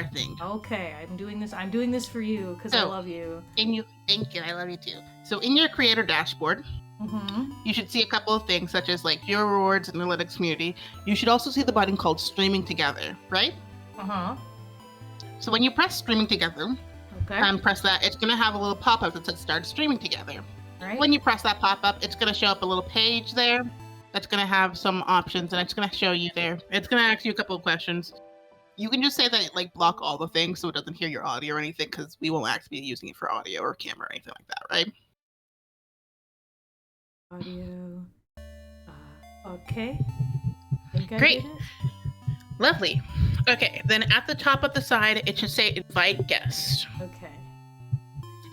thing. Okay, I'm doing this for you because I love you. Thank you. I love you too. So in your creator dashboard, you should see a couple of things such as like your rewards, analytics, community. You should also see the button called streaming together, right? So when you press streaming together, press that, it's going to have a little pop-up that says start streaming together. Right. When you press that pop-up, it's going to show up a little page there that's going to have some options, and it's going to show you there. It's going to ask you a couple of questions. You can just say that like block all the things so it doesn't hear your audio or anything, because we won't actually be using it for audio or camera or anything like that, right? Audio. Okay. Great. Lovely. Okay, then at the top of the side, it should say invite guest. Okay.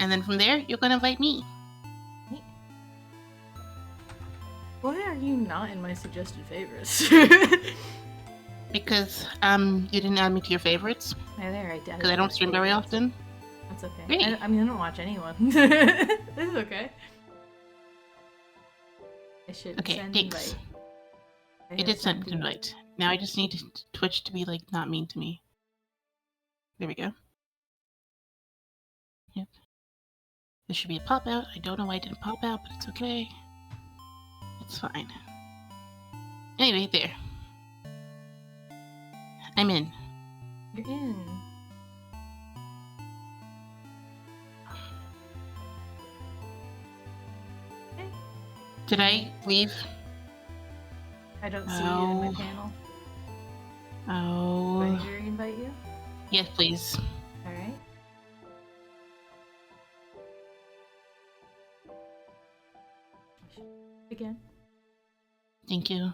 And then from there, you're going to invite me. Why are you not in my suggested favorites? Because you didn't add me to your favorites. Yeah, there, I did. Because I don't stream very often. That's okay. Great. I don't watch anyone. This is okay. I should send thanks. invite. It did send invite. Now I just need Twitch to be like not mean to me. There we go. Yep. This should be a pop out. I don't know why it didn't pop out, but it's okay. It's fine. Anyway, there. I'm in. You're in. Okay. Did I leave? I don't see you in my panel. Oh. Do I invite you? Yes, please. Alright. Again. Thank you.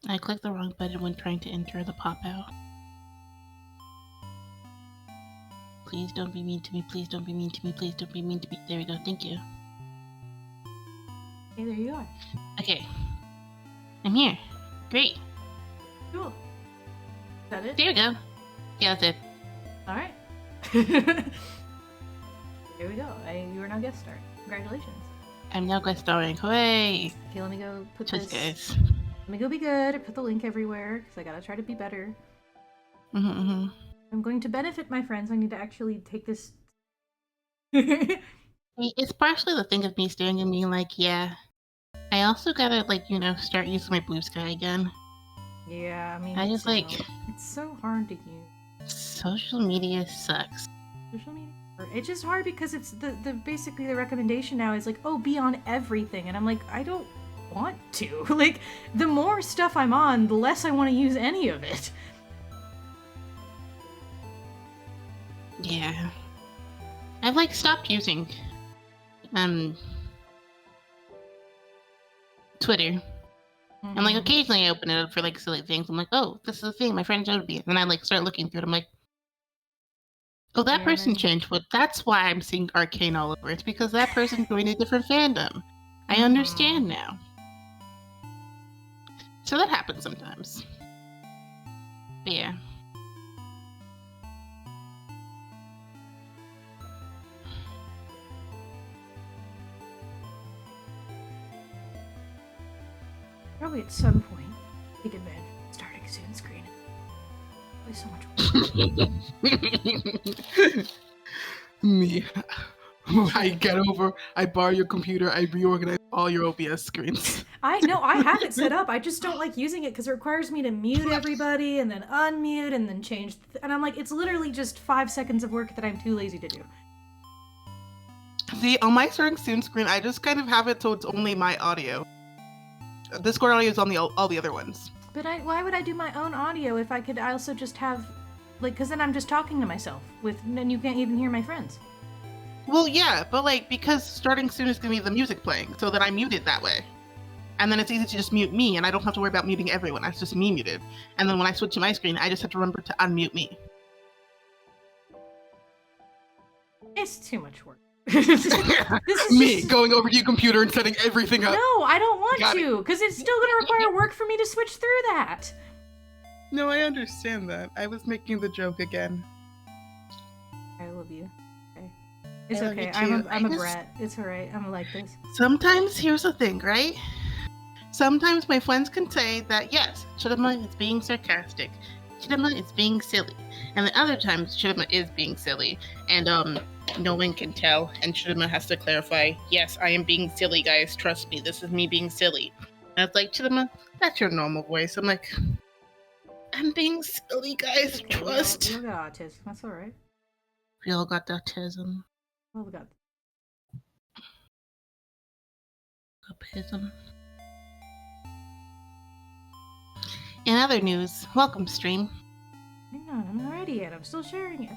I clicked the wrong button when trying to enter the pop-out. Please don't be mean to me. Please don't be mean to me. Please don't be mean to me. There we go. Thank you. Okay, there you are. Okay. I'm here. Great. Cool. Is that it? There we go. Yeah, that's it. Alright. Here we go. You are now guest star. Congratulations. I'm now guest starring. Hooray! Okay, let me go put Cheers, this. guys. Let me go be good. I put the link everywhere because I gotta try to be better. I'm going to benefit my friends. I need to actually take this. It's partially the thing of me staring and being like, yeah. I also gotta, like, start using my blue sky again. Yeah, I mean, I just like. It's so hard to use. Social media sucks. Social media? It's just hard because it's basically the recommendation now is like, oh, be on everything. And I'm like, I don't want to. Like, the more stuff I'm on, the less I want to use any of it. Yeah. I've, like, stopped using, Twitter. And, like, occasionally I open it up for, like, silly things. I'm like, oh, this is a thing my friend showed me. And then I, like, start looking through it. I'm like, oh, that person changed, but that's why I'm seeing Arcane all over. It's because that person joined a different fandom. I understand now. So that happens sometimes. But yeah. Probably at some point, take advantage of starting soon screen. Play so much. Me. I get over, I borrow your computer, I reorganize all your OBS screens. I know, I have it set up. I just don't like using it because it requires me to mute everybody and then unmute and then change. And I'm like, it's literally just 5 seconds of work that I'm too lazy to do. See, on my starting soon screen, I just kind of have it so it's only my audio. Discord audio is on all the other ones. But why would I do my own audio if I could also just have, like, because then I'm just talking to myself and you can't even hear my friends. Well, yeah, but like, because starting soon is going to be the music playing, so that I mute it that way. And then it's easy to just mute me, and I don't have to worry about muting everyone. It's just me muted. And then when I switch to my screen, I just have to remember to unmute me. It's too much work. This is me going over to your computer and setting everything up. No, I don't want to, because it's still going to require work for me to switch through that. No, I understand that. I was making the joke again. I love you. Okay. It's okay. I'm a brat. It's alright. I'm like this. Sometimes, here's the thing, right? sometimes my friends can say that, yes, Chidama is being sarcastic. Chidama is being silly. And then other times, Chidama is being silly. And no one can tell. And Chidama has to clarify, yes, I am being silly, guys. Trust me, this is me being silly. And it's like, Chidama, that's your normal voice. I'm like, I'm being silly, guys. Trust. We all got autism. That's all right. We all got autism. Well, we got autism. In other news, welcome, stream. Hang on, I'm not ready yet. I'm still sharing it.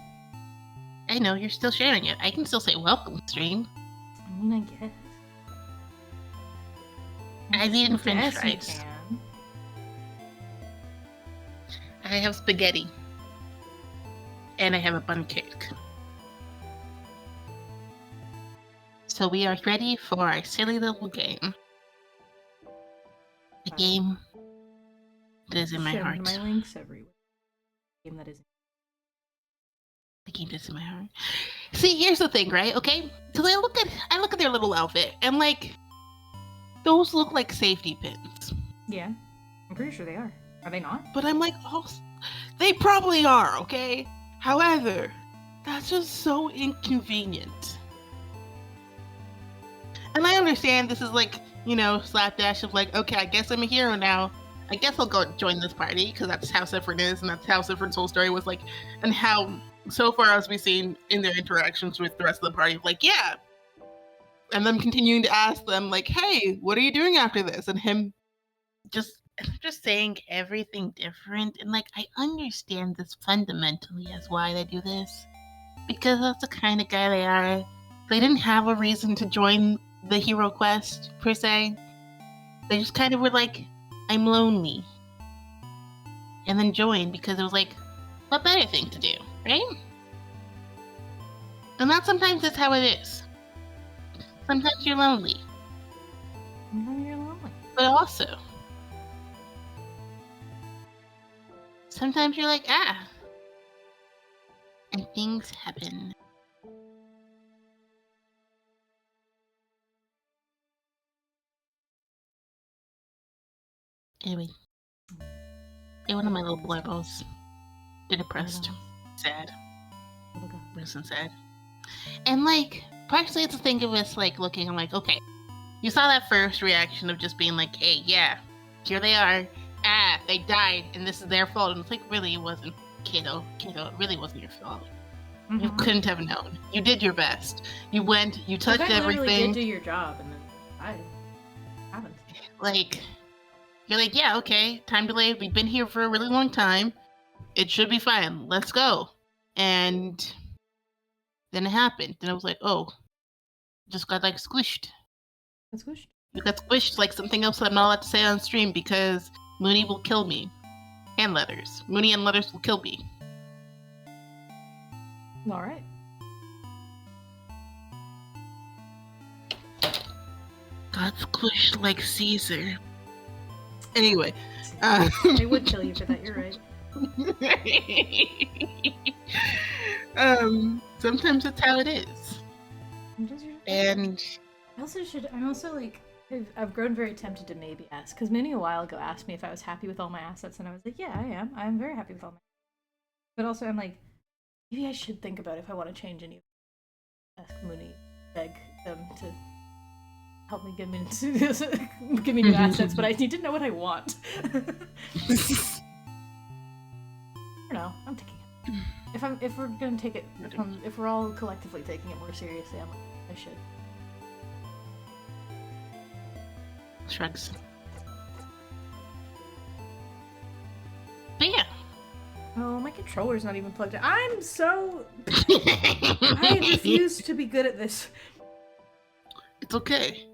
I know, you're still sharing it. I can still say welcome, stream. I mean, I guess. I've eaten french Yes, fries. you can. I have spaghetti. And I have a bun cake. So we are ready for our silly little game. A game that is in my heart. My links everywhere. Game that is. The game that's in my heart. See, here's the thing, right? Okay, because I look at their little outfit, and like, those look like safety pins. Yeah, I'm pretty sure they are. Are they not? But I'm like, oh, they probably are. Okay. However, that's just so inconvenient. And I understand this is like, you know, slapdash of like, okay, I guess I'm a hero now. I guess I'll go join this party because that's how Sephiroth is, and that's how Sephiroth's whole story was like, and how so far as we've seen in their interactions with the rest of the party, like, yeah. And them continuing to ask them, like, hey, what are you doing after this? And him just saying everything different. And like, I understand this fundamentally as why they do this. Because that's the kind of guy they are. They didn't have a reason to join the hero quest, per se. They just kind of were like, I'm lonely. And then joined because it was like, what better thing to do, right? And that sometimes is how it is. Sometimes you're lonely. Sometimes you're lonely. But also, sometimes you're like, ah. And things happen. Anyway, one of my little blorbos. They're depressed. Sad. Worse than sad. And like, partially it's a thing of us like looking, I'm like, okay, you saw that first reaction of just being like, hey, yeah, here they are. Ah, they died, and this is their fault. And it's like, really, it wasn't, kiddo, it really wasn't your fault. Mm-hmm. You couldn't have known. You did your best. You went, you touched everything. You did do your job, and then I haven't. Like, you're like, yeah, okay, time delayed. We've been here for a really long time. It should be fine. Let's go. And then it happened. And I was like, oh, just got like squished. Squished? You got squished like something else that I'm not allowed to say on stream because Mooney will kill me. And Letters. Mooney and Letters will kill me. Alright. Got squished like Caesar. Anyway. I would kill you for that, you're right. Sometimes it's how it is. And I'm also like, I've grown very tempted to maybe ask, because Minnie a while ago asked me if I was happy with all my assets, and I was like, yeah, I am. I'm very happy with all my assets. But also I'm like, maybe I should think about if I want to change any. Ask Mooney, beg them to help me give me new assets, but I need to know what I want. I don't know. I'm taking it. If we're gonna take it, if we're all collectively taking it more seriously, I should. Shrugs. But yeah. Oh, my controller's not even plugged in. I'm so... I refuse to be good at this. It's okay.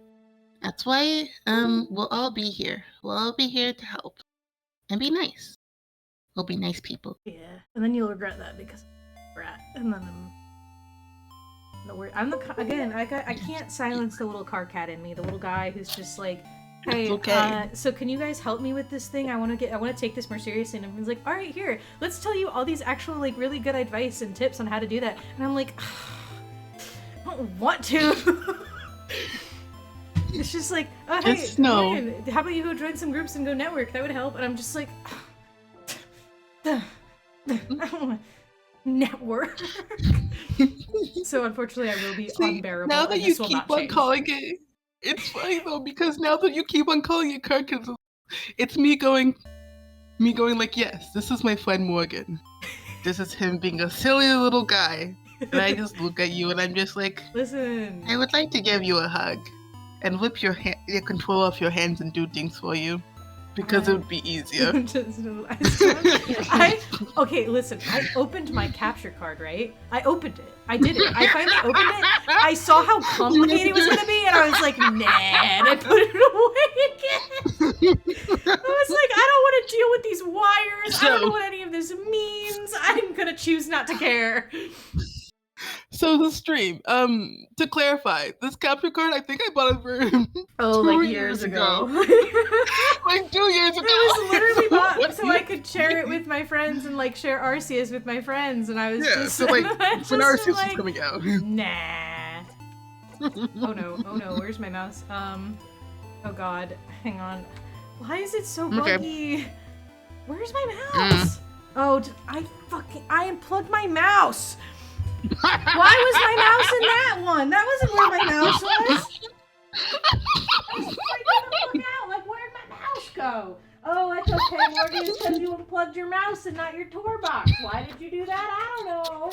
That's why we'll all be here. We'll all be here to help. And be nice. We'll be nice people. Yeah. And then you'll regret that because I'm a brat. And then I can't silence the little car cat in me. The little guy who's just like, hey, okay. So can you guys help me with this thing? I want to take this more seriously. And everyone's like, all right, here, let's tell you all these actual like really good advice and tips on how to do that. And I'm like, I don't want to. It's just like, oh hey, Just know. Morgan, how about you go join some groups and go network? That would help. And I'm just like, I don't want to network. So unfortunately, I will be unbearable. Now that and you this will keep not on change. calling it, it's funny though, because now that you keep on calling it Kirk, it's me going like, yes, this is my friend Morgan. This is him being a silly little guy. And I just look at you and I'm just like, Listen. I would like to give you a hug and whip your control off your hands and do things for you. Because it would be easier. Okay, listen. I opened my capture card, right? I opened it. I did it. I finally opened it. I saw how complicated it was going to be, and I was like, nah, and I put it away again. I was like, I don't want to deal with these wires. I don't know what any of this means. I'm going to choose not to care. So the stream, to clarify, this capture card, I think I bought it for 2 years ago. Like 2 years ago. It was literally bought so I could share it with my friends and like share Arceus with my friends, and I was just so like when Arceus was like, coming out. Nah. Oh no, where's my mouse? Oh god, hang on. Why is it so buggy? Where's my mouse? Oh, I unplugged my mouse! Why was my mouse in that one? That wasn't where my mouse was! Like, where'd my mouse go? Oh, it's okay, Morgan, it's because you unplugged your mouse and not your tour box. Why did you do that? I don't know.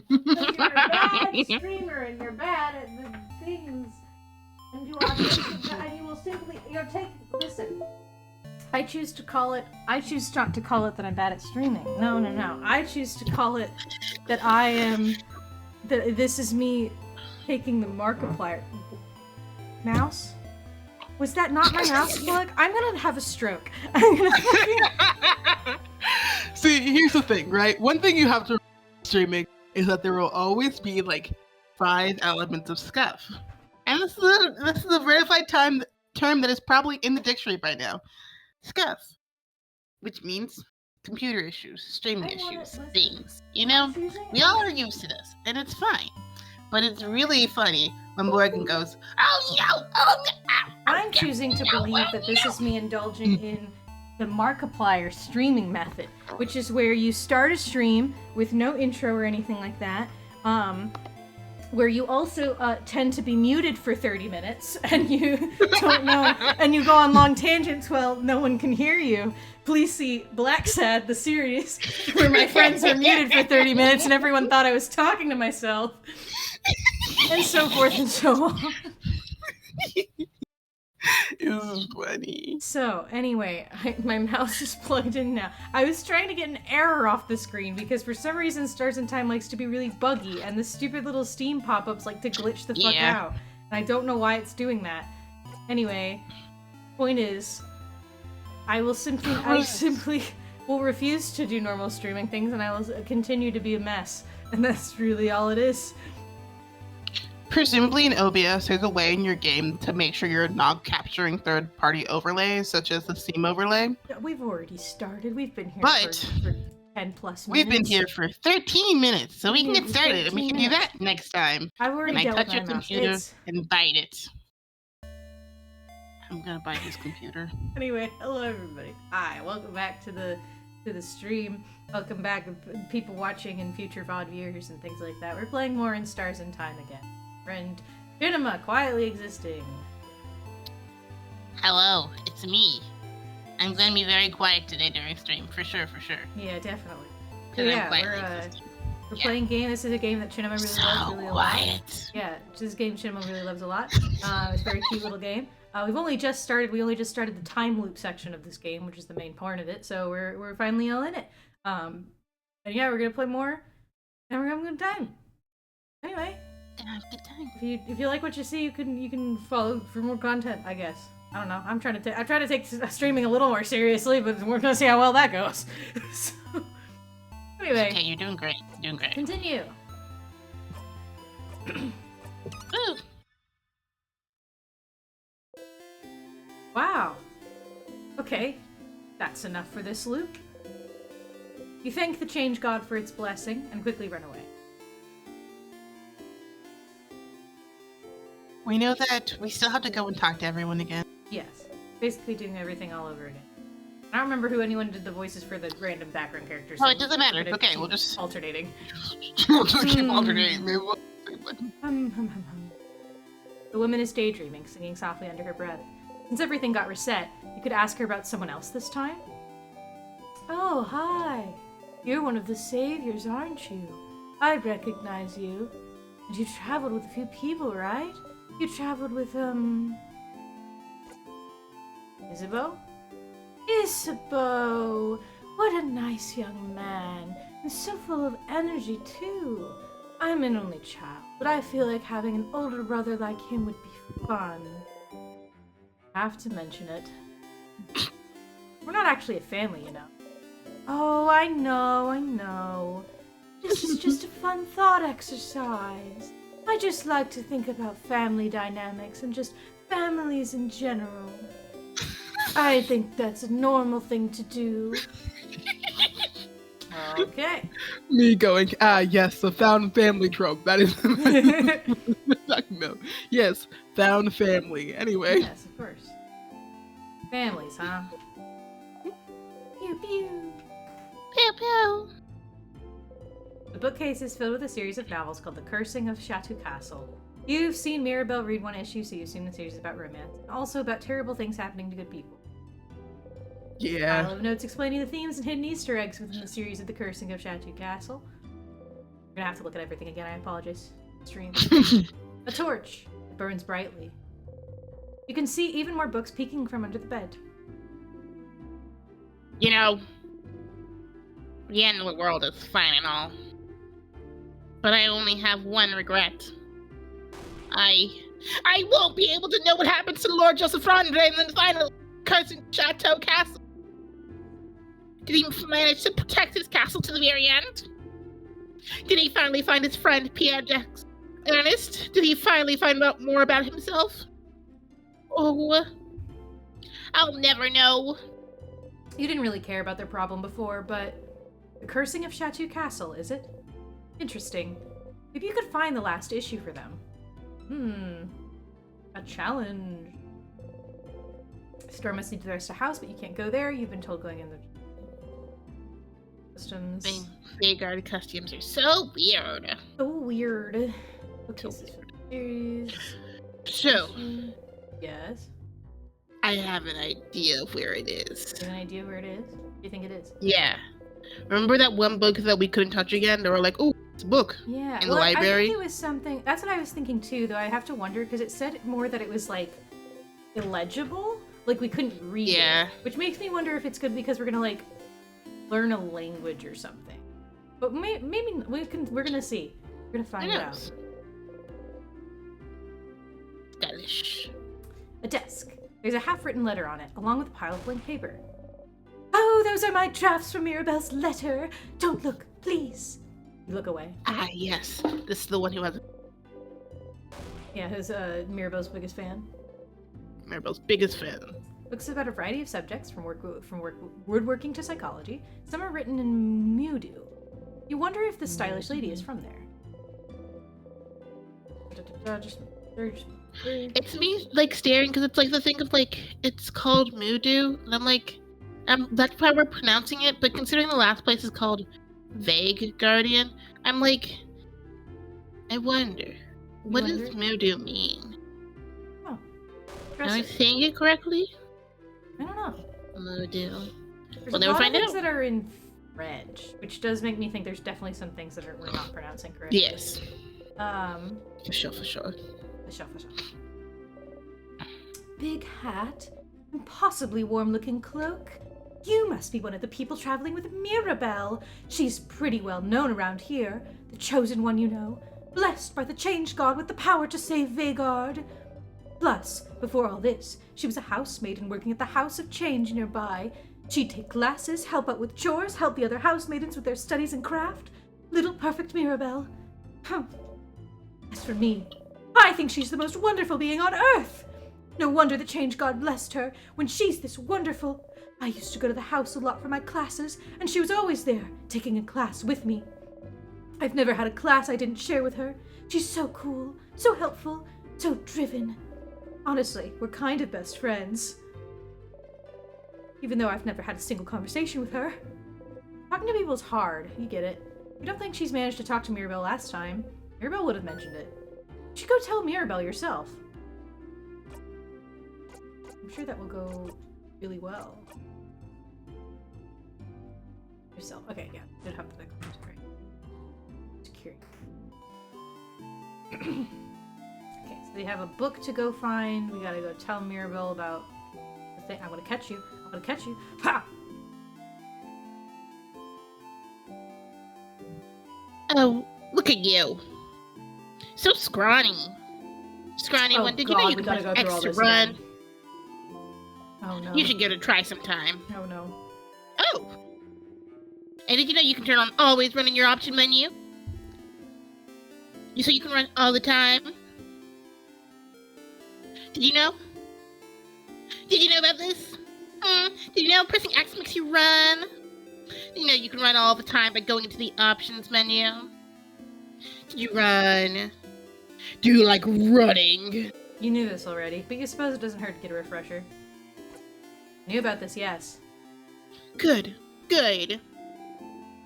Because you're a bad streamer and you're bad at the things. And you will simply, listen. I choose not to call it that I'm bad at streaming. No. I choose to call it that this is me taking the Markiplier. Mouse? Was that not my mouse plug? I'm gonna have a stroke. See, here's the thing, right? One thing you have to remember streaming is that there will always be like 5 elements of scuff. And this is a verified term that is probably in the dictionary by now. Scuff, which means computer issues, streaming issues, things. You know, we all are used to this, and it's fine. But it's really funny when Morgan goes, oh no, I'm choosing to believe that this is me indulging in the Markiplier streaming method, which is where you start a stream with no intro or anything like that, where you also tend to be muted for 30 minutes, and you don't know, and you go on long tangents while no one can hear you. Please see Black Sad, the series, where my friends are muted for 30 minutes and everyone thought I was talking to myself. And so forth and so on. It's funny. So, anyway, my mouse is plugged in now. I was trying to get an error off the screen because for some reason Stars in Time likes to be really buggy, and the stupid little Steam pop-ups like to glitch the fuck out. And I don't know why it's doing that. Anyway, point is, I simply will refuse to do normal streaming things, and I will continue to be a mess. And that's really all it is. Presumably in OBS, there's a way in your game to make sure you're not capturing third-party overlays, such as the Steam overlay. We've already started. We've been here for 10 plus minutes. We've been here for 13 minutes, so we can get started, and we can do that next time. I've already and I dealt touch with your my computer mouse. and bite it. I'm gonna bite his computer. Anyway, hello everybody. Hi, welcome back to the stream. Welcome back, people watching and future VOD viewers and things like that. We're playing more in Stars in Time again. Friend Cinema quietly existing. Hello, it's me. I'm going to be very quiet today during stream, for sure. Yeah, definitely. Because Yeah, I'm quietly existing. we're playing game. This is a game that Cinema really loves really a lot. Quiet. Yeah, this is a game Cinema really loves a lot. It's a very cute little game. We only just started the time loop section of this game, which is the main part of it. So we're finally all in it. And yeah, we're gonna play more, and we're having a good time. Anyway. Gonna have a good time. If you like what you see, you can follow for more content, I guess. I don't know. I'm trying to take streaming a little more seriously, but we're gonna see how well that goes. So, anyway. Okay, you're doing great. Continue. Ooh. Wow. Okay. That's enough for this loop. You thank the Change God for its blessing and quickly run away. We know that we still have to go and talk to everyone again. Yes. Basically doing everything all over again. I don't remember who anyone did the voices for the random background characters. Oh, it doesn't matter. It's okay, we'll just... alternating. we'll just keep alternating. The woman is daydreaming, singing softly under her breath. Since everything got reset, you could ask her about someone else this time? Oh, hi. You're one of the saviors, aren't you? I recognize you. And you traveled with a few people, right? You traveled with, Isabeau? Isabeau! What a nice young man. And so full of energy, too. I'm an only child, but I feel like having an older brother like him would be fun. Have to mention it. We're not actually a family, you know. Oh, I know. This is just a fun thought exercise. I just like to think about family dynamics and just families in general. I think that's a normal thing to do. Okay. Me going, yes, the found family trope. That is no. Yes, found family. Anyway. Yes, of course. Families, huh? Pew pew. Pew pew. The bookcase is filled with a series of novels called The Cursing of Chateau Castle. You've seen Mirabelle read one issue, so you've seen the series about romance. Also about terrible things happening to good people. Yeah. Pile of notes explaining the themes and hidden Easter eggs within the series of The Cursing of Chateau Castle. We're gonna have to look at everything again, I apologize. Stream. A torch. It burns brightly. You can see even more books peeking from under the bed. You know, the end of the world is fine and all. But I only have one regret. I won't be able to know what happens to Lord Joseph Rondre in the final Cursing Chateau Castle. Did he manage to protect his castle to the very end? Did he finally find his friend Pierre-Jacques Ernest? Did he finally find out more about himself? Oh, I'll never know. You didn't really care about their problem before, but The Cursing of Chateau Castle, is it? Interesting. Maybe you could find the last issue for them. A challenge. Store must lead to the rest of the house, but you can't go there. You've been told going in the customs. Vanguard costumes are so weird. So weird. Okay, series. So, yes. I have an idea of where it is. You have an idea where it is? Do you think it is? Yeah. Remember that one book that we couldn't touch again? They were like, "Oh, it's a book." Yeah. In the library. I think it was something. That's what I was thinking too. Though I have to wonder because it said more that it was like illegible, like we couldn't read it. Which makes me wonder if it's good because we're gonna like learn a language or something. But maybe we can. We're gonna see. We're gonna find out. Stylish. A desk. There's a half-written letter on it, along with a pile of blank paper. Oh, those are my drafts from Mirabelle's letter. Don't look, please. You look away. Ah, yes. This is the one who has... Yeah, who's Mirabelle's biggest fan. Mirabelle's biggest fan. Books about a variety of subjects, from woodworking to psychology. Some are written in Mudu. You wonder if the stylish lady is from there. It's me, like, staring, because it's, like, the thing of, like, it's called Mudu, and I'm like, that's how we're pronouncing it, but considering the last place is called Vague Guardian, I'm like, I wonder, what does Mudu mean? Oh. Am I saying it correctly? I don't know. Mudu. We'll never find out. There's a lot of things that are in French, which does make me think there's definitely some things that we're not pronouncing correctly. Yes. For sure. Big hat, impossibly warm-looking cloak. You must be one of the people traveling with Mirabelle. She's pretty well known around here. The chosen one, you know. Blessed by the Change God with the power to save Vagard. Plus, before all this, she was a housemaid and working at the House of Change nearby. She'd take classes, help out with chores, help the other housemaidens with their studies and craft. Little perfect Mirabelle. As for me, I think she's the most wonderful being on Earth. No wonder the Change God blessed her when she's this wonderful. I used to go to the house a lot for my classes, and she was always there, taking a class with me. I've never had a class I didn't share with her. She's so cool, so helpful, So driven. Honestly, we're kind of best friends. Even though I've never had a single conversation with her. Talking to people is hard, you get it. You don't think she's managed to talk to Mirabelle last time. Mirabelle would have mentioned it. You should go tell Mirabelle yourself. I'm sure that will go really well. Yourself. Okay, yeah. Did have the commentary. Just curious. Okay, so they have a book to go find. We gotta go tell Mirabelle about the thing. I'm gonna catch you. I'm gonna catch you. Ha! Oh, look at you. So scrawny. Scrawny one. Did you know you can press X to run? Again. Oh no. You should give it a try sometime. Oh no. Oh! And did you know you can turn on always run in your option menu? So you can run all the time? Did you know? Did you know about this? Did you know pressing X makes you run? Did you know you can run all the time by going into the options menu? Did you run? Do you like running? You knew this already, but you suppose it doesn't hurt to get a refresher. Knew about this, yes. Good. Good.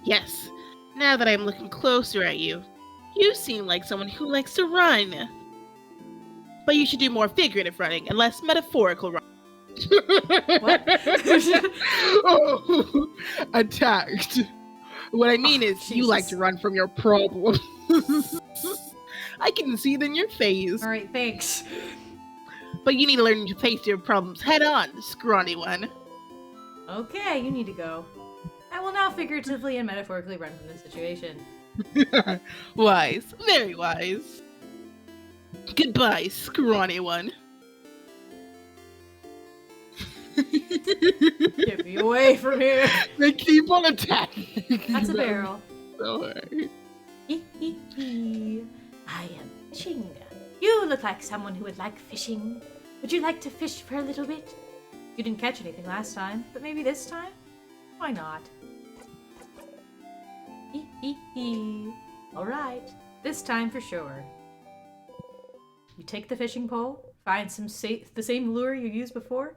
Yes. Now that I'm looking closer at you, you seem like someone who likes to run. But you should do more figurative running and less metaphorical running. What? Oh, attacked. What I mean is, you like Jesus. to run from your problems. I can see it in your face. Alright, thanks. But you need to learn to face your problems head on, scrawny one. Okay, you need to go. I will now figuratively and metaphorically run from this situation. Wise. Very wise. Goodbye, scrawny one. Get me away from here! They keep on attacking. That's a barrel. Sorry. I am fishing. You look like someone who would like fishing. Would you like to fish for a little bit? You didn't catch anything last time, but maybe this time? Why not? Alright, this time for sure. You take the fishing pole, find the same lure you used before,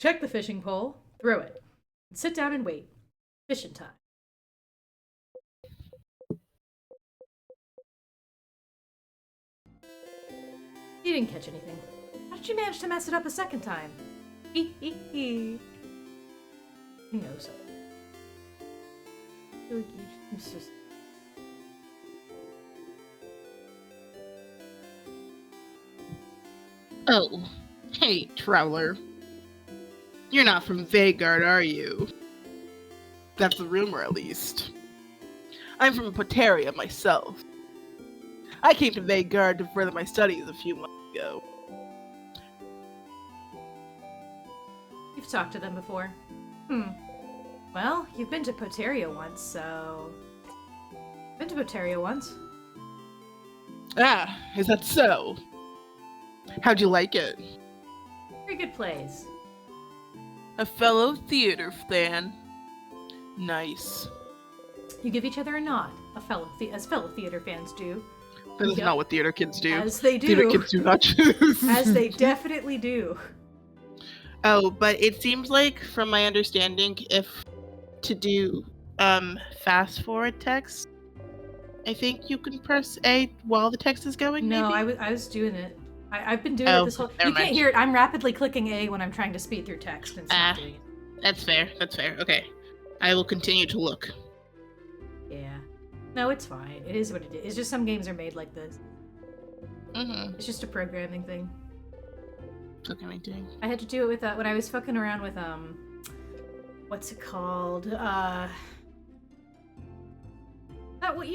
check the fishing pole, throw it, and sit down and wait. Fishing time. You didn't catch anything. How did you manage to mess it up a second time? You know something. I feel like it's just... Oh, hey, traveler. You're not from Vagard, are you? That's the rumor, at least. I'm from Poteria myself. I came to Vagard to further my studies a few months ago. You've talked to them before. Well, you've been to Poteria once, so... Been to Poteria once. Ah, is that so? How'd you like it? Very good plays. A fellow theater fan. Nice. You give each other a nod, as fellow theater fans do. That is Yep. not what theater kids do. As they do. Theater kids do not choose. As they definitely do. Oh, but it seems like, from my understanding, if to do fast forward text, I think you can press A while the text is going. No, maybe? I was doing it. I've been doing it this whole... never You can't mind. hear it. I'm rapidly clicking A when I'm trying to speed through text, and it's not doing it. That's fair. That's fair. Okay, I will continue to look. Yeah. No, it's fine. It is what it is. It's just some games are made like this. Mm-hmm. It's just a programming thing. What am I doing? I had to do it with when I was fucking around with what's it called? You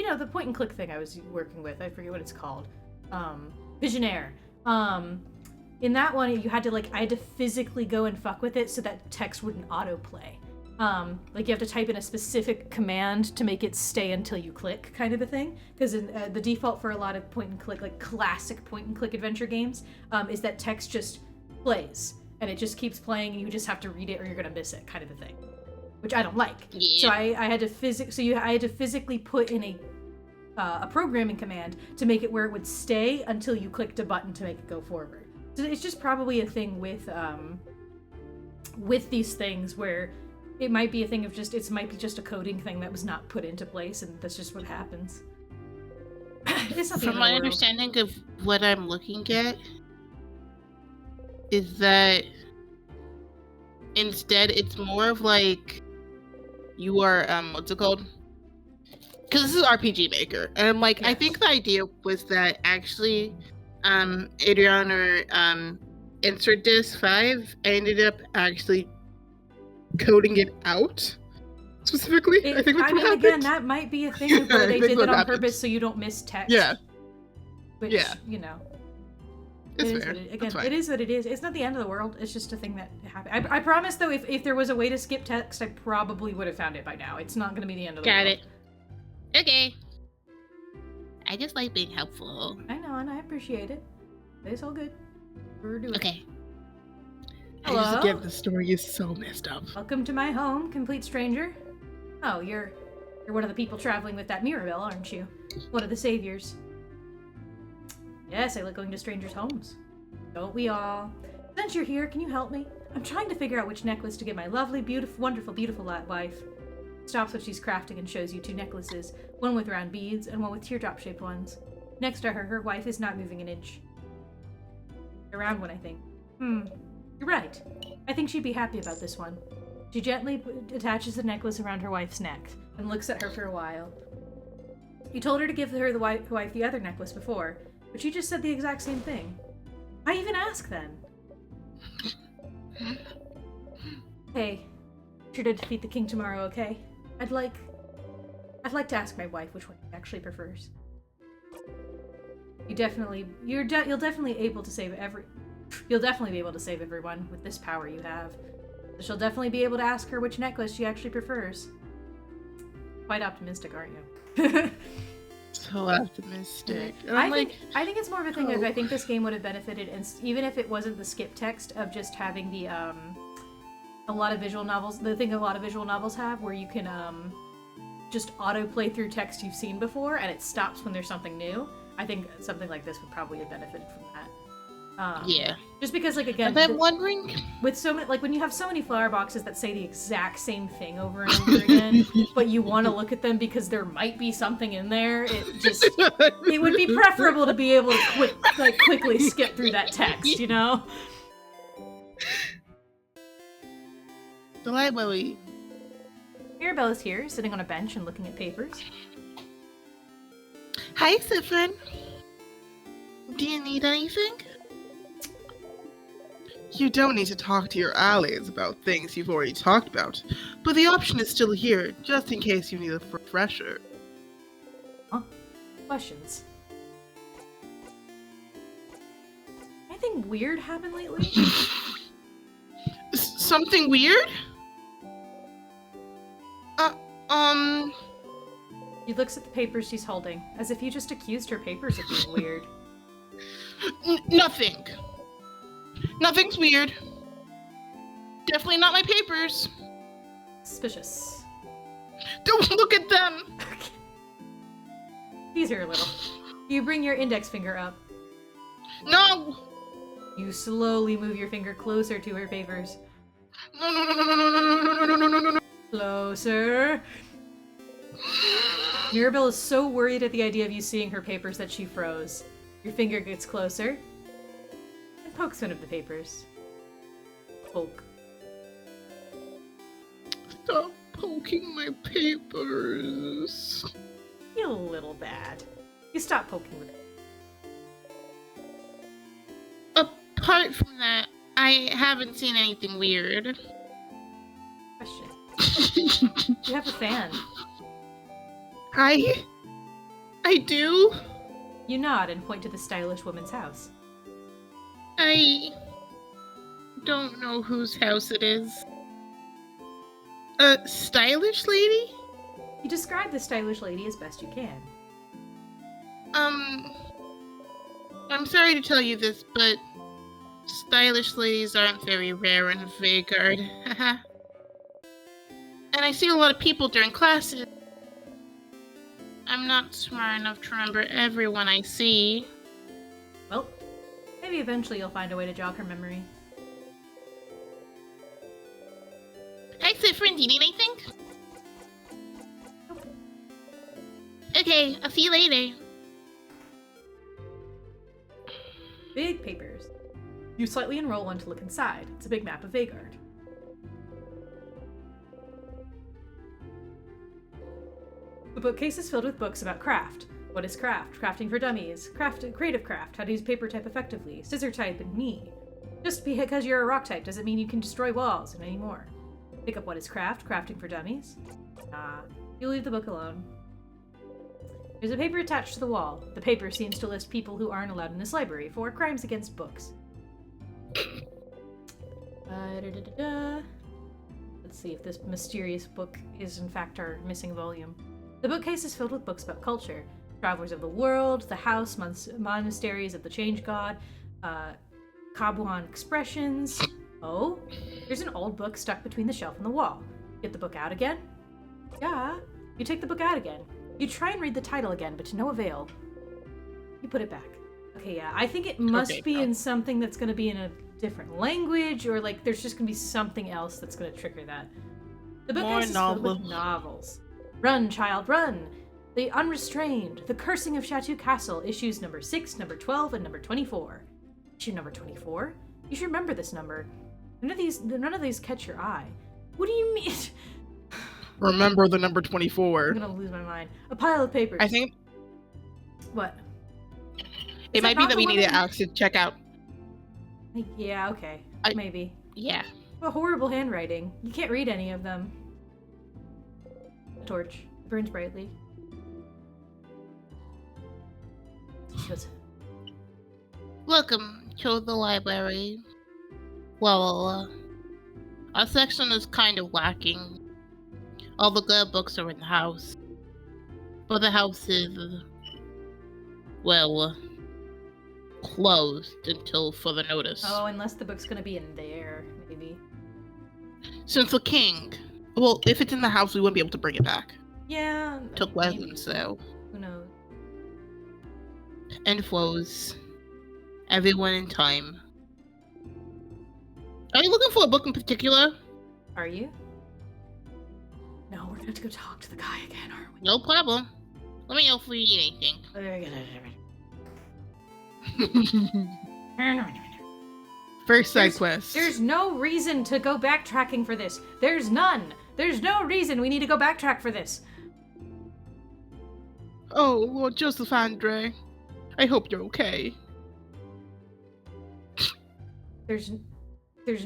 know, the point and click thing I was working with. I forget what it's called. Visionaire. In that one, you had to I had to physically go and fuck with it so that text wouldn't autoplay. You have to type in a specific command to make it stay until you click, kind of a thing. Because the default for a lot of point and click, classic point and click adventure games, is that text just plays and it just keeps playing, and you just have to read it or you're gonna miss it, kind of a thing, which I don't like. Yeah. So I had to physically put in a programming command to make it where it would stay until you clicked a button to make it go forward. So it's just probably a thing with these things where it might be a thing of just, it might be just a coding thing that was not put into place, and that's just what happens. From my understanding of what I'm looking at, is that instead it's more of like you are, what's it called? Because this is RPG Maker, and like, yes. I think the idea was that actually, Adrian or Insert Disc 5 ended up actually coding it out specifically. I think that's what happened. Again, that might be a thing where they did that on purpose so you don't miss text. Yeah. Which, you know. It's fair. It is what it is. It's not the end of the world. It's just a thing that happened. I promise, though, if there was a way to skip text, I probably would have found it by now. It's not going to be the end of the world. Got it. Okay. I just like being helpful. I know, and I appreciate it. It's all good. We're doing okay. Hello? I just, again, the story is so messed up. Welcome to my home, complete stranger. Oh, you're one of the people traveling with that Mirabelle, aren't you? One of the saviors. Yes, I like going to strangers' homes. Don't we all? Since you're here, can you help me? I'm trying to figure out which necklace to give my lovely, beautiful, wonderful, beautiful wife. Stops what she's crafting and shows you 2 necklaces, one with round beads and one with teardrop-shaped ones. Next to her, her wife is not moving an inch. A round one, I think. You're right. I think she'd be happy about this one. She gently attaches the necklace around her wife's neck and looks at her for a while. You told her to give her the wife the other necklace before, but she just said the exact same thing. Why even ask then? Hey, sure to defeat the king tomorrow, okay? I'd like to ask my wife which one she actually prefers. You'll definitely be able to save everyone with this power you have. So she'll definitely be able to ask her which necklace she actually prefers. Quite optimistic, aren't you? So optimistic. I think it's more of a thing of I think this game would have benefited, and even if it wasn't the skip text of just having the a lot of visual novels. The thing a lot of visual novels have, where you can just auto play through text you've seen before, and it stops when there's something new. I think something like this would probably have benefited from that. Yeah. Just because, like, again, I'm wondering, with so many, like, when you have so many flower boxes that say the exact same thing over and over again, but you want to look at them because there might be something in there, it would be preferable to be able to quickly skip through that text, you know? The library. Mirabella's here, sitting on a bench and looking at papers. Hi, Sifrin. Do you need anything? You don't need to talk to your allies about things you've already talked about, but the option is still here, just in case you need a refresher. Huh? Questions? Anything weird happened lately? Something weird? She looks at the papers she's holding, as if you just accused her papers of being weird. Nothing. Nothing's weird. Definitely not my papers. Suspicious. Don't look at them! Tease her a little. You bring your index finger up. No! You slowly move your finger closer to her papers. No. Closer. Mirabelle is so worried at the idea of you seeing her papers that she froze. Your finger gets closer and pokes one of the papers. Poke. Stop poking my papers. Feel a little bad. You stop poking with it. Apart from that, I haven't seen anything weird. Question. You have a fan. I do? You nod and point to the stylish woman's house. I don't know whose house it is. A stylish lady? You describe the stylish lady as best you can. I'm sorry to tell you this, but stylish ladies aren't very rare in Vagard. Haha. And I see a lot of people during classes. I'm not smart enough to remember everyone I see. Well, maybe eventually you'll find a way to jog her memory. Hi, Sifrin, do you need anything? Okay, I'll see you later. Big papers. You slightly unroll one to look inside. It's a big map of Vagard. The bookcase is filled with books about craft. What is craft? Crafting for dummies. Creative craft. How to use paper type effectively. Scissor type and me. Just because you're a rock type doesn't mean you can destroy walls and any more. Pick up what is craft? Crafting for dummies. You leave the book alone. There's a paper attached to the wall. The paper seems to list people who aren't allowed in this library for crimes against books. Let's see if this mysterious book is in fact our missing volume. The bookcase is filled with books about culture. Travelers of the World, The House, Monasteries of the Change God, Kabuhan Expressions. Oh, there's an old book stuck between the shelf and the wall. Get the book out again? Yeah. You take the book out again. You try and read the title again, but to no avail. You put it back. Okay, yeah. I think it must be in something that's going to be in a different language, or like there's just going to be something else that's going to trigger that. The bookcase is filled with novels. Run, child, run! The Unrestrained, The Cursing of Chateau Castle, issues number 6, number 12, and number 24. Issue number 24? You should remember this number. None of these catch your eye. What do you mean? Remember the number 24. I'm gonna lose my mind. A pile of papers. I think... What? It might be that we need to actually check out. Yeah, okay. Maybe. Yeah. What horrible handwriting. You can't read any of them. A torch. It burns brightly. She goes, Welcome to the library. Well, our section is kind of lacking. All the good books are in the house. But the house is, well, closed until further notice. oh, unless the book's gonna be in there, maybe. Since the king, Well, if it's in the house, we wouldn't be able to bring it back. Yeah. took maybe. lessons, so. Who knows? And flows. Everyone in time. Are you looking for a book in particular? Are you? No, we're gonna have to go talk to the guy again, aren't we? No problem. Let me know if we need anything. First side quest. There's no reason to go backtracking for this. There's none. There's no reason we need to go backtrack for this. Oh, Lord Joseph Andre. I hope you're okay. There's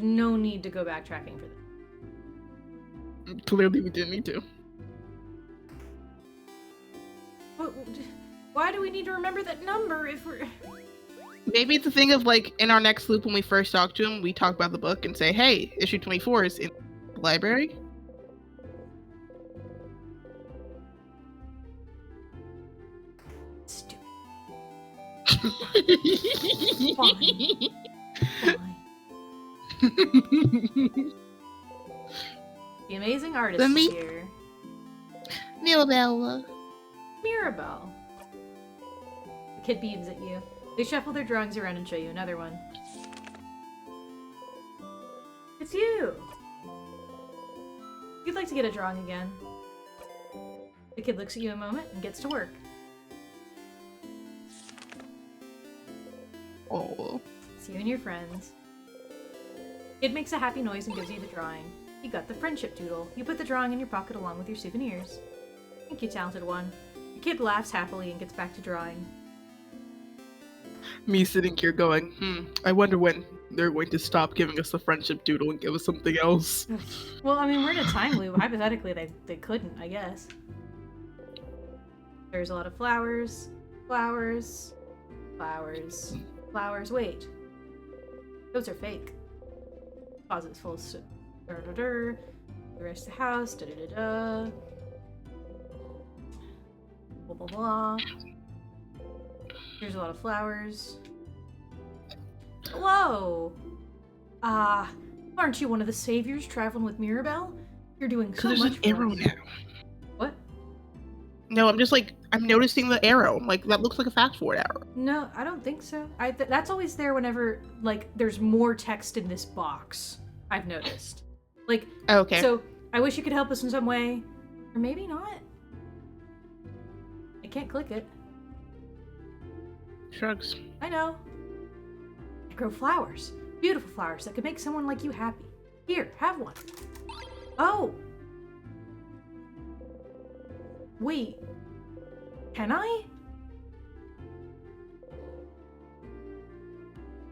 no need to go backtracking for this. Clearly we didn't need to. Why do we need to remember that number if we're... Maybe it's a thing of like, in our next loop when we first talk to him, we talk about the book and say, hey, issue 24 is in the library. Stupid. The amazing artist is here. Mirabelle. Mirabelle. The kid beams at you. They shuffle their drawings around and show you another one. It's you! You'd like to get a drawing again. The kid looks at you a moment and gets to work. Oh. It's you and your friends. Kid makes a happy noise and gives you the drawing. You got the friendship doodle. You put the drawing in your pocket along with your souvenirs. Thank you, talented one. The kid laughs happily and gets back to drawing. Me sitting here going, I wonder when they're going to stop giving us the friendship doodle and give us something else. Well, I mean, we're in a time loop. Hypothetically, they couldn't, I guess. There's a lot of flowers. Flowers. Flowers. Flowers. Wait. Those are fake. Closet's full of stuff. The rest of the house. Da-da-da-da. Blah, blah, blah. There's a lot of flowers. Hello! Aren't you one of the saviors traveling with Mirabelle? You're doing so There's much an arrow for us. now. What? No, I'm just like, I'm noticing the arrow. Like, that looks like a fast forward arrow. No, I don't think so. That's always there whenever, like, there's more text in this box, I've noticed. Like, Okay. So, I wish you could help us in some way. Or maybe not. I can't click it. Shrugs. I know. I grow flowers. Beautiful flowers that could make someone like you happy. Here, have one. Oh! Wait. Can I?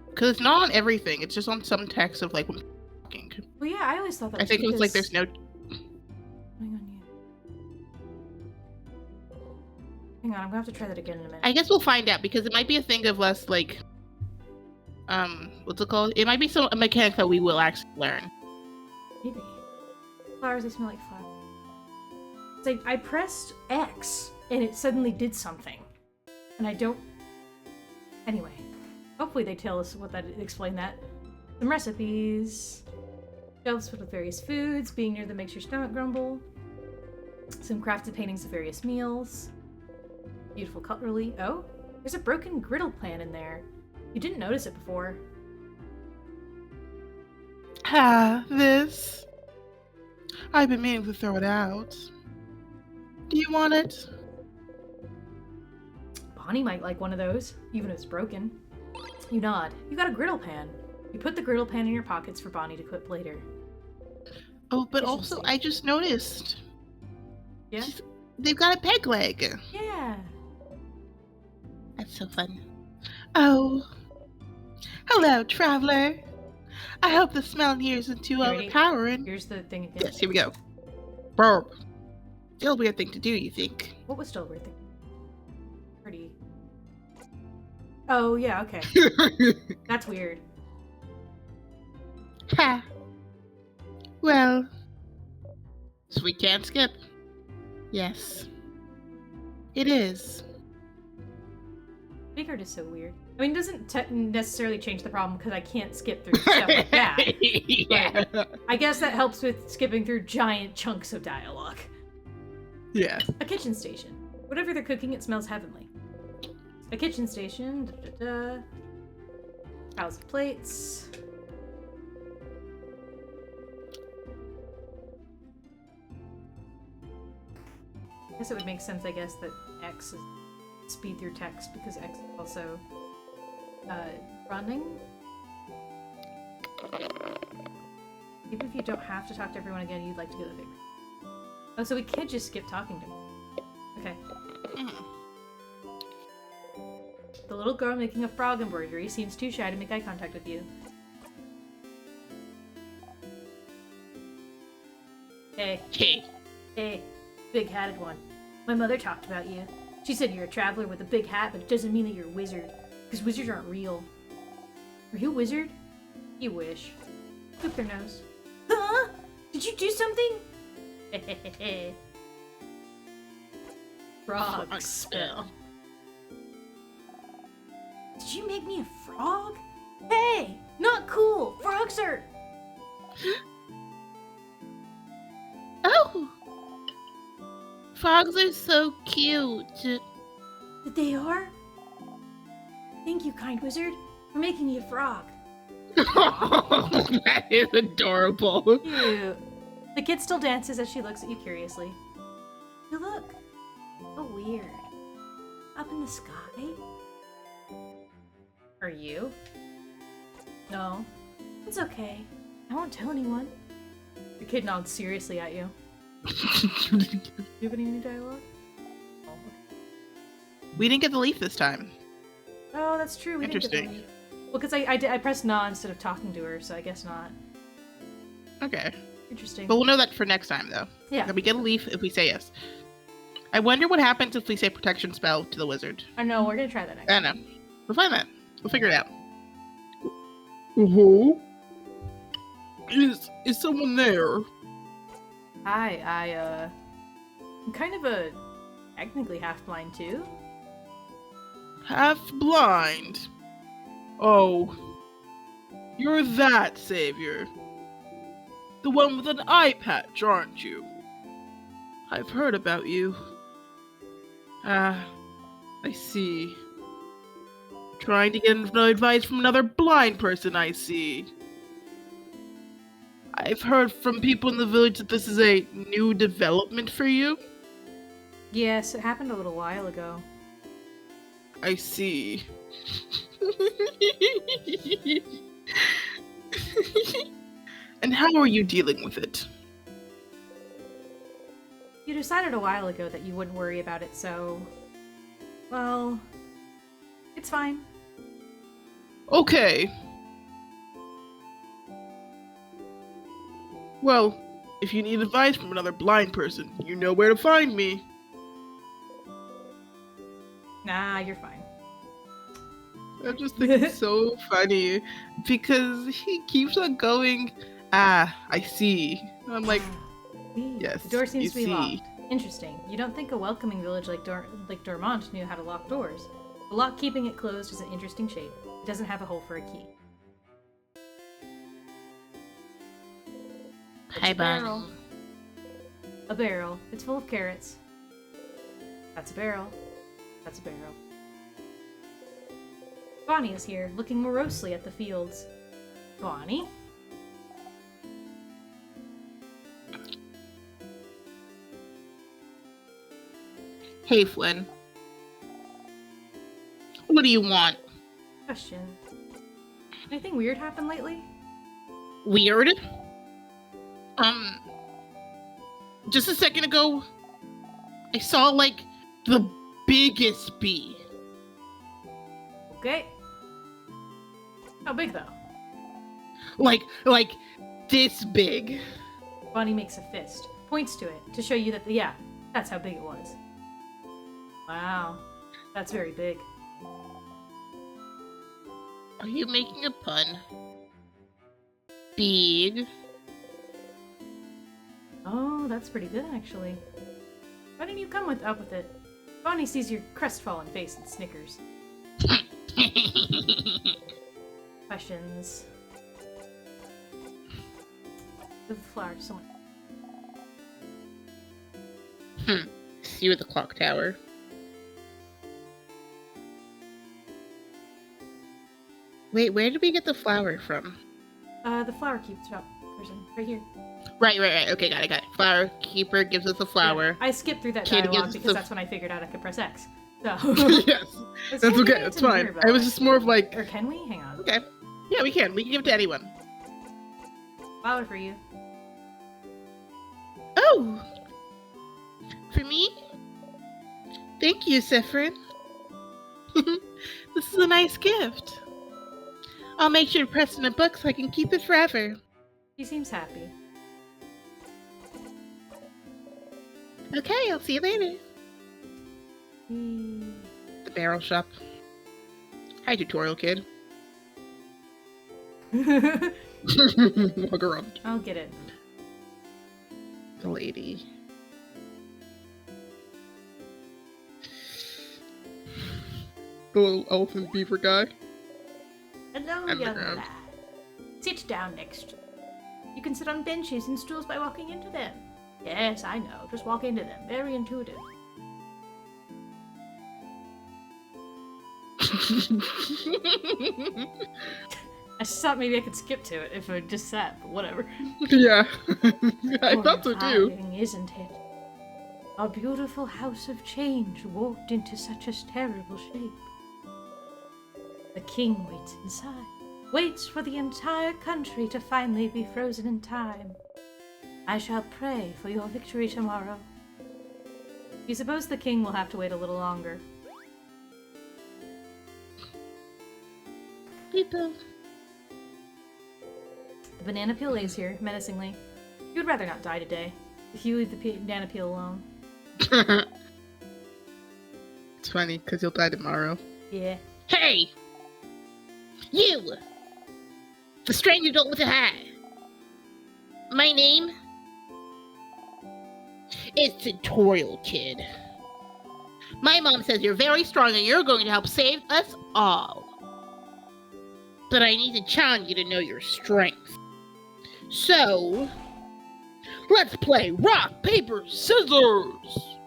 Because it's not on everything. It's just on some text of like when talking. Well, yeah, I always thought that I think it was like because- there's no. Hang on, I'm gonna have to try that again in a minute. I guess we'll find out because it might be a thing of less like. What's it called? It might be a mechanic that we will actually learn. Maybe. Flowers, they smell like flowers. It's like I pressed X and it suddenly did something. And I don't. Anyway. Hopefully they tell us what that explain that. Some recipes. Shelves filled with various foods. Being near them makes your stomach grumble. Some crafted paintings of various meals. Beautiful cutlery. Oh, there's a broken griddle pan in there. You didn't notice it before. This. I've been meaning to throw it out. Do you want it? Bonnie might like one of those, even if it's broken. You nod. You got a griddle pan. You put the griddle pan in your pockets for Bonnie to equip later. Oh, but Kitchen also, sink. I just noticed. Yeah? They've got a peg leg. Yeah. That's so fun. Oh. Hello, traveler. I hope the smell here isn't too You ready? overpowering. Here's the thing again. Yes, here we go. Burp. Still a weird thing to do, you think? What was still a weird thing? Pretty. Oh, yeah, okay. That's weird. Ha. Well. So we can't skip. Yes. It is. Bigard is so weird. I mean, it doesn't necessarily change the problem because I can't skip through stuff like that. Yeah. I guess that helps with skipping through giant chunks of dialogue. Yeah. A kitchen station. Whatever they're cooking, it smells heavenly. A kitchen station. Da-da-da. Piles of plates. I guess it would make sense, I guess, that X is speed through text because X is also running. Even if you don't have to talk to everyone again, you'd like to go to the victory. Oh, so we could just skip talking to him. Okay. The little girl making a frog embroidery seems too shy to make eye contact with you. Hey. Hey. Hey. Big-hatted one. My mother talked about you. She said you're a traveler with a big hat, but it doesn't mean that you're a wizard. Because wizards aren't real. Are you a wizard? You wish. Look their nose. Huh? Did you do something? Frog spell. Did you make me a frog? Hey! Not cool! Frogs are... Oh! Frogs are so cute. That they are? Thank you, kind wizard, for making me a frog. That is adorable. Cute. The kid still dances as she looks at you curiously. You look so weird. Up in the sky? Are you? No. It's okay. I won't tell anyone. The kid nods seriously at you. Do you have any dialogue? Oh, We didn't get the leaf this time. oh, that's true. We didn't get the Interesting. leaf. Well, because I pressed nod instead of talking to her, so I guess not. Okay. Interesting. But we'll know that for next time, though. Yeah. Can we get a leaf if we say yes? I wonder what happens if we say protection spell to the wizard. I know, we're gonna try that next I time. don't know. We'll find that. We'll figure it out. Is someone there? Hi, I'm kind of technically half blind too. Half blind. Oh. You're that savior. The one with an eye patch, aren't you? I've heard about you. Ah, I see. Trying to get advice from another blind person, I see. I've heard from people in the village that this is a new development for you. Yes, it happened a little while ago. I see. And how are you dealing with it? You decided a while ago that you wouldn't worry about it, so... Well... It's fine. Okay. Well, if you need advice from another blind person, you know where to find me. Nah, you're fine. I just think it's so funny because he keeps on going, ah, I see. And I'm like, yes, the door seems you to be see. locked. Interesting. You don't think a welcoming village like Dormont knew how to lock doors. The lock keeping it closed is an interesting shape. It doesn't have a hole for a key. Hi, barrel. A barrel. It's full of carrots. That's a barrel. That's a barrel. Bonnie is here, looking morosely at the fields. Bonnie? Hey, Flynn. What do you want? Question. Anything weird happened lately? Weird? Just a second ago, I saw, like, the biggest bee. Okay. How big, though? Like, this big. Bonnie makes a fist, points to it, to show you that, yeah, that's how big it was. Wow. That's very big. Are you making a pun? Big. Oh, that's pretty good, actually. Why didn't you come up with it? Bonnie sees your crestfallen face and snickers. Questions. The flower, someone. See you at the clock tower. Wait, where did we get the flower from? The flower keep shop person, right here. Right. Okay, got it. Flower keeper gives us a flower. Yeah, I skipped through that Kid dialogue gives because the- that's when I figured out I could press X. So. Yes, It's that's kinda okay. neat That's to hear fine. about. It was just more of like, Or can we? Hang on. Okay. Yeah, we can. We can give it to anyone. Flower for you. Oh! For me? Thank you, Sephrin. This is a nice gift. I'll make sure to press it in a book so I can keep it forever. He seems happy. Okay, I'll see you later. Hmm. The barrel shop. Hi, tutorial kid. Walk around. I'll get it. The lady. the little elephant beaver guy. Hello, And the young ground. lad. Sit down next to me. You can sit on benches and stools by walking into them. Yes, I know. Just walk into them. Very intuitive. I just thought maybe I could skip to it if I just sat, but whatever. Yeah, I thought so too. Horrifying, isn't it? Our beautiful house of change warped into such a terrible shape. The king waits inside, waits for the entire country to finally be frozen in time. I shall pray for your victory tomorrow. You suppose the king will have to wait a little longer. People. The banana peel lays here, menacingly. You'd rather not die today, if you leave the banana peel alone. It's funny because you'll die tomorrow. Yeah. Hey! You! The stranger adult with a hat. My name is Tutorial Kid. My mom says you're very strong and you're going to help save us all. But I need to challenge you to know your strength. So, let's play rock, paper, scissors!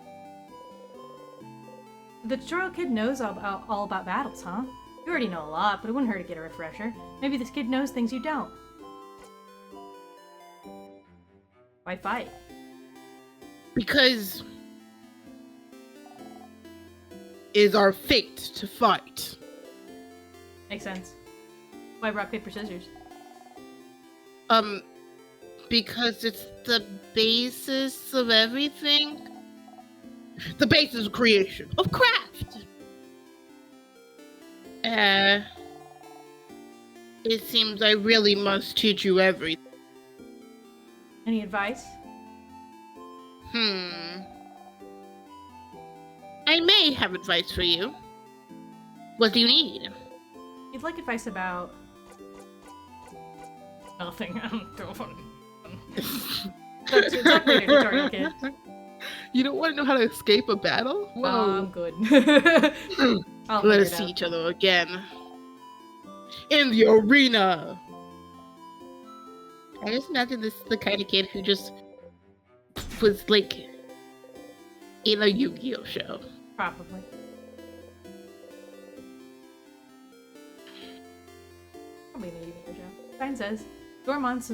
the tutorial kid knows all about battles, huh? You already know a lot, but it wouldn't hurt to get a refresher. Maybe this kid knows things you don't. Why fight? Because it is our fate to fight. Makes sense. Why rock, paper, scissors? Because it's the basis of everything. The basis of creation, of craft. It seems I really must teach you everything. Any advice? I may have advice for you. What do you need? You'd like advice about... Nothing. Talk later, tutorial kid. You don't want to know how to escape a battle? Whoa. I'm good. Let us see each other again. In the arena! I just imagine this is the kind of kid who just was like in a Yu-Gi-Oh show. Probably. Probably in a Yu-Gi-Oh show. Sign says, Dormont's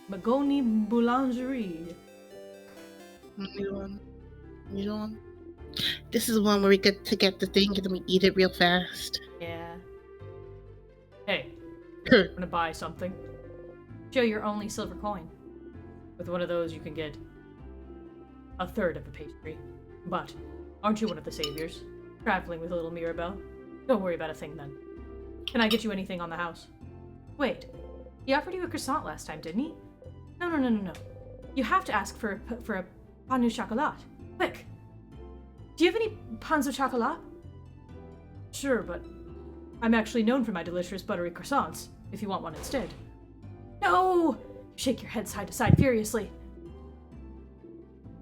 Magoni Boulangerie. You know, this is one where we get to get the thing and then we eat it real fast. Yeah. Hey, I'm gonna buy something. Show your only silver coin. With one of those you can get a third of a pastry. But, aren't you one of the saviors? Traveling with a little Mirabelle? Don't worry about a thing then. Can I get you anything on the house? Wait, he offered you a croissant last time, didn't he? No. You have to ask for a pain au chocolat. Quick! Do you have any pains au chocolat? Sure, but I'm actually known for my delicious buttery croissants, if you want one instead. No! You shake your head side to side furiously.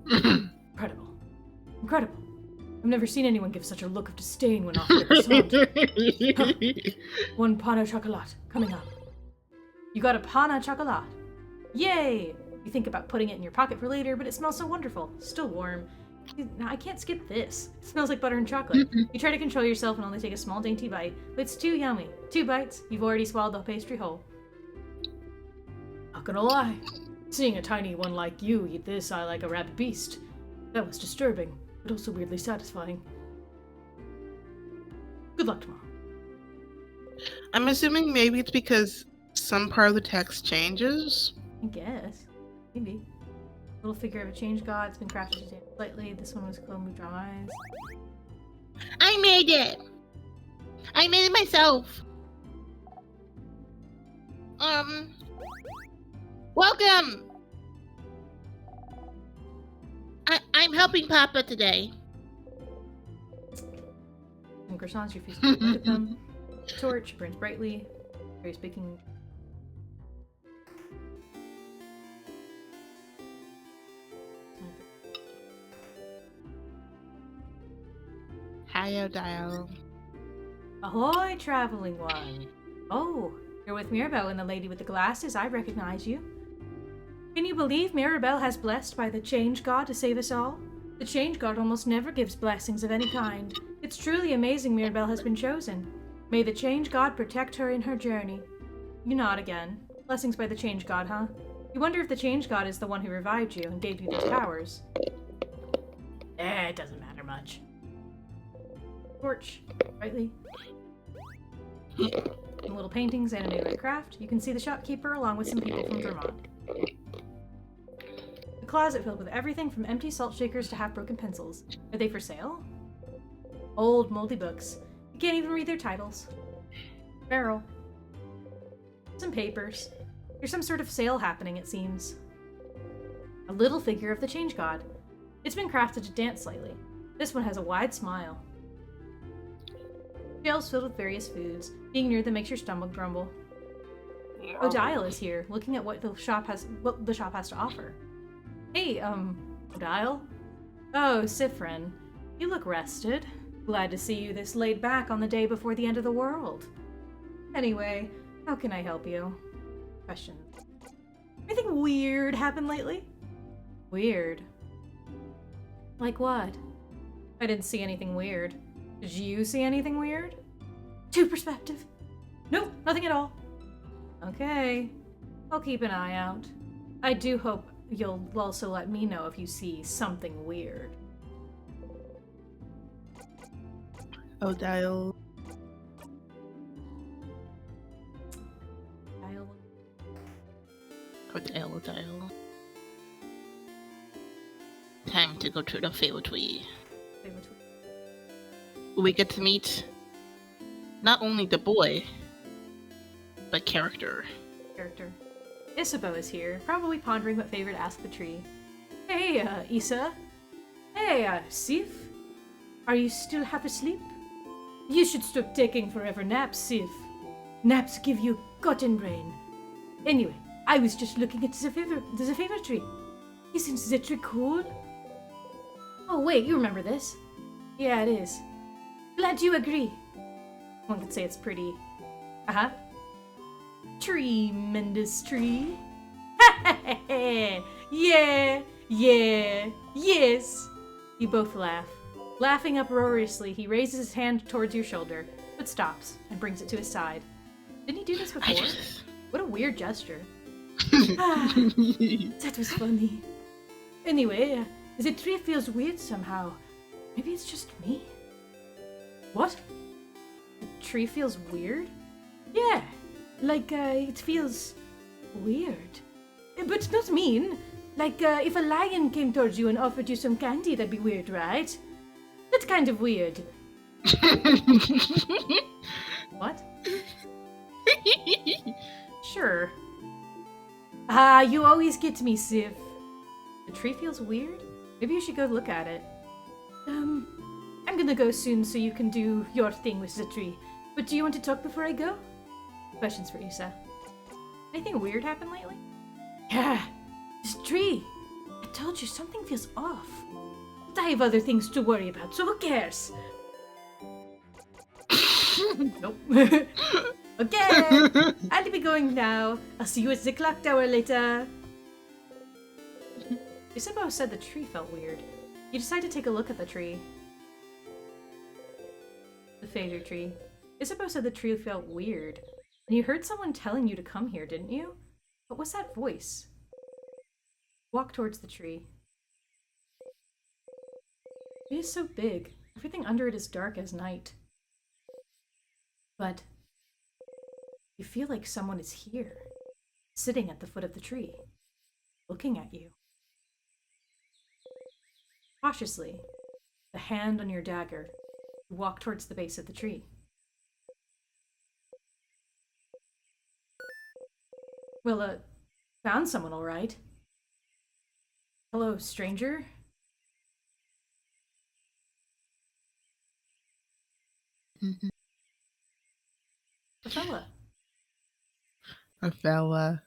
Incredible. I've never seen anyone give such a look of disdain when offered a croissant. One pain au chocolat coming up. You got a pain au chocolat. Yay! You think about putting it in your pocket for later, but it smells so wonderful. Still warm. Now, I can't skip this. It smells like butter and chocolate. You try to control yourself and only take a small dainty bite, but it's too yummy. 2 bites, you've already swallowed the pastry whole. Not gonna lie. Seeing a tiny one like you eat this, I like a rabid beast. That was disturbing, but also weirdly satisfying. Good luck tomorrow. I'm assuming maybe it's because some part of the text changes. I guess. Maybe. Little figure of a change god. It's been crafted to dance slightly. This one was Chloe Draw Eyes. I made it! I made it myself! Welcome! I'm helping Papa today. Some croissants, you refuse to look at them. Torch burns brightly. Very speaking. Hi, Dial. Ahoy, traveling one! Oh, you're with Mirabelle and the lady with the glasses. I recognize you. Can you believe Mirabelle has blessed by the Change God to save us all? The Change God almost never gives blessings of any kind. It's truly amazing Mirabelle has been chosen. May the Change God protect her in her journey. You nod again. Blessings by the Change God, huh? You wonder if the Change God is the one who revived you and gave you these powers. It doesn't matter much. Torch, rightly. Some little paintings animated by craft. You can see the shopkeeper along with some people from Vermont. A closet filled with everything from empty salt shakers to half-broken pencils. Are they for sale? Old, moldy books. You can't even read their titles. Barrel. Some papers. There's some sort of sale happening, it seems. A little figure of the Change God. It's been crafted to dance slightly. This one has a wide smile. Shelves filled with various foods. Being near them makes your stomach grumble. Odile is here, looking at what the shop has to offer. Hey, Odile? Oh, Sifrin. You look rested. Glad to see you this laid back on the day before the end of the world. Anyway, how can I help you? Questions. Anything weird happened lately? Weird. Like what? I didn't see anything weird. Did you see anything weird? Two perspective. Nope, nothing at all. Okay. I'll keep an eye out. I do hope you'll also let me know if you see something weird. Dial. Dial. Time to go to the Fable Tree. We get to meet not only the boy, but character. Isabeau is here, probably pondering what favor to ask the tree. Hey, Issa. Hey, Sif. Are you still half asleep? You should stop taking forever naps, Sif. Naps give you cotton brain. Anyway, I was just looking at the Zephyr tree. Isn't the tree cool? Oh wait, you remember this. Yeah, it is. Glad you agree. One could say it's pretty. Uh-huh. Tremendous tree. Yeah, yes. You both laugh. Laughing uproariously, he raises his hand towards your shoulder, but stops and brings it to his side. Didn't he do this before? What a weird gesture. That was funny. Anyway, the tree feels weird somehow. Maybe it's just me. What? The tree feels weird? Yeah, like it feels weird. But not mean. Like if a lion came towards you and offered you some candy, that'd be weird, right? That's kind of weird. What? Sure. You always get me, Sif. The tree feels weird? Maybe you should go look at it. I'm gonna go soon so you can do your thing with the tree. But do you want to talk before I go? Questions for Issa. Anything weird happened lately? Yeah, this tree. I told you something feels off. But I have other things to worry about, so who cares? Nope. Okay, I'll be going now. I'll see you at the clock tower later. Isabeau said the tree felt weird. You decide to take a look at the tree. The Phaedra tree. Isabeau said the tree felt weird. And you heard someone telling you to come here, didn't you? What was that voice? Walk towards the tree. It is so big. Everything under it is dark as night. But you feel like someone is here, sitting at the foot of the tree, looking at you. Cautiously, the hand on your dagger, you walk towards the base of the tree. Well, found someone all right. Hello, stranger? A fella. A fella.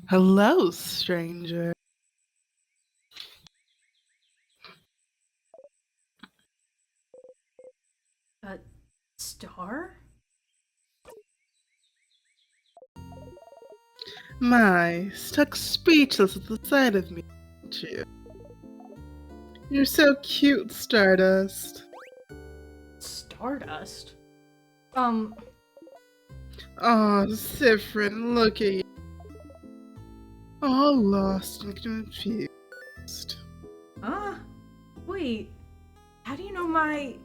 Hello, stranger. A star? My, stuck speechless at the sight of me, aren't you? You're so cute, Stardust. Stardust? Oh, Siffrin, look at you. All lost and confused. Wait. How do you know my...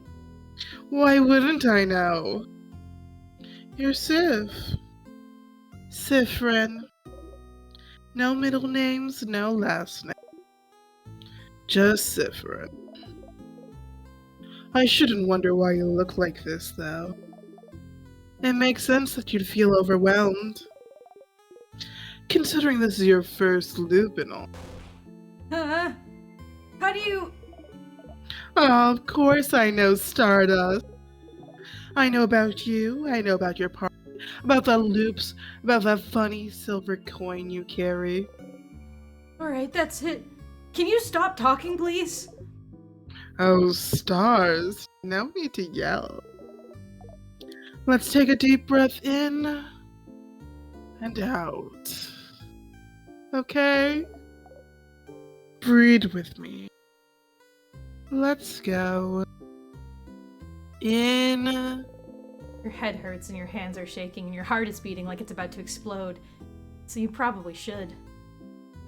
Why wouldn't I know? You're Sif. Siffrin. No middle names, no last name. Just Siffrin. I shouldn't wonder why you look like this, though. It makes sense that you'd feel overwhelmed. Considering this is your first loop and all. How do you... Oh, of course I know, Stardust. I know about you, I know about your party, about the loops, about that funny silver coin you carry. Alright, that's it. Can you stop talking, please? Oh, stars. No need to yell. Let's take a deep breath in and out. Okay? Breathe with me. Let's go. In. Your head hurts and your hands are shaking and your heart is beating like it's about to explode. So you probably should.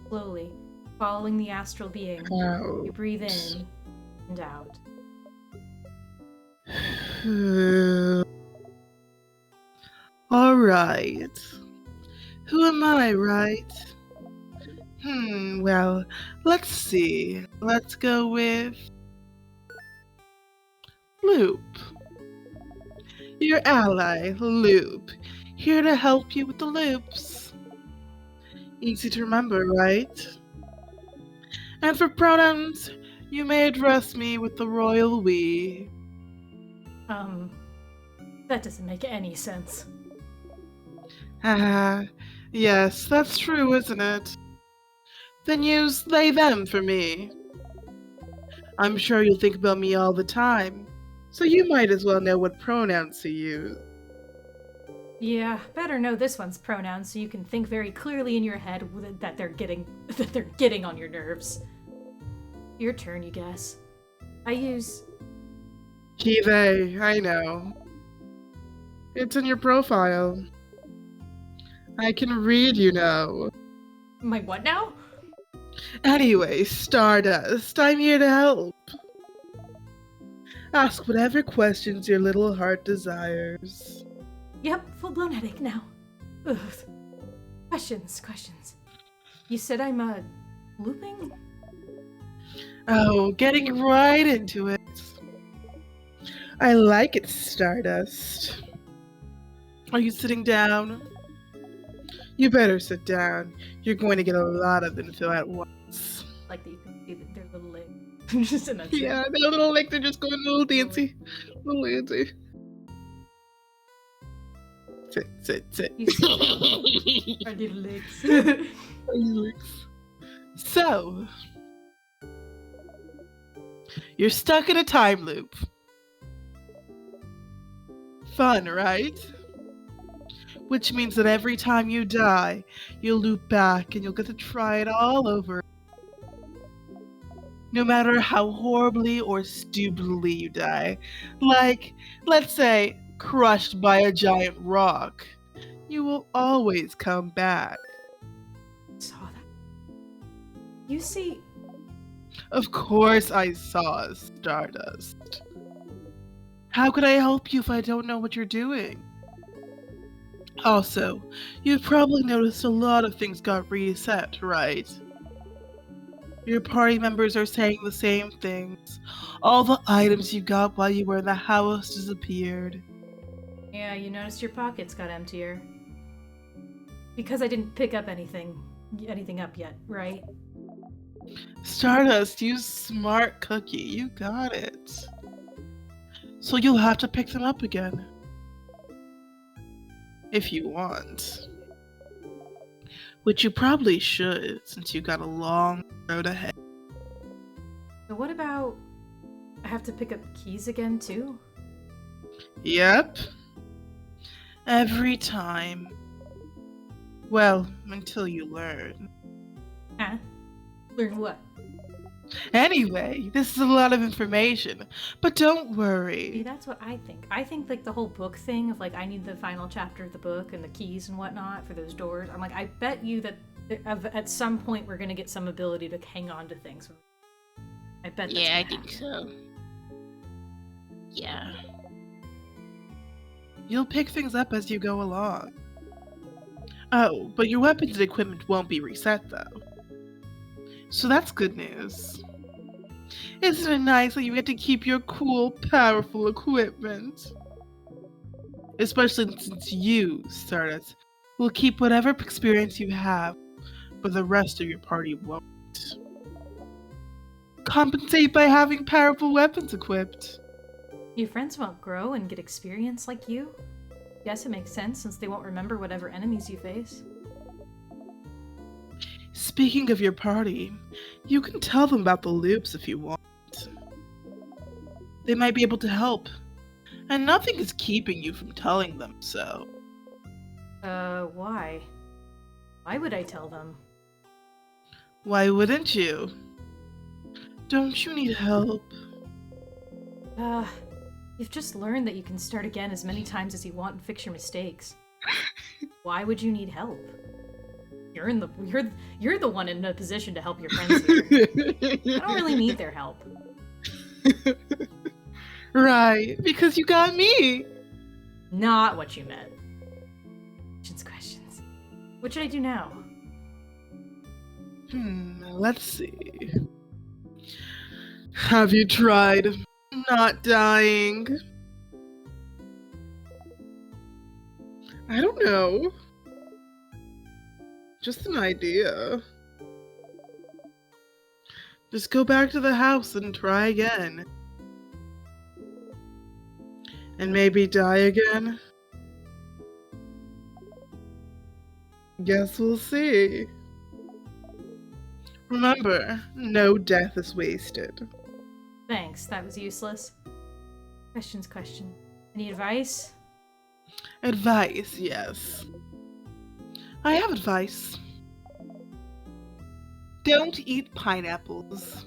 Slowly, following the astral being, Out. you breathe in and out. All right. Who am I, right? Well, let's see. Let's go with Loop. Your ally, Loop. Here to help you with the loops. Easy to remember, right? And for pronouns, you may address me with the royal we. That doesn't make any sense. Yes, that's true, isn't it? Then use they them for me. I'm sure you'll think about me all the time, so you might as well know what pronouns to use. Yeah, better know this one's pronouns so you can think very clearly in your head that they're getting on your nerves. Your turn, you guess. I use He, they, I know. It's in your profile. I can read, you know. my what now? Anyway, Stardust, I'm here to help. Ask whatever questions your little heart desires. Yep, full-blown headache now. Ugh. Questions. You said I'm, looping? Oh, getting right into it. I like it, Stardust. Are you sitting down? You better sit down. You're going to get a lot of info at once. Like that you can see that their little leg. Just in that Yeah, their little legs are just going a little dancey. Little dancey. Sit. You see our little legs. So, you're stuck in a time loop. Fun, right? Which means that every time you die, you'll loop back and you'll get to try it all over. No matter how horribly or stupidly you die. Like, let's say, crushed by a giant rock. You will always come back. Saw that. You see, Of course I saw Stardust. How could I help you if I don't know what you're doing? Also, you've probably noticed a lot of things got reset, right? Your party members are saying the same things. All the items you got while you were in the house disappeared. yeah, you noticed your pockets got emptier. Because I didn't pick up anything up yet, right? Stardust, you smart cookie, you got it. So you'll have to pick them up again. If you want. Which you probably should, since you got a long road ahead. So what about I have to pick up keys again too? Yep. Every time. Well, until you learn. Huh? Learn what? Anyway, this is a lot of information, but don't See, worry. that's what I think. I think like the whole book thing of like I need the final chapter of the book and the keys and whatnot for those doors. I'm like, I bet you that at some point we're gonna get some ability to hang on to things. I bet. That's Yeah, I gonna think happen. so. Yeah. You'll pick things up as you go along. Oh, but your weapons and equipment won't be reset though. So that's good news. Isn't it nice that you get to keep your cool, powerful equipment? Especially since you, Stardust, will keep whatever experience you have, but the rest of your party won't. Compensate by having powerful weapons equipped. Your friends won't grow and get experience like you. Guess it makes sense since they won't remember whatever enemies you face. Speaking of your party, you can tell them about the loops if you want. They might be able to help, and nothing is keeping you from telling them so. Why? Why would I tell them? Why wouldn't you? Don't you need help? You've just learned that you can start again as many times as you want and fix your mistakes. Why would you need help? You're the one in a position to help your friends here. I don't really need their help. Right, because you got me. Not what you meant. Questions. What should I do now? Let's see. Have you tried not dying? I don't know. Just an idea. Just go back to the house and try again. And maybe die again? Guess we'll see. Remember, no death is wasted. Thanks, that was useless. Question. Any advice? Advice, yes. I have advice. Don't eat pineapples.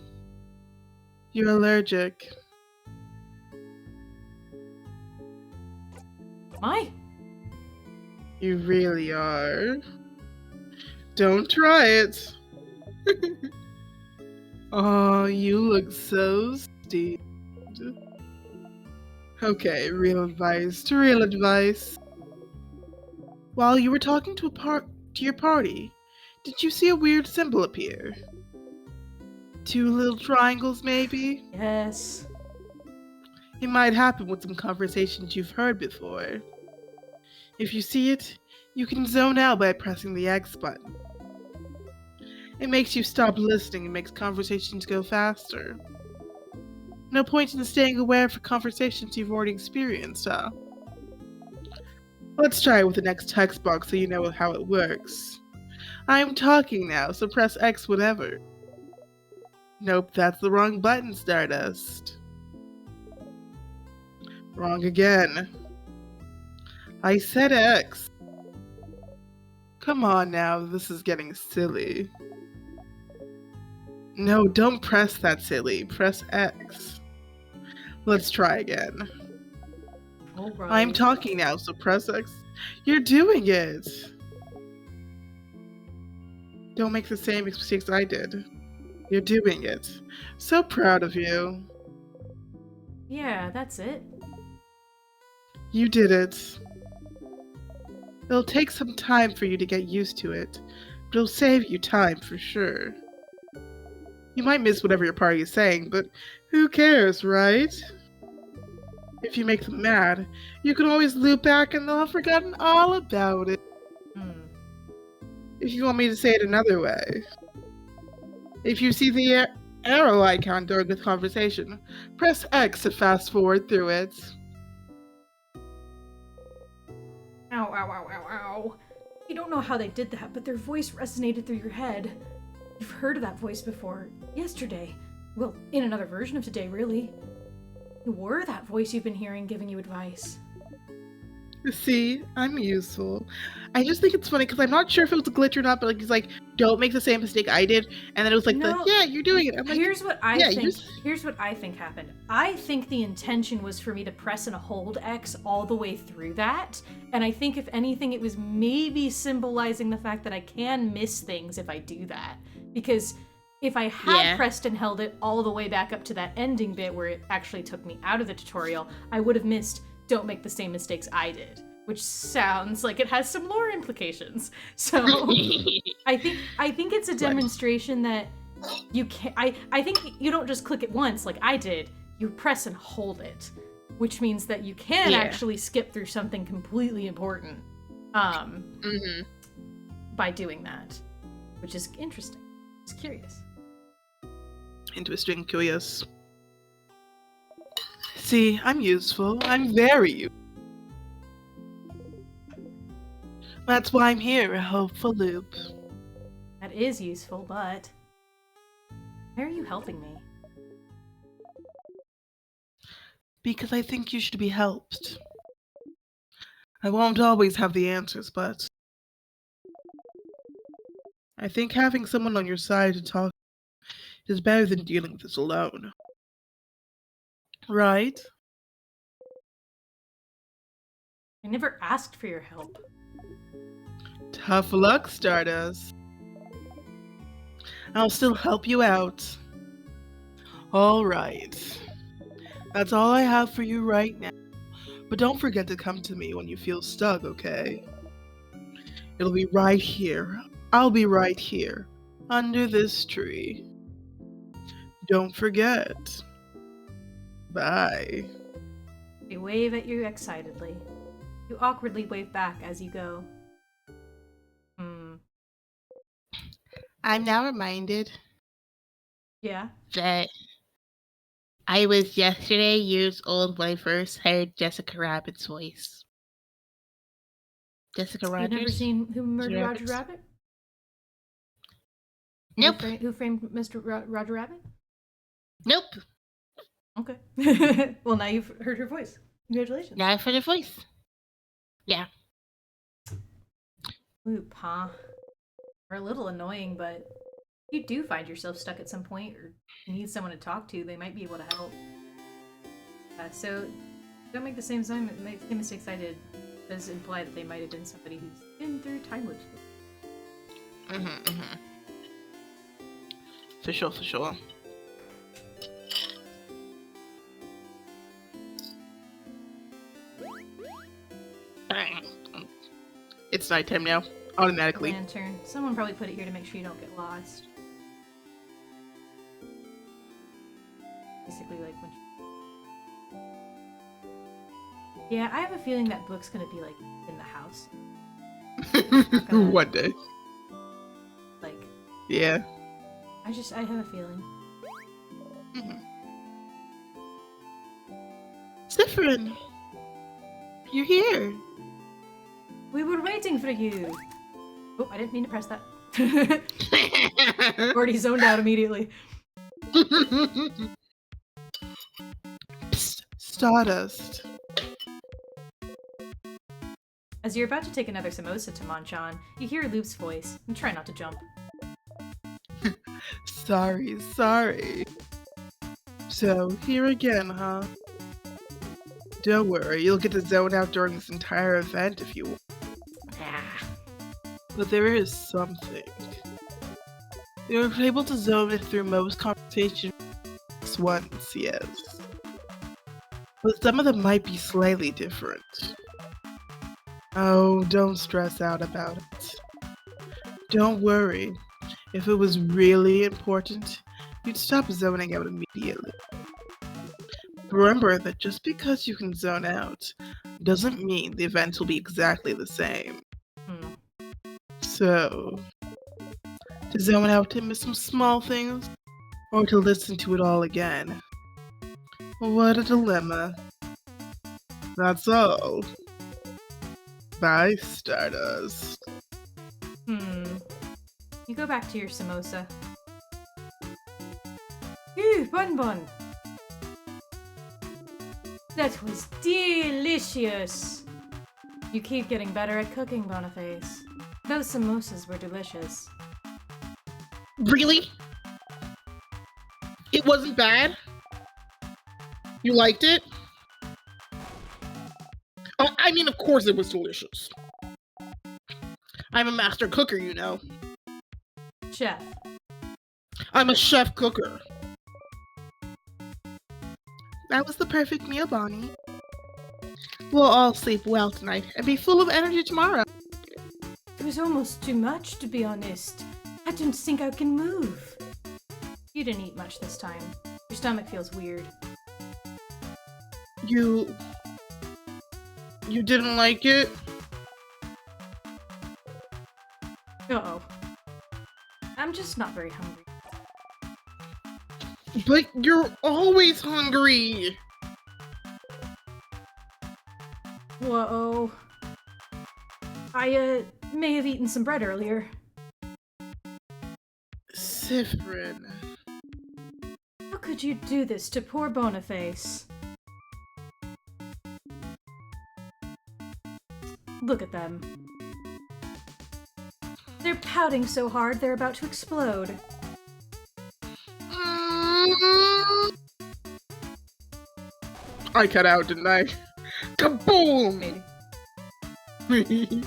You're allergic. Am I? You really are. Don't try it. Oh, you look so stupid. Okay, real advice. While you were talking to your party, did you see a weird symbol appear? 2 little triangles, maybe? Yes. It might happen with some conversations you've heard before. If you see it, you can zone out by pressing the X button. It makes you stop listening and makes conversations go faster. No point in staying aware for conversations you've already experienced, huh? Let's try it with the next text box so you know how it works. I'm talking now, so press X whenever. Nope, that's the wrong button, Stardust. Wrong again. I said X. Come on now, this is getting silly. No, don't press that silly. Press X. Let's try again. Alright. I'm talking now, so press X. You're doing it! Don't make the same mistakes I did. You're doing it. So proud of you. Yeah, that's it. You did it. It'll take some time for you to get used to it, but it'll save you time for sure. You might miss whatever your party is saying, but who cares, right? If you make them mad, you can always loop back and they'll have forgotten all about it. If you want me to say it another way. If you see the arrow icon during the conversation, press X to fast forward through it. Ow, ow, ow, ow, ow. You don't know how they did that, but their voice resonated through your head. You've heard of that voice before. Yesterday. Well, in another version of today, really. You were that voice you've been hearing giving you advice. See, I'm useful. I just think it's funny because I'm not sure if it was a glitch or not, but like he's like, don't make the same mistake I did, and then it was like, yeah, you're doing it. I'm like, here's what I think. Here's what I think happened. I think the intention was for me to press and hold X all the way through that, and I think if anything, it was maybe symbolizing the fact that I can miss things if I do that, because if I had pressed and held it all the way back up to that ending bit where it actually took me out of the tutorial, I would have missed don't make the same mistakes I did, which sounds like it has some lore implications. So I think it's a demonstration that you can I think you don't just click it once like I did. You press and hold it, which means that you can actually skip through something completely important by doing that, which is interesting. It's curious. Interesting, curious. See, I'm useful. I'm very useful. That's why I'm here, a hopeful loop. That is useful, but why are you helping me? Because I think you should be helped. I won't always have the answers, but I think having someone on your side to talk is better than dealing with this alone. Right? I never asked for your help. Tough luck, Stardust. I'll still help you out. All right. That's all I have for you right now. But don't forget to come to me when you feel stuck, okay? It'll be right here. I'll be right here, under this tree. Don't forget. Bye. They wave at you excitedly. You awkwardly wave back as you go. I'm now reminded Yeah? that I was yesterday years old when I first heard Jessica Rabbit's voice. Jessica Rogers? You've never seen Who Murdered Roger Rabbit? Nope. Who framed Mr. Roger Rabbit? Nope. Okay. Well, now you've heard her voice. Congratulations. Now I've heard her voice. Yeah. Oop, huh? Are a little annoying, but if you do find yourself stuck at some point or need someone to talk to, they might be able to help. So don't make the same mistakes I did. It does imply that they might have been somebody who's been through time loops before. For sure. It's nighttime now, automatically. Lantern. Someone probably put it here to make sure you don't get lost. Basically, like when. Yeah, I have a feeling that book's gonna be like in the house. One day. Like. Yeah. I have a feeling. Zephyrin, you're here. We were waiting for you. Oh, I didn't mean to press that. Already zoned out immediately. Psst, Stardust. As you're about to take another samosa to Manchan, you hear Loop's voice, and try not to jump. Sorry. So, here again, huh? Don't worry, you'll get to zone out during this entire event if you want. But there is something. You're able to zone it through most conversations once, yes. But some of them might be slightly different. Oh, don't stress out about it. Don't worry. If it was really important, you'd stop zoning out immediately. Remember that just because you can zone out doesn't mean the event will be exactly the same. So, to zone out to miss some small things, or to listen to it all again. What a dilemma. That's all. Bye, Stardust. You go back to your samosa. Ooh, Bun. That was delicious! You keep getting better at cooking, Boniface. Those samosas were delicious. Really? It wasn't bad? You liked it? Oh, I mean, of course it was delicious. I'm a master cooker, you know. Chef. I'm a chef cooker. That was the perfect meal, Bonnie. We'll all sleep well tonight and be full of energy tomorrow. It was almost too much, to be honest. I don't think I can move. You didn't eat much this time. Your stomach feels weird. You didn't like it? Uh-oh. I'm just not very hungry. But you're always hungry! Whoa. I, may have eaten some bread earlier. Zephyrin. How could you do this to poor Boniface? Look at them. They're pouting so hard they're about to explode. I cut out, didn't I? Kaboom! Maybe.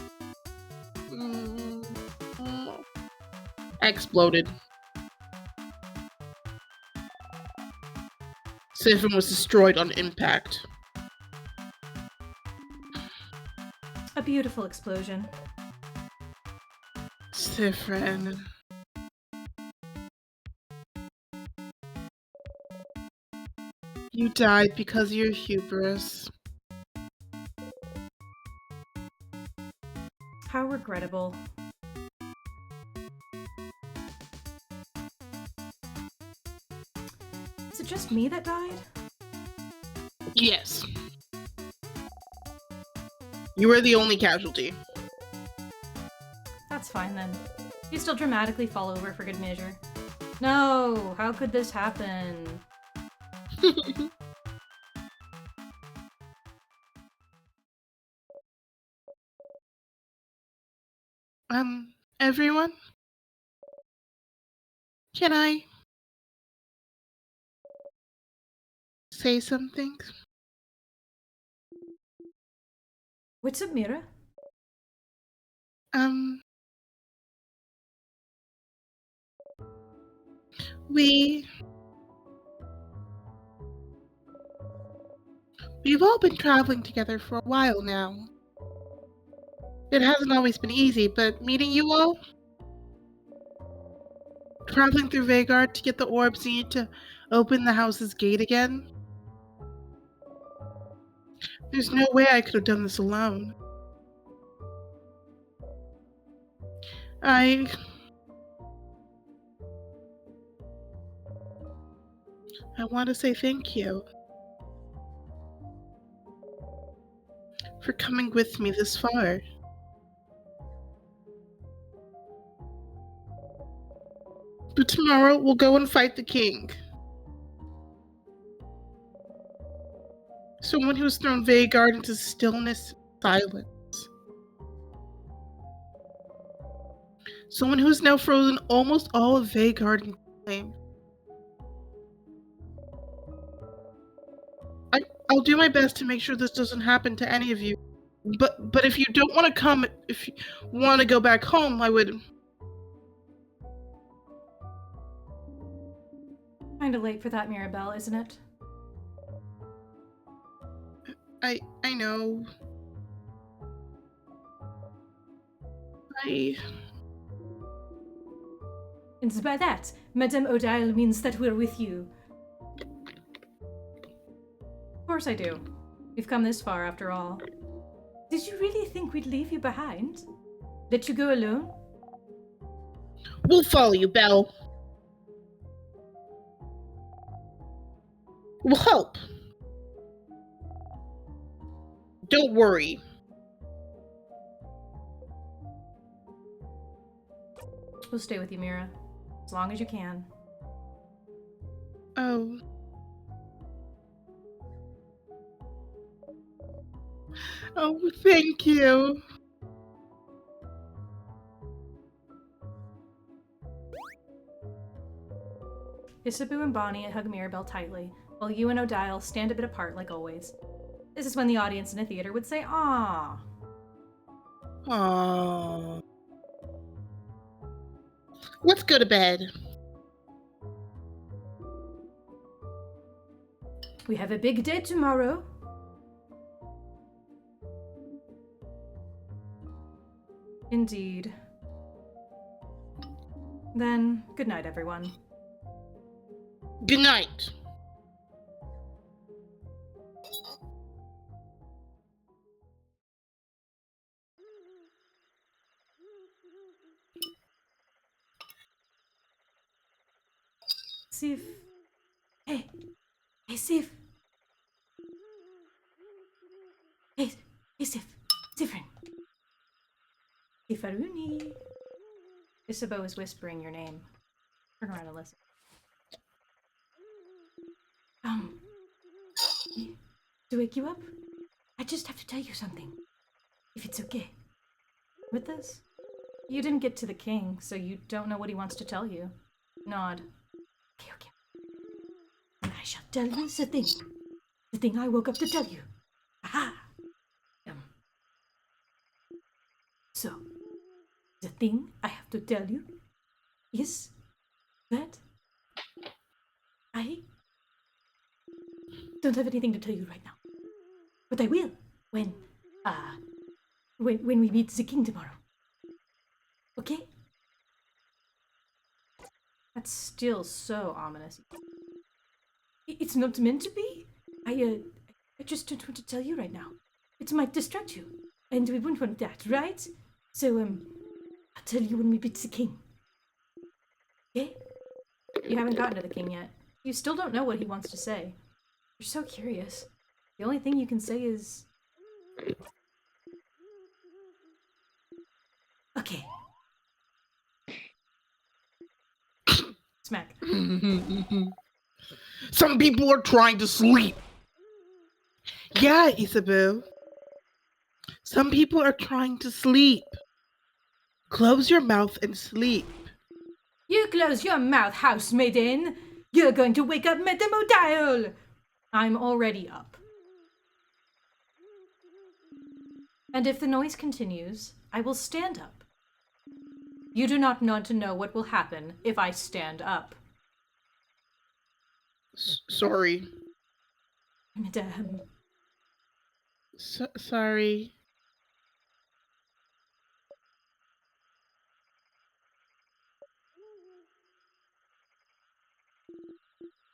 Exploded. Siphon was destroyed on impact. A beautiful explosion. Siphon. You died because of your hubris. How regrettable. Is it just me that died? Yes. You were the only casualty. That's fine then. You still dramatically fall over for good measure. No! How could this happen? Everyone? Can I say something? What's up, Mira? We've all been traveling together for a while now. It hasn't always been easy, but meeting you all, traveling through Vhagar to get the orbs needed to open the house's gate again, there's no way I could have done this alone. I want to say thank you for coming with me this far. But tomorrow we'll go and fight the king. Someone who has thrown Vhagar into stillness and silence. Someone who has now frozen almost all of Vhagar in flame. I'll do my best to make sure this doesn't happen to any of you. But if you don't want to come, if you want to go back home, I would... Kinda late for that, Mirabelle, isn't it? I know. And by that, Madame Odile means that we're with you. Of course I do. We've come this far, after all. Did you really think we'd leave you behind? Let you go alone? We'll follow you, Belle. We'll help. Don't worry. We'll stay with you, Mira. As long as you can. Oh. Oh, thank you. Isabeau and Bonnie hug Mirabelle tightly, while you and Odile stand a bit apart like always. This is when the audience in a theater would say, "Aww." Aww. Let's go to bed. We have a big day tomorrow. Indeed. Then, good night, everyone. Good night. Sif. Hey. Hey, Sif. Hey, Sif. Different. Sifaruni. Isabeau is whispering your name. Turn around and listen. To wake you up, I just have to tell you something. If it's okay. With this? You didn't get to the king, so you don't know what he wants to tell you. Nod. Okay. And I shall tell you the thing. The thing I woke up to tell you. Aha! So, the thing I have to tell you is that I don't have anything to tell you right now. But I will when we meet the king tomorrow. Okay? That's still so ominous. It's not meant to be. I just don't want to tell you right now. It might distract you, and we wouldn't want that, right? So, I'll tell you when we beat the king. Okay? You haven't gotten to the king yet. You still don't know what he wants to say. You're so curious. The only thing you can say is... Okay. Smack. Some people are trying to sleep. Yeah, Isabel. Some people are trying to sleep. Close your mouth and sleep. You close your mouth, housemaiden! You're going to wake up Madame O'Dial! I'm already up. And if the noise continues, I will stand up. You do not want to know what will happen if I stand up. Sorry. Madame. Sorry.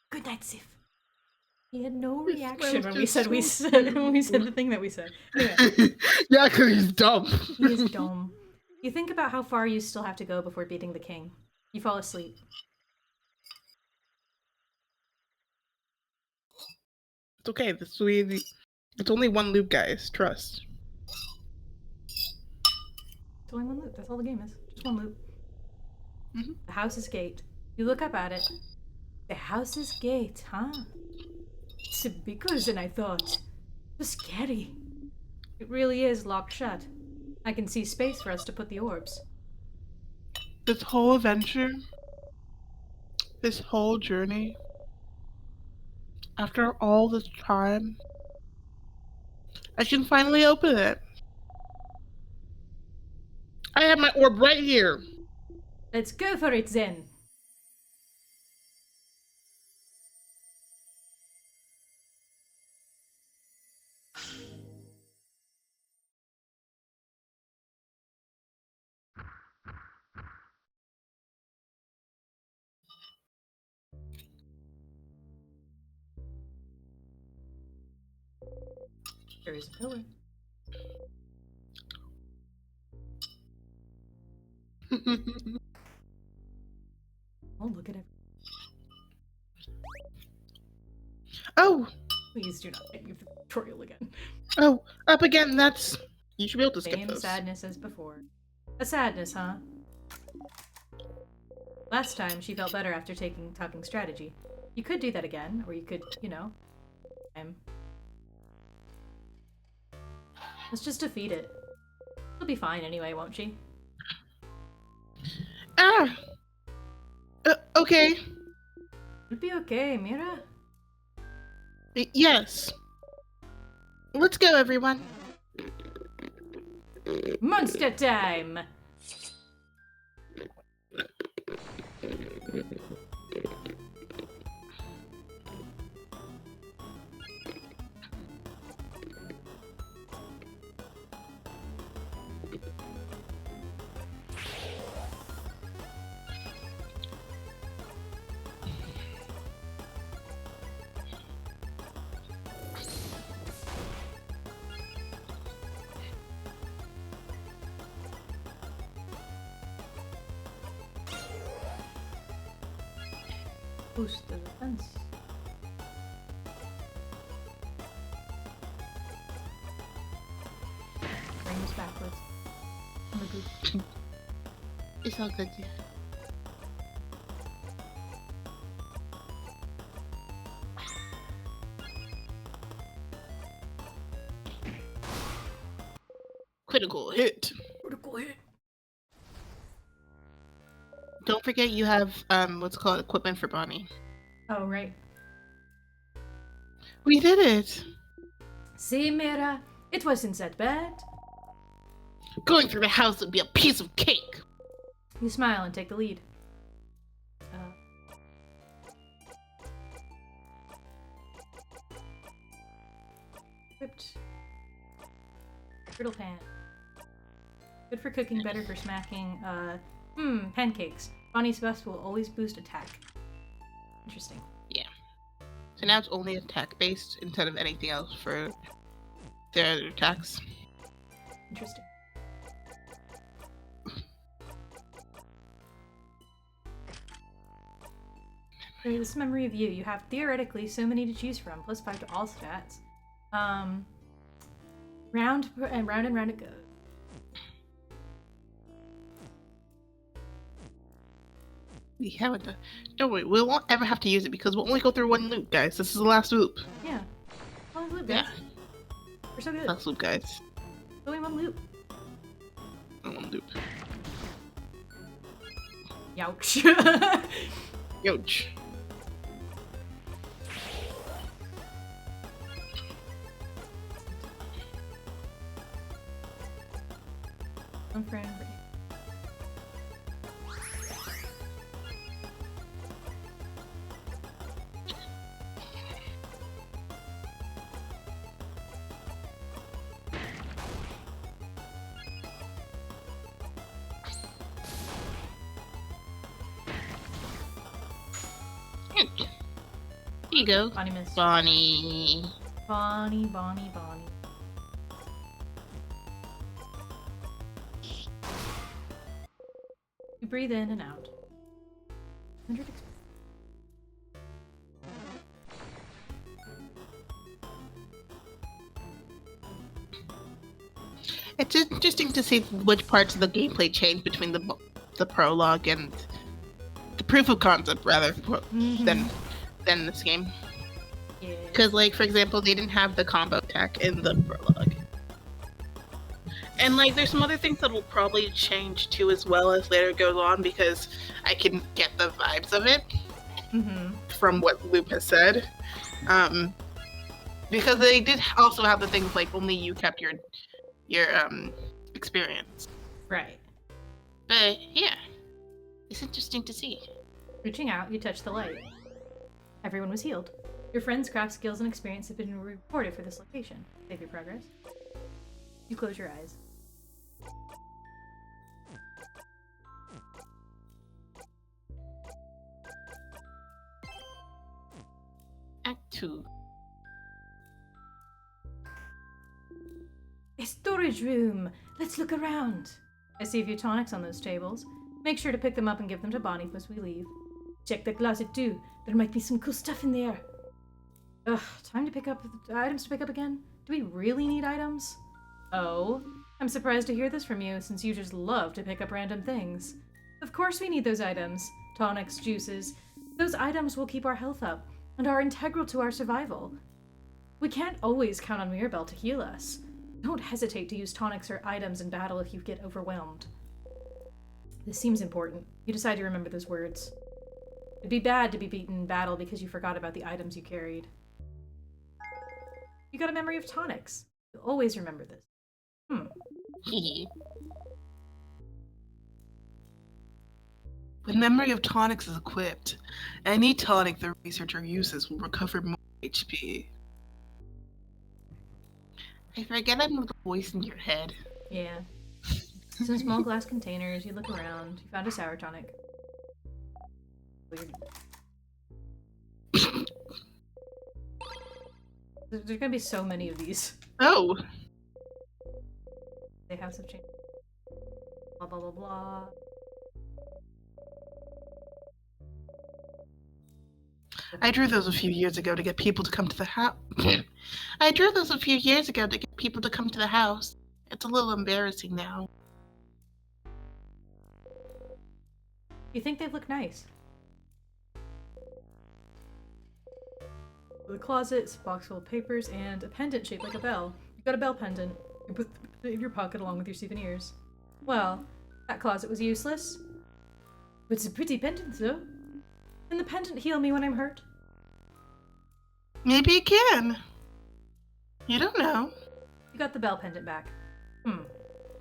Good night, Sif. He had no This reaction when smells we just said so when we said the thing that we said. Anyway, Yeah, because he's dumb. he is dumb. You think about how far you still have to go before beating the king. You fall asleep. It's okay. It's only one loop, guys. Trust. It's only one loop. That's all the game is. Just one loop. Mhm. The house's gate. You look up at it. The house's gate, huh? It's bigger than I thought. It's scary. It really is locked shut. I can see space for us to put the orbs. This whole adventure, this whole journey, after all this time, I can finally open it. I have my orb right here. Let's go for it then. There is a pillar. Oh, look at it. Oh, Please do not get you the tutorial again. oh, up again. That's you should be able to skip Same this. sadness as before. A sadness, huh? Last time she felt better after talking strategy. You could do that again, or you could, you know, let's just defeat it. She'll be fine anyway, won't she? Ah. Okay. It'll be okay, Mira. Yes. Let's go, everyone. Monster time! Boost the defense. Bring this backwards. On the goop. It's all good. Critical hit. Critical hit. Don't forget you have what's called equipment for Bonnie. Oh, right. We did it. See, Mira, it wasn't that bad. Going through the house would be a piece of cake. You smile and take the lead. Equipped. Brittle pan. Good for cooking, better for smacking. Pancakes. Bonnie's best will always boost attack. Interesting. Yeah. So now it's only attack based instead of anything else for their other attacks. Interesting. So this is memory of you. You have theoretically so many to choose from, plus 5 to all stats. Round and round it goes. We haven't done. Don't worry, we won't ever have to use it because we'll only go through one loop, guys. This is the last loop. Yeah. Last loop, guys. Yeah. We're so good. Last loop, guys. Only one loop. One loop. Youch. Youch. One friend. Here you go. Bonnie missed. Bonnie. Bonnie. You breathe in and out. 100 experience. It's interesting to see which parts of the gameplay change between the prologue and the proof of concept, rather, than this game. Yeah. Because, like, for example, they didn't have the combo attack in the prologue. And, like, there's some other things that will probably change, too, as well as later goes on, because I can get the vibes of it from what Loop has said. Because they did also have the things like only you kept your experience. Right. But, yeah. It's interesting to see. Reaching out, you touch the light. Everyone was healed. Your friend's craft skills and experience have been reported for this location. Save your progress. You close your eyes. Act 2. A storage room! Let's look around! I see a few tonics on those tables. Make sure to pick them up and give them to Bonnie as we leave. Check the closet too. There might be some cool stuff in there. Ugh, time to pick up items to pick up again? Do we really need items? Oh, I'm surprised to hear this from you, since you just love to pick up random things. Of course we need those items. Tonics, juices. Those items will keep our health up, and are integral to our survival. We can't always count on Mirabelle to heal us. Don't hesitate to use tonics or items in battle if you get overwhelmed. This seems important. You decide to remember those words. It'd be bad to be beaten in battle because you forgot about the items you carried. You got a memory of tonics. You'll always remember this. When memory of tonics is equipped, any tonic the researcher uses will recover more HP. I forget I'm the voice in your head. Yeah. Some small glass containers, you look around, you found a sour tonic. Weird. There's gonna be so many of these. Oh! They have some change. Blah blah blah blah. I drew those a few years ago to get people to come to the house. I drew those a few years ago to get people to come to the house. It's a little embarrassing now. You think they look nice? The closet, a box full of papers, and a pendant shaped like a bell. You got a bell pendant. You put it in your pocket along with your souvenirs. Well, that closet was useless. But it's a pretty pendant, though. Can the pendant heal me when I'm hurt? Maybe it can. You don't know. You got the bell pendant back.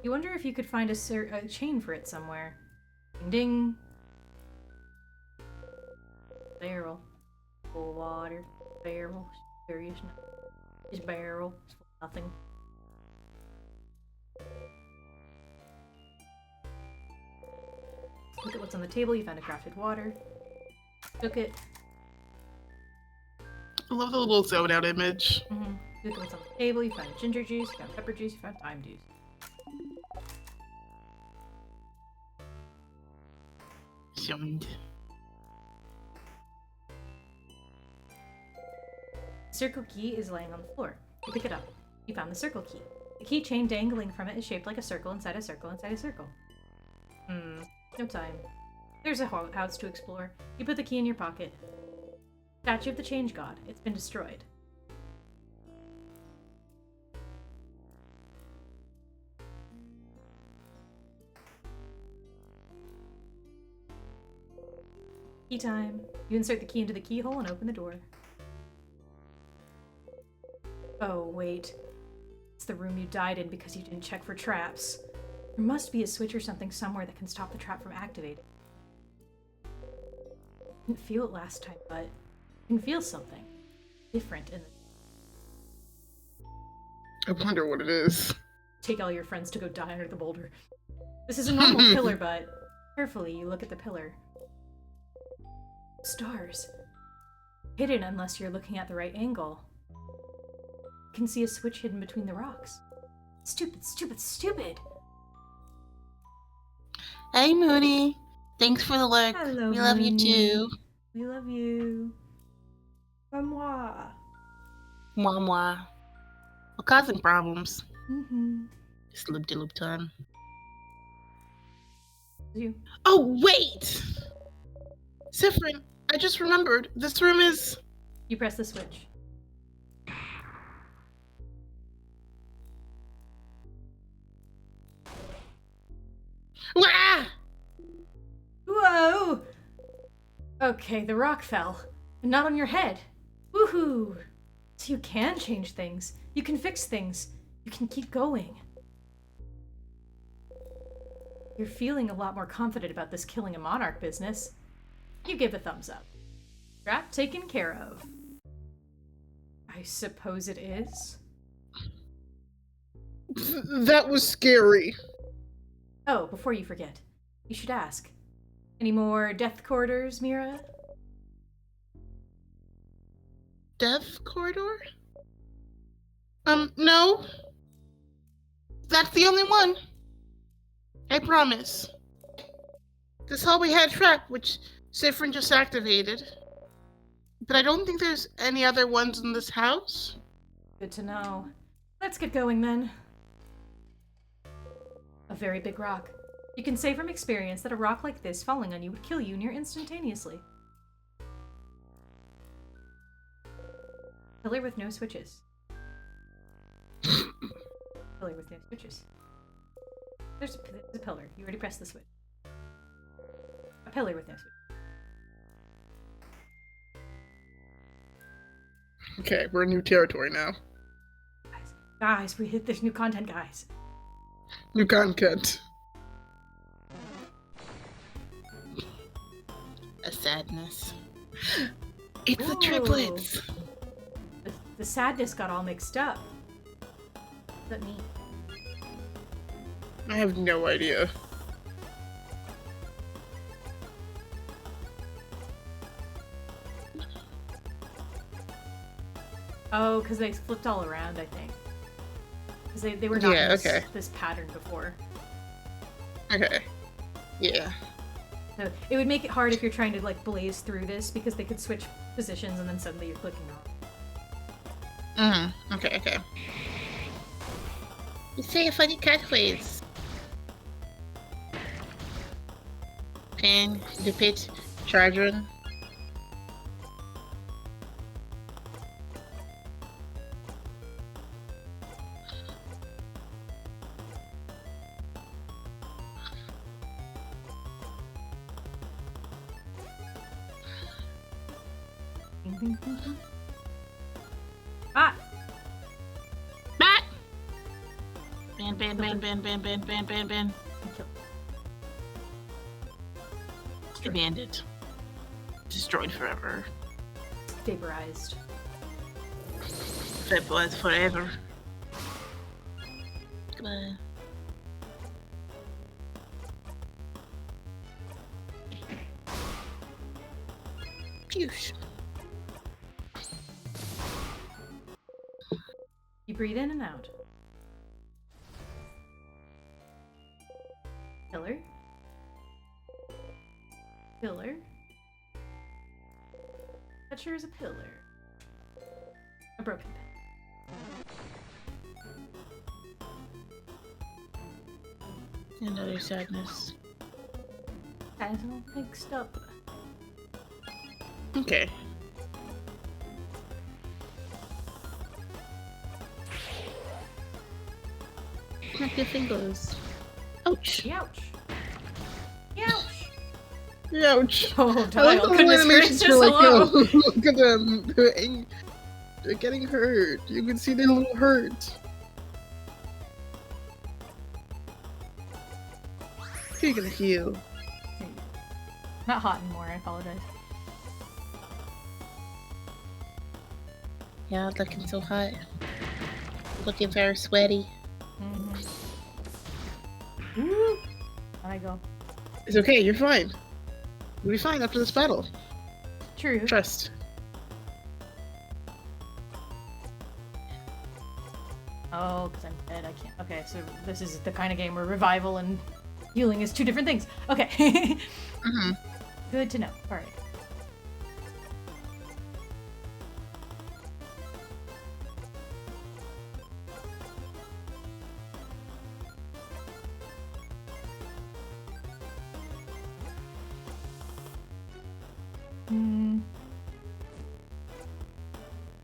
You wonder if you could find a chain for it somewhere. Ding ding. Barrel. Full of water. Barrel. Serious. His barrel. It's full of nothing. Look at what's on the table. You found a crafted water. Took it. I love the little zone out image. Look at what's on the table. You found ginger juice. You found pepper juice. You found thyme juice. Zoned. The circle key is laying on the floor. You pick it up. You found the circle key. The keychain dangling from it is shaped like a circle inside a circle inside a circle. No time. There's a house to explore. You put the key in your pocket. Statue of the Change God. It's been destroyed. Key time. You insert the key into the keyhole and open the door. Oh, wait. It's the room you died in because you didn't check for traps. There must be a switch or something somewhere that can stop the trap from activating. I didn't feel it last time, but I can feel something different in the... I wonder what it is. Take all your friends to go die under the boulder. This is a normal pillar, but carefully you look at the pillar. Stars. Hidden unless you're looking at the right angle. You can see a switch hidden between the rocks. Stupid, stupid, stupid! Hey, Moody. Thanks for the look. Hello, we love you Mooney. too. We love you. Moi. Mwah mwah. We're causing problems. Mm-hmm. It's loop-de-loop time. You. Oh, wait! Siffrin, I just remembered. This room is... You press the switch. Wah! Whoa! Okay, the rock fell. And not on your head. Woohoo! So you can change things. You can fix things. You can keep going. You're feeling a lot more confident about this killing a monarch business. You give a thumbs up. Trap taken care of. I suppose it is? That was scary. Oh, before you forget, you should ask. Any more death corridors, Mira? Death corridor? No. That's the only one. I promise. This hallway had a trap, which Siffrin just activated. But I don't think there's any other ones in this house. Good to know. Let's get going then. A very big rock. You can say from experience that a rock like this falling on you would kill you near instantaneously. Pillar with no switches. Pillar with no switches. There's a pillar. You already pressed the switch. A pillar with no switch. Okay, we're in new territory now. Guys, we hit this new content, guys. New content. A sadness. It's the Ooh. triplets. The sadness got all mixed up. What does that mean? I have no idea. Oh, because they flipped all around, I think. Because they were not in this pattern before. Okay. Yeah. So it would make it hard if you're trying to like blaze through this because they could switch positions and then suddenly you're clicking on. Okay, okay. You say a funny catchphrase. Pin, the pit, charging. Ban. Abandoned. Destroyed forever. Vaporized. Vaporized forever. Goodbye. Phew. You breathe in and out. Pillar. Pillar. That sure is a pillar. A broken pen. Another sadness. Guys, all mixed up. Okay. Crack your fingers. Ouch. Ouch. Ouch. Ouch. Oh, Dial, goodness gracious, hello. Look at them. They're getting hurt. You can see their little hurt. You're gonna heal. Not hot anymore, I apologize. Yeah, looking so hot. Looking very sweaty. Woo! On I go. It's okay, you're fine. You'll be fine after this battle. True. Trust. Oh, because I'm dead, I can't. Okay, so this is the kind of game where revival and healing is two different things. Okay. Mm-hmm. Good to know. Alright.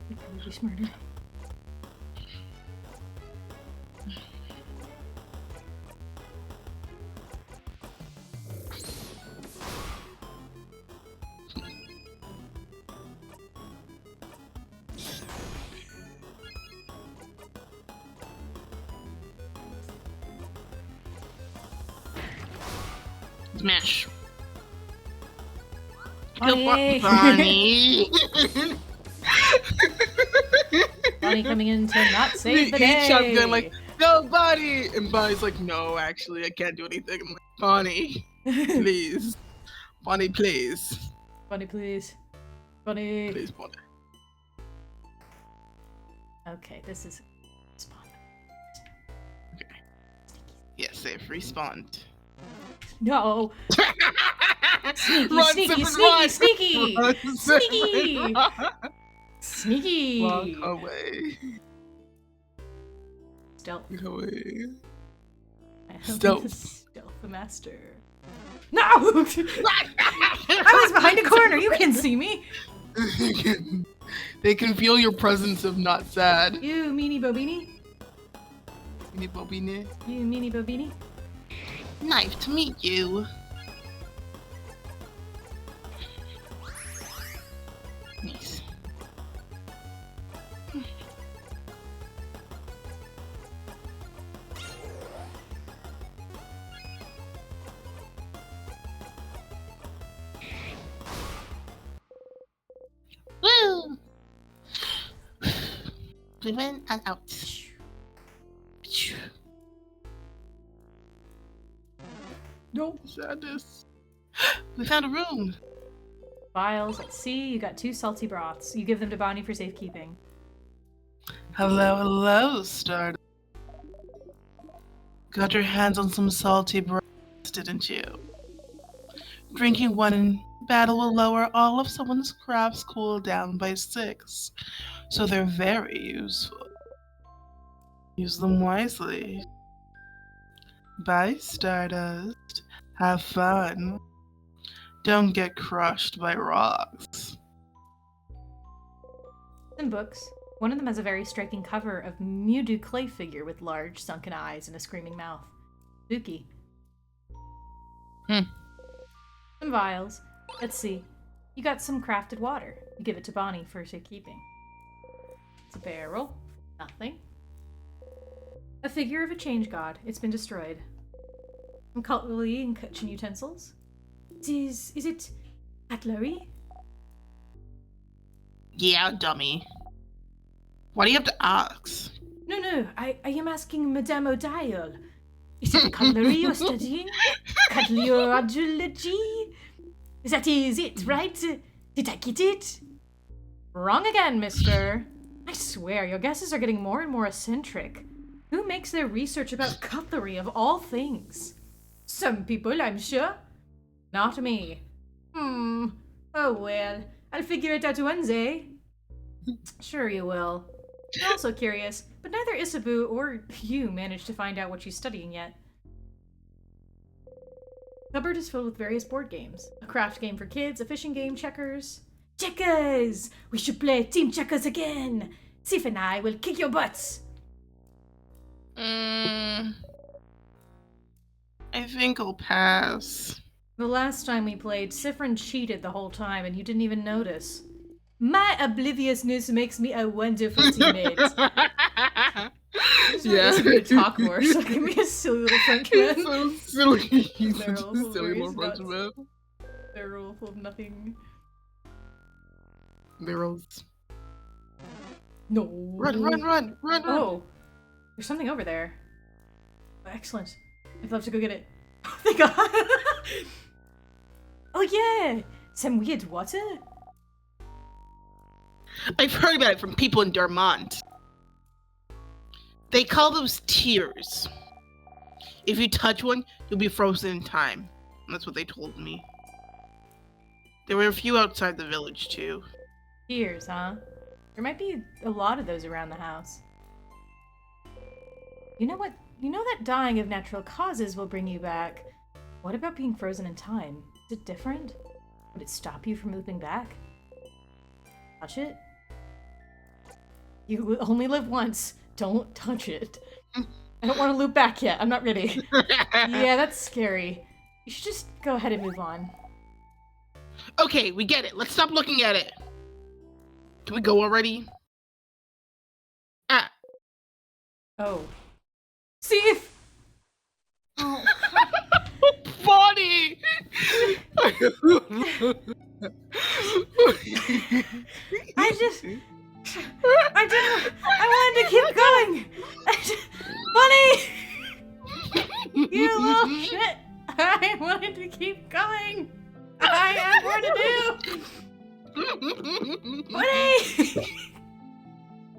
You'd probably be smarter. Smash. Bonnie! Bonnie! Bonnie coming in to not save the He day! shotgun like, no, Bonnie! And Bonnie's like, no, actually, I can't do anything. I'm like, Bonnie, please. Bonnie, please. Bonnie, please. Bonnie! Please, Bonnie. Okay, this is... Spawn. Okay. Yes, they've respawned. No! Sneaky, Run, sneaky, Sippin', sneaky, run! sneaky! Run, Sneaky! Sippin', run! Sneaky! Walk away. Stealth. Walk away. I am Stealth. the Stealth master. No! I was behind a corner, you can see me! They can feel your presence of not sad. You meanie bobini? Meanie Bobini. You meanie bobini? Nice to meet you. Nice. Woo! We went and out. No. Sadness. We found a room. Vials, let's see, you got 2 salty broths. You give them to Bonnie for safekeeping. Hello, Stardust. Got your hands on some salty broths, didn't you? Drinking one in battle will lower all of someone's craft's cooldown by 6, so they're very useful. Use them wisely. Bye, Stardust. Have fun. Don't get crushed by rocks. Some books. One of them has a very striking cover of Mewtwo clay figure with large sunken eyes and a screaming mouth. Spooky. Some vials. Let's see. You got some crafted water. You give it to Bonnie for safekeeping. It's a barrel. Nothing. A figure of a change god. It's been destroyed. Some cutlery and kitchen utensils. Is it cutlery? Yeah, dummy. Why do you have to ask? No, I am asking Madame O'Dial. Is it cutlery you're studying? Cutlerology? That is it, right? Did I get it? Wrong again, mister. I swear, your guesses are getting more and more eccentric. Who makes their research about cutlery of all things? Some people, I'm sure. Not me. Oh well. I'll figure it out one day. Sure you will. I'm also curious, but neither Isabu or you managed to find out what she's studying yet. Cupboard is filled with various board games. A craft game for kids, a fishing game, checkers. Checkers! We should play team checkers again! Sif and I will kick your butts! I think I'll pass. The last time we played, Sifrin cheated the whole time and you didn't even notice. My obliviousness makes me a wonderful teammate. Yeah. To talk more, so give me a silly little Frenchman. He's so silly. He's They're such all a silly little hilarious Frenchman. They're all full of nothing. Barrels. No. Run. Oh, there's something over there. Oh, excellent. I'd love to go get it. Oh, thank God. Oh yeah, some weird water. I've heard about it from people in Darmont. They call those tears. If you touch one, you'll be frozen in time. That's what they told me. There were a few outside the village, too. Tears, huh? There might be a lot of those around the house. You know what? You know that dying of natural causes will bring you back. What about being frozen in time? Is it different? Would it stop you from looping back? Touch it? You only live once. Don't touch it. I don't want to loop back yet. I'm not ready. Yeah, that's scary. You should just go ahead and move on. Okay, we get it. Let's stop looking at it. Can we go already? Ah. Oh. Steve! Oh. Bonnie! I wanted to keep going! Bunny! You little shit! I wanted to keep going! I had more to do! Bunny!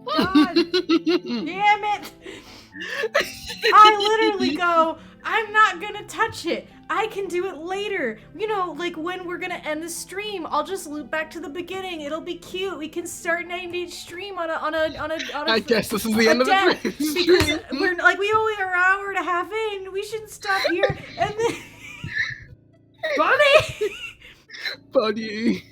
God damn it! I literally go, I'm not gonna touch it. I can do it later. You know, like when we're gonna end the stream, I'll just loop back to the beginning. It'll be cute. We can start an each stream on a I guess this is the end of the stream. Because we're like, we only are an hour and a half in. We should stop here and then Bunny.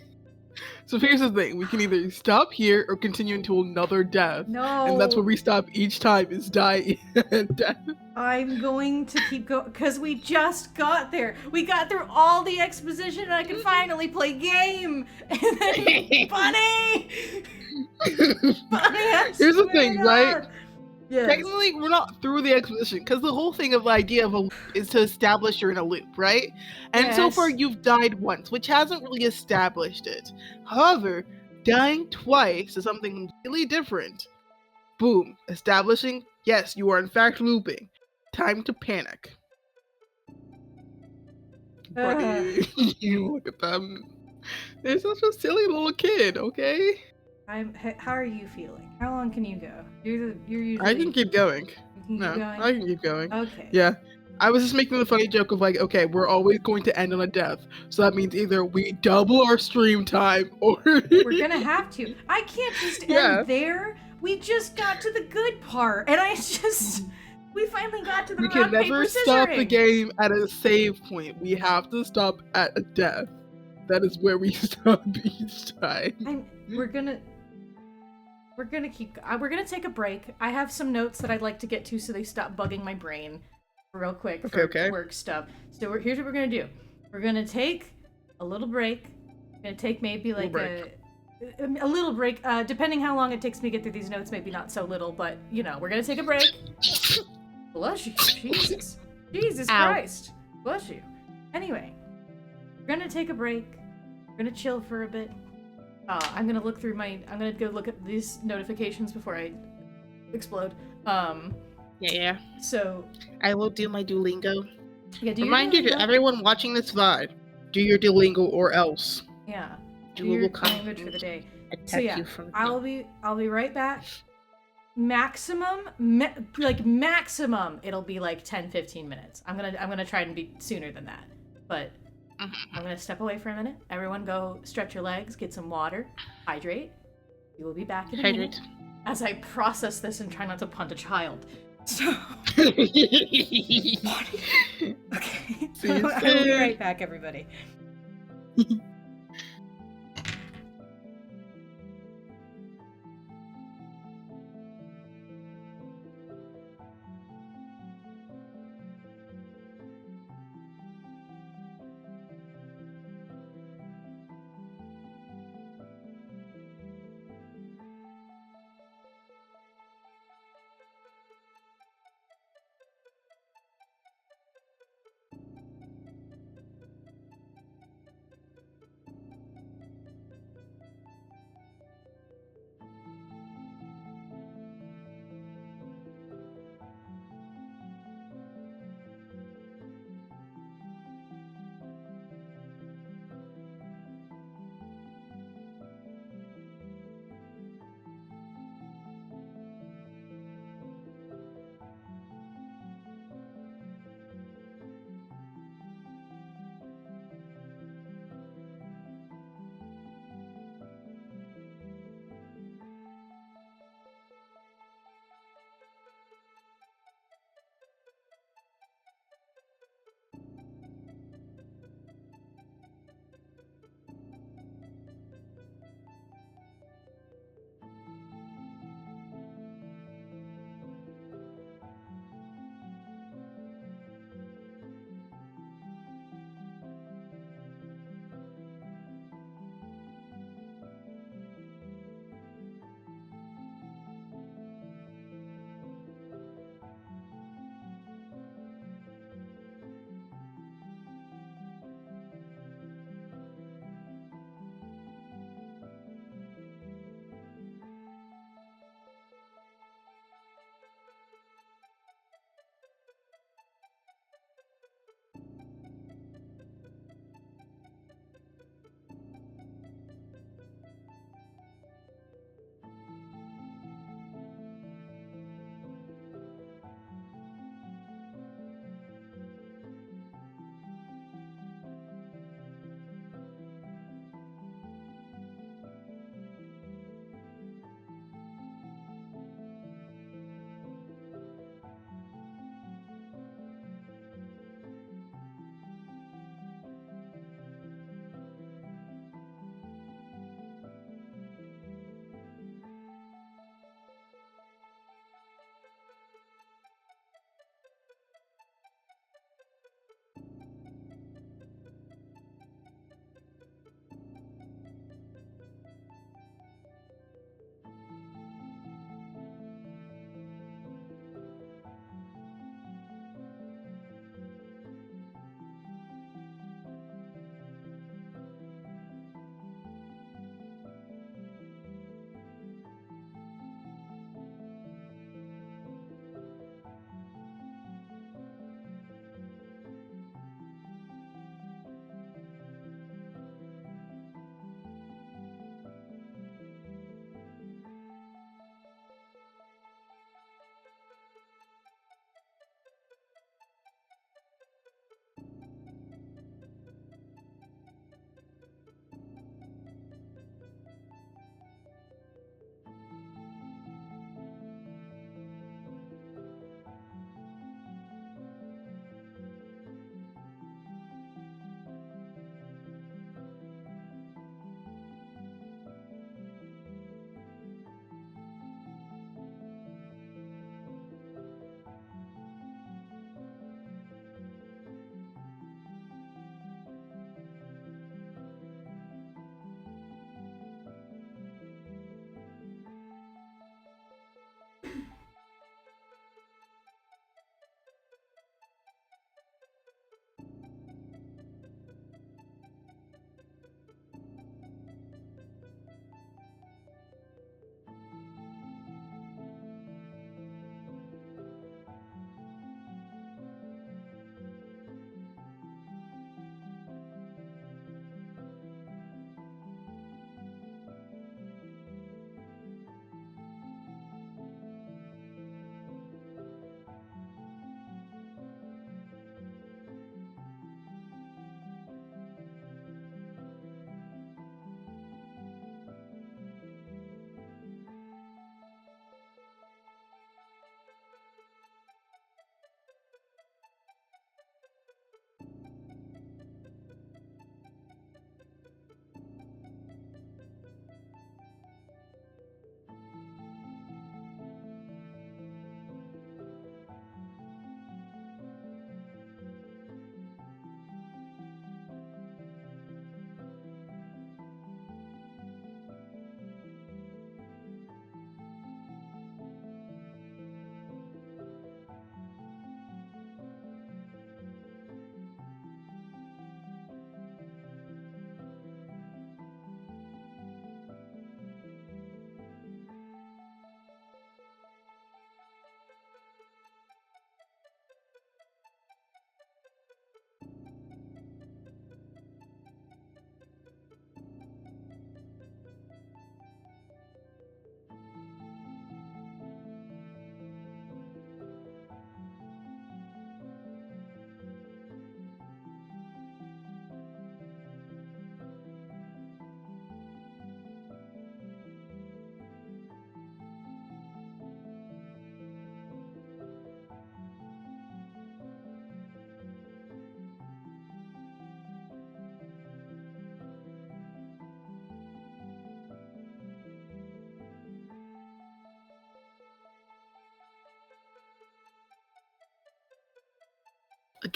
So here's the thing, we can either stop here or continue until another death. No. And that's where we stop each time, is die and death. I'm going to keep going, because we just got there. We got through all the exposition and I can finally play game. And then, Bunny! Bunny, Here's the thing, right? Yes. Technically, we're not through the exposition, because the whole thing of the idea of a loop is to establish you're in a loop, right? And so Yes. far, you've died once, which hasn't really established it. However, dying twice is something completely different. Boom. Establishing, yes, you are in fact looping. Time to panic. Buddy, you look at them. They're such a silly little kid, okay? How are you feeling? How long can you go? You're usually. I can keep going. You can No, keep going? I can keep going. Okay. Yeah. I was just making the funny joke of like, okay, we're always going to end on a death. So that means either we double our stream time or We're gonna have to. I can't just end Yeah. there. We just got to the good part, and we finally got to the we rock, can never paper, stop the scissoring. game at a save point. We have to stop at a death. That is where we stop each time. We're gonna we're gonna take a break. I have some notes that I'd like to get to so they stop bugging my brain real quick for Okay. work stuff. So here's what we're gonna do. We're gonna take a little break. We're gonna take maybe like a little break, depending how long it takes me to get through these notes, maybe not so little, but you know, we're gonna take a break. Bless you. Jesus. Jesus Ow. Christ. Bless you. Anyway, we're gonna take a break. We're gonna chill for a bit. I'm gonna look through I'm gonna go look at these notifications before I explode. Yeah. So I will do my Duolingo. yeah, do Reminder your to everyone watching this VOD, do your Duolingo or else. Yeah. Do Duo your will come language for the day. attack So yeah, you from I'll be right back. Maximum, maximum, it'll be like 10-15 minutes. I'm gonna try and be sooner than that. But I'm gonna step away for a minute. Everyone go stretch your legs, get some water, hydrate. We will be back in a minute as I process this and try not to punt a child. So okay. I will be right back, everybody.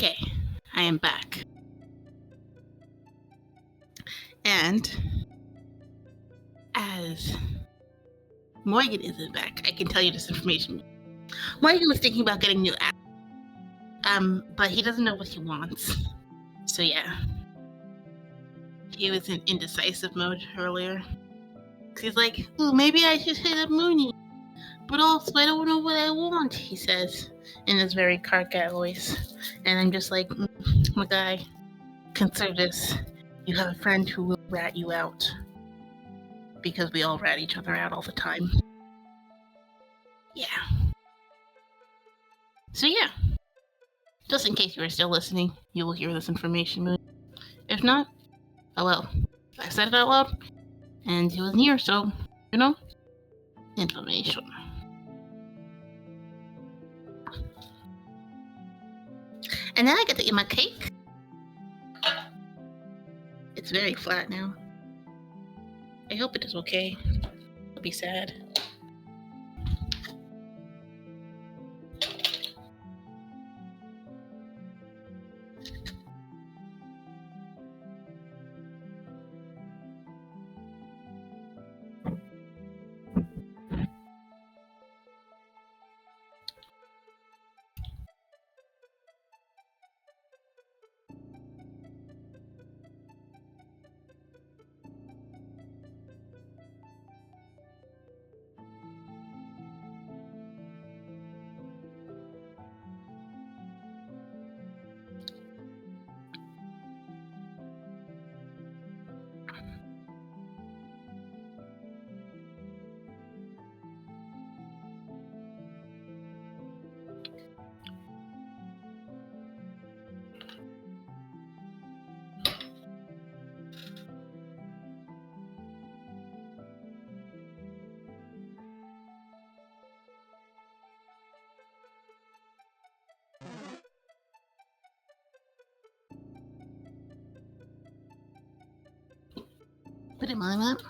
Okay, I am back. And as Morgan isn't back, I can tell you this information. Morgan was thinking about getting new apps, but he doesn't know what he wants. So yeah, he was in indecisive mode earlier. He's like, "Ooh, maybe I should hit up Mooney, but also I don't know what I want," he says in his very cart guy voice. And I'm just like, my guy, consider this. You have a friend who will rat you out. Because we all rat each other out all the time. Yeah. So yeah. Just in case you are still listening, you will hear this information, Moon. If not, oh well. I said it out loud, and he wasn't here, so, information. And then I get to eat my cake. It's very flat now. I hope it is okay. I'll be sad. Put him on that.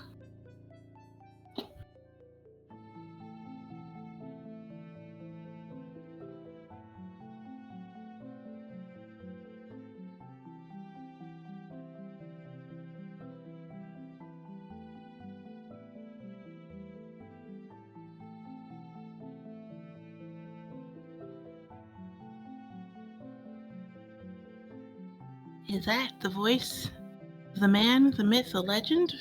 Is that the voice? The man, the myth, the legend?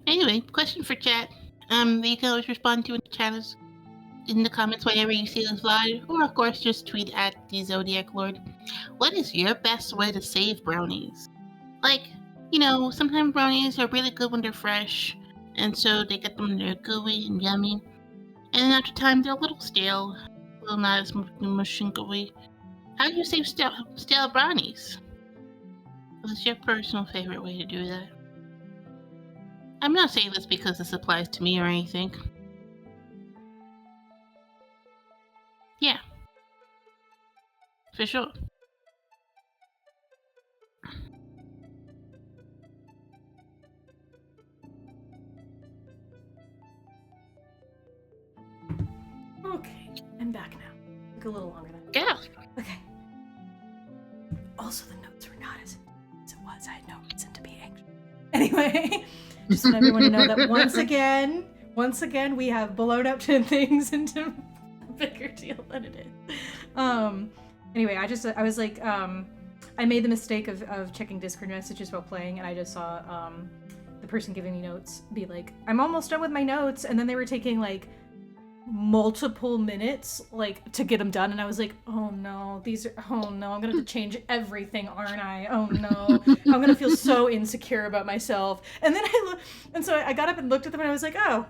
Anyway, question for chat. You can always respond to in the chat in the comments whenever you see this VOD, or of course just tweet at the Zodiac Lord. What is your best way to save brownies? Like, sometimes brownies are really good when they're fresh, and so they get them when they're gooey and yummy. And then after time, they're a little stale, a little not as much and gooey. How do you save stale brownies? What's your personal favorite way to do that? I'm not saying this because this applies to me or anything. Yeah. For sure. Okay, I'm back now. Took a little longer than Yeah. Okay. Also, the notes were not as it was. I had no reason to be anxious. Anyway, just want everyone to know that once again, we have blown up to things into a bigger deal than it is. Anyway, I was like, I made the mistake of checking Discord messages while playing, and I just saw the person giving me notes be like, I'm almost done with my notes, and then they were taking like multiple minutes like to get them done, and I was like, oh no, I'm gonna have to change everything, aren't I? Oh no, I'm gonna feel so insecure about myself. And then so I got up and looked at them, and I was like, oh,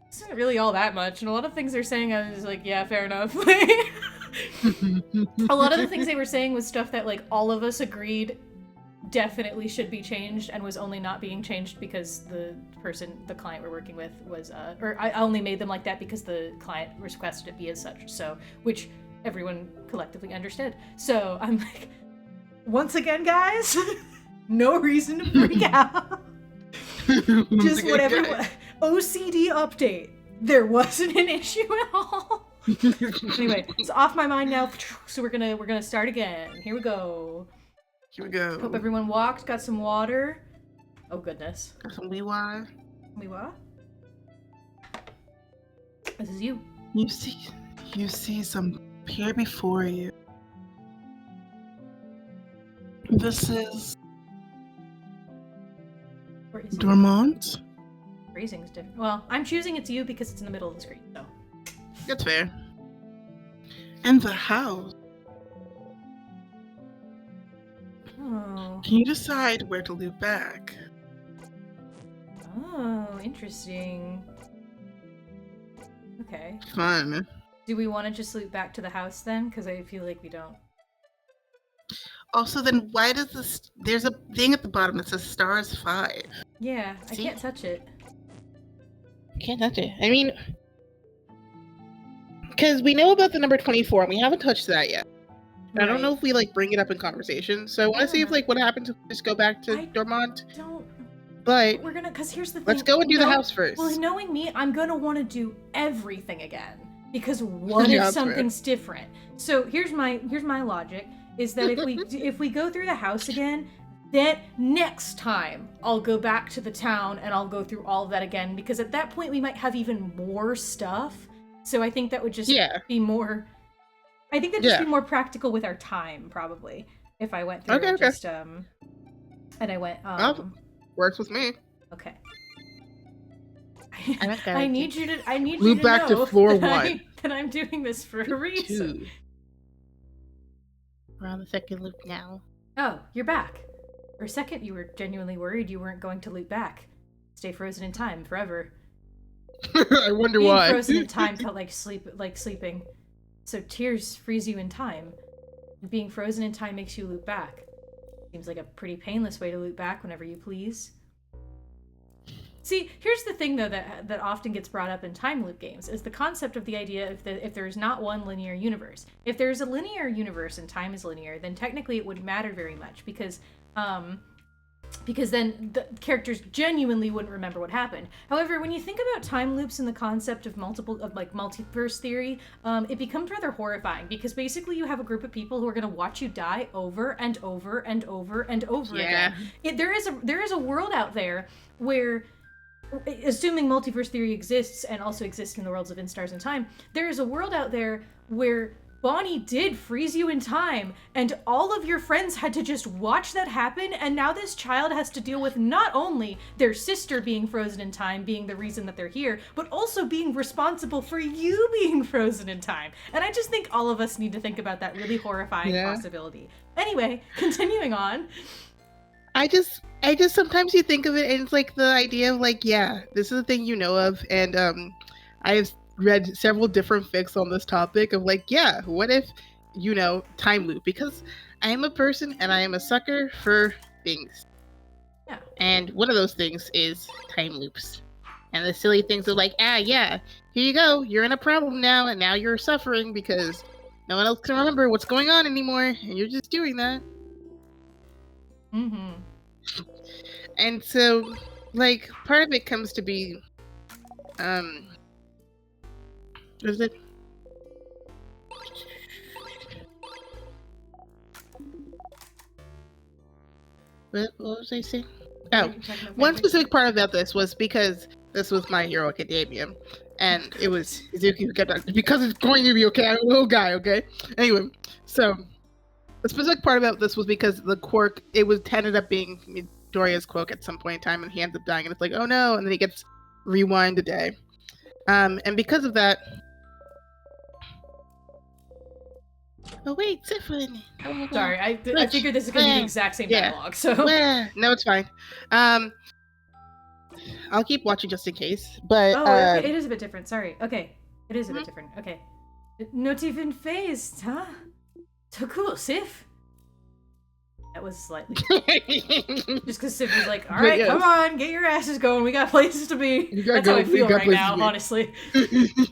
this isn't really all that much. And a lot of things they're saying, I was like, yeah, fair enough. A lot of the things they were saying was stuff that like all of us agreed definitely should be changed, and was only not being changed because the client we're working with was or I only made them like that because the client requested it be as such, so which everyone collectively understood. So I'm like, once again, guys, no reason to freak out. Just whatever. OCD update. There wasn't an issue at all. Anyway, it's off my mind now. So we're gonna start again. Here we go. Hope everyone walked, got some water. Oh goodness. Got some Weewa. Weewa? This is you. You see some here before you. This is Or is it? Dormont. Phrasing's different. Well, I'm choosing it's you because it's in the middle of the screen, so. That's fair. And the house. Oh. Can you decide where to loop back? Oh, interesting. Okay. Fun. Do we want to just loop back to the house then? Because I feel like we don't. Also, then why does this... There's a thing at the bottom that says stars 5. Yeah, I See? can't touch it. Can't touch it. I mean, because we know about the number 24, and we haven't touched that yet. I don't know if we bring it up in conversation, so I want to see if what happens if we just go back to Dormont. Don't. But We're gonna, because here's the thing. let's go and do the house first. Well, knowing me, I'm gonna want to do everything again because what Yeah, if that's something's different? So here's my logic: is that if we go through the house again, then next time I'll go back to the town and I'll go through all of that again, because at that point we might have even more stuff. So I think that would just be more. I think that'd just be more practical with our time, probably, if I went through and just and I went Works with me. Okay. I like that. I need you to Loop you to back know to floor that 1. that I'm doing this for a reason. 2. We're on the second loop now. Oh, you're back. For a second, you were genuinely worried you weren't going to loop back. Stay frozen in time forever. I wonder Being why. frozen in time felt like sleeping. So tears freeze you in time. And being frozen in time makes you loop back. Seems like a pretty painless way to loop back whenever you please. See, here's the thing though that often gets brought up in time loop games is the concept of the idea if there's not one linear universe. If there's a linear universe and time is linear, then technically it wouldn't matter very much because because then the characters genuinely wouldn't remember what happened. However, when you think about time loops and the concept of multiverse theory, it becomes rather horrifying, because basically you have a group of people who are going to watch you die over and over and over and over again. There is a world out there where, assuming multiverse theory exists and also exists in the worlds of In Stars and Time, there is a world out there where Bonnie did freeze you in time, and all of your friends had to just watch that happen, and now this child has to deal with not only their sister being frozen in time, being the reason that they're here, but also being responsible for you being frozen in time. And I just think all of us need to think about that really horrifying possibility. Anyway, continuing on. I just sometimes you think of it and it's like the idea of like, yeah, this is a thing you know of, and I've read several different fics on this topic of like, yeah, what if, time loop, because I am a person and I am a sucker for things. Yeah. And one of those things is time loops. And the silly things of like, here you go, you're in a problem now, and now you're suffering because no one else can remember what's going on anymore, and you're just doing that. Mm-hmm. And so, like, part of it comes to be, what is it? What was I saying? Oh, one specific part about this was because this was My Hero Academia, and it was Izuku who kept on, because it's going to be okay, I'm a little guy, okay? Anyway, so the specific part about this was because the quirk, ended up being Midoriya's quirk at some point in time, and he ends up dying, and it's like, oh no, and then he gets rewind a day. And because of that, oh wait, Zephyrin. Sorry, I figured this is going to be the exact same dialogue, so... No, it's fine. I'll keep watching just in case, but... Oh, okay. It is a bit different, sorry. Okay, it is a bit different, okay. Not even phased, huh? So cool, Sif. That was slightly... just because Sif was like, alright, come on, get your asses going, we got places to be. That's how I feel right now, honestly.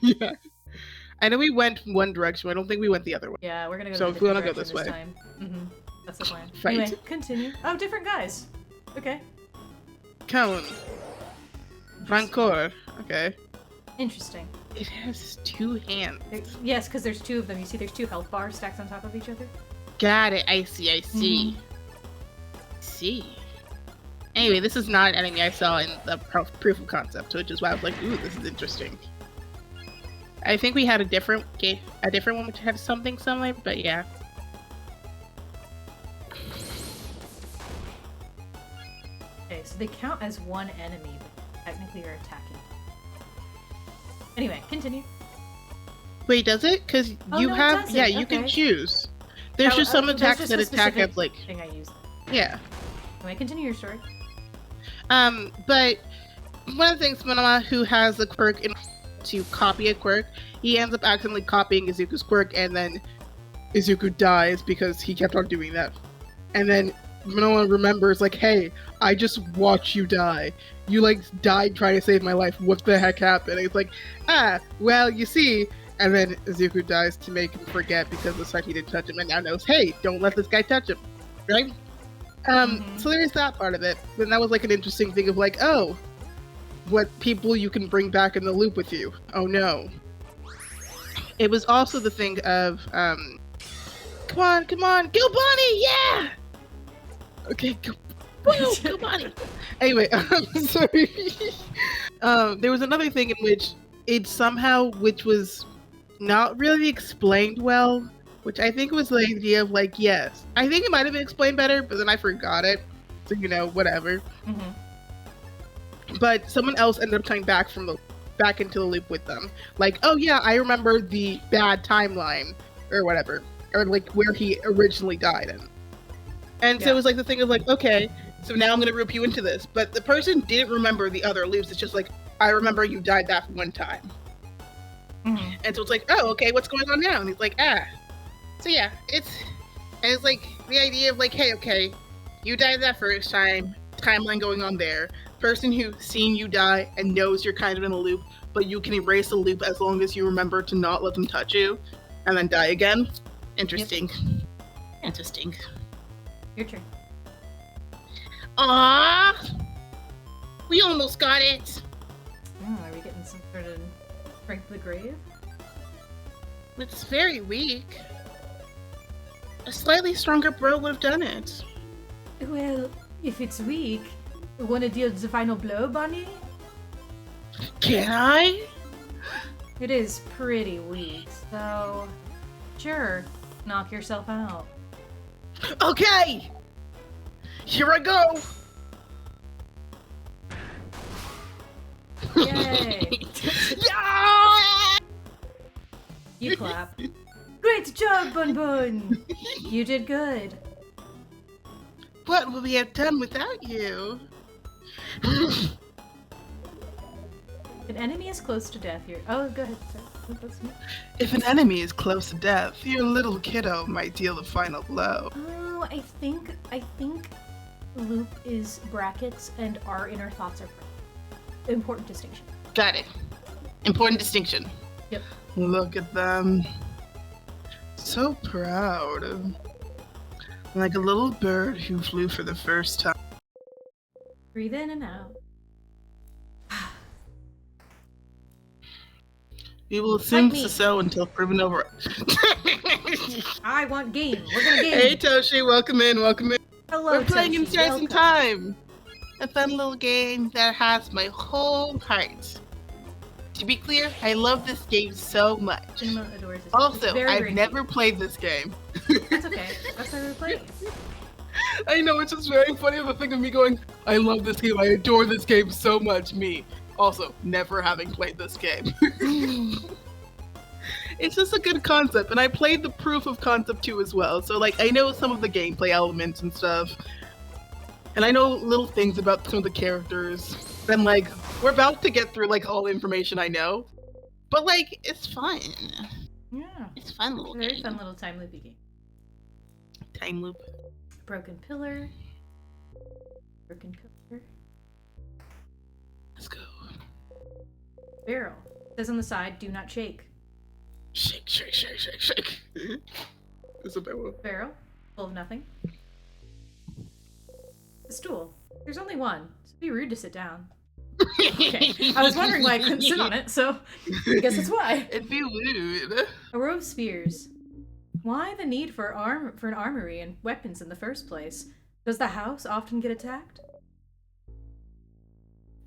Yeah. I know we went one direction, I don't think we went the other way. Yeah, we're gonna go so if we want to go this way. Time. Mm-hmm. That's the plan. Right. Anyway, continue. Oh, different guys. Okay. Cone. Rancor. Okay. Interesting. It has two hands. Yes, because there's two of them. You see there's two health bars stacked on top of each other? Got it. I see. Mm-hmm. See. Anyway, this is not an enemy I saw in the proof of concept, which is why I was like, ooh, this is interesting. I think we had a different one which had something similar, but yeah. Okay, so they count as one enemy, but technically are attacking. Anyway, continue. Wait, does it? Because you have, you can choose. There's just some attacks that attack as like. Thing I used. Yeah. Anyway, continue your story. But one of the things, Monoma, who has the quirk to copy a quirk, he ends up accidentally copying Izuku's quirk, and then Izuku dies because he kept on doing that. And then Manoa remembers, like, hey, I just watched you die. You, like, died trying to save my life. What the heck happened? And it's like, well, you see. And then Izuku dies to make him forget because the fact he didn't touch him, and now knows, hey, don't let this guy touch him. Right? So there's that part of it. And that was, like, an interesting thing of, like, oh, what people you can bring back in the loop with you. Oh no. It was also the thing of, come on, go Bonnie, yeah! Okay, go Bonnie. Anyway, sorry. There was another thing in which it somehow, which was not really explained well, which I think was the idea of like, yes. I think it might have been explained better, but then I forgot it. So, whatever. Mm-hmm. But someone else ended up coming back into the loop with them. Like, oh yeah, I remember the bad timeline, or whatever. Or like where he originally died in. And so it was like the thing of like, okay, so now I'm gonna rope you into this. But the person didn't remember the other loops, it's just like, I remember you died that one time. Mm-hmm. And so it's like, oh, okay, what's going on now? And he's like, So yeah, it's like the idea of like, hey, okay, you died that first time, timeline going on there. Person who's seen you die and knows you're kind of in a loop, but you can erase the loop as long as you remember to not let them touch you, and then die again. Interesting. Yep. Interesting. Your turn. Ah, we almost got it. Oh, are we getting some sort of Frank the Grave? It's very weak. A slightly stronger bro would have done it. Well, if it's weak, wanna deal the final blow, Bunny? Can I? It is pretty weak, so sure, knock yourself out. Okay! Here I go! Yay! Yeah! You clap. Great job, Bun Bun! You did good. What would we have done without you? An enemy is close to death here. Oh, go ahead. Sorry. That's me. If an enemy is close to death, your little kiddo might deal the final blow. Oh, I think loop is brackets and our inner thoughts are important distinction. Got it. Important distinction. Yep. Look at them. So proud. Like a little bird who flew for the first time. Breathe in and out. We will assume Like this me. is so until proven over. I want game. We're gonna game. Hey Toshi, welcome in, welcome in. Hello, We're playing in Toshi. Stars in Welcome. Time. A fun little game that has my whole heart. To be clear, I love this game so much. Cinema adores this. Also, It's very, I've very never played this game. cute. That's okay. That's why we're playing. I know, it's just very funny the thing of me going, I love this game, I adore this game so much, me. Also, never having played this game. It's just a good concept, and I played the proof of concept 2 as well, so like, I know some of the gameplay elements and stuff. And I know little things about some of the characters. And like, we're about to get through like all the information I know. But like, it's fun. Yeah. It's fun It's little a very game. fun little time loopy game. Time loop. Broken pillar. Broken pillar. Let's go. Barrel. Says on the side, do not shake. Shake, shake, shake, shake, shake. It's a barrel. Barrel. Full of nothing. A stool. There's only one. So it'd be rude to sit down. Okay. I was wondering why I couldn't sit on it, so I guess that's why. It'd be weird. A row of spears. Why the need for an armory and weapons in the first place? Does the house often get attacked?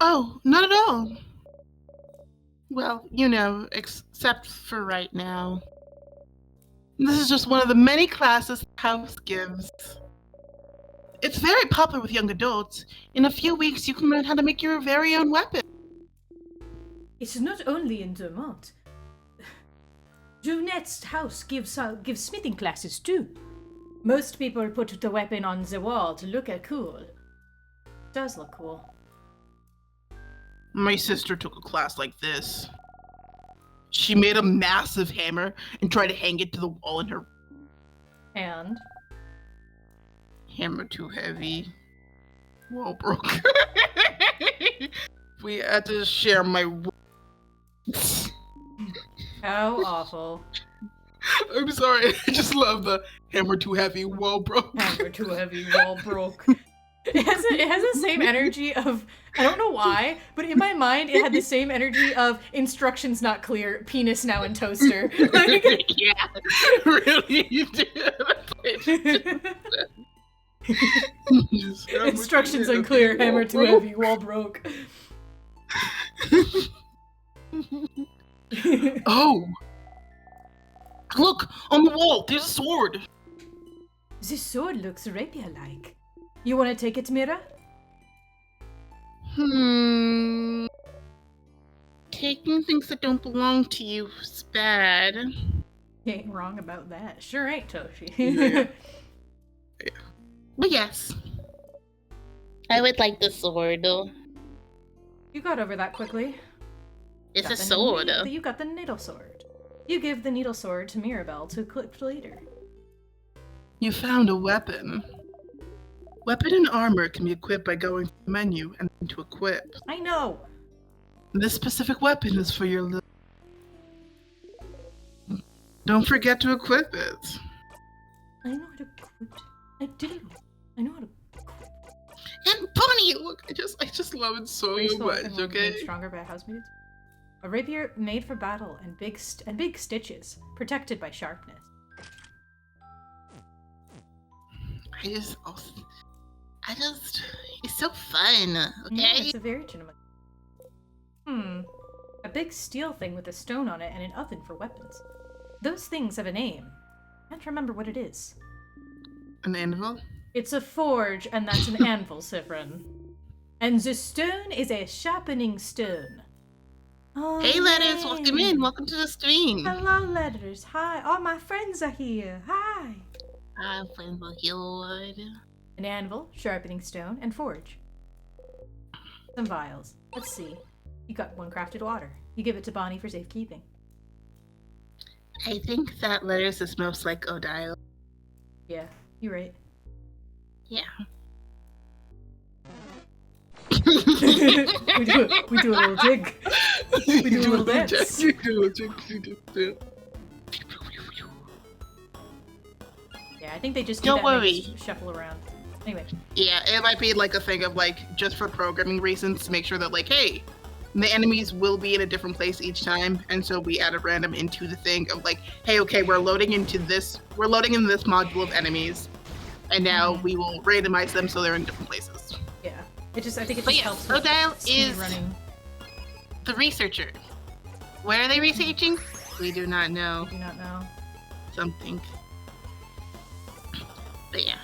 Oh, not at all. Well, you know, except for right now. This is just one of the many classes the house gives. It's very popular with young adults. In a few weeks, you can learn how to make your very own weapon. It's not only in Vermont. Junette's house gives smithing classes too. Most people put the weapon on the wall to look at cool. It does look cool. My sister took a class like this. She made a massive hammer and tried to hang it to the wall in her And hammer too heavy. Wall broke. We had to share my. how awful. I'm sorry, I just love the hammer too heavy, wall broke. Hammer too heavy, wall broke. It has the same energy of, I don't know why, but in my mind it had the same energy of instructions not clear, penis now in toaster. Like, Yeah, really, you did. instructions unclear, hammer too heavy, wall broke. Oh, Look, on the wall, there's a sword. This sword looks rapier-like. You want to take it, Mira? Taking things that don't belong to you is bad. You ain't wrong about that. Sure ain't, Toshi. Yeah. But yes. I would like the sword, though. You got over that quickly. It's Got a the sword. needle- You got the needle sword. You give the needle sword to Mirabelle to equip later. you found a weapon. Weapon and armor can be equipped by going to the menu and then to equip. I know! This specific weapon is for your little. Don't forget to equip it. I know how to equip. I do. I know how to. And Bonnie, look, I just love it so Graceful much. weapon will be Okay. made stronger by housemaidens. A rapier made for battle and big stitches, protected by sharpness. It's so fun. Okay. Yeah, it's a very cinematic. A big steel thing with a stone on it and an oven for weapons. Those things have a name. Can't remember what it is. An anvil. It's a forge, and that's an anvil, Sifrin. And the stone is a sharpening stone. Oh, Hey, Letters, yay. welcome in. Welcome to the stream. Hello, Letters. Hi. All my friends are here. Hi. Hi, friend Lord. An anvil, sharpening stone, and forge. Some vials. Let's see. You got one crafted water. You give it to Bonnie for safekeeping. I think that Letters is most like Odile. Yeah, you're right. Yeah. we do a little jig. We do a little dance. Yeah, I think they just do Don't that and they worry. just shuffle around. Anyway. Yeah, it might be like a thing of like just for programming reasons to make sure that like, hey, the enemies will be in a different place each time, and so we add a random into the thing of like, hey, okay, we're loading in this module of enemies, and now we will randomize them so they're in different places. Yeah. I think it But just yeah, helps with Odile speed is running. the researcher. Where are they researching? We do not know. I do not know. Something. But yeah.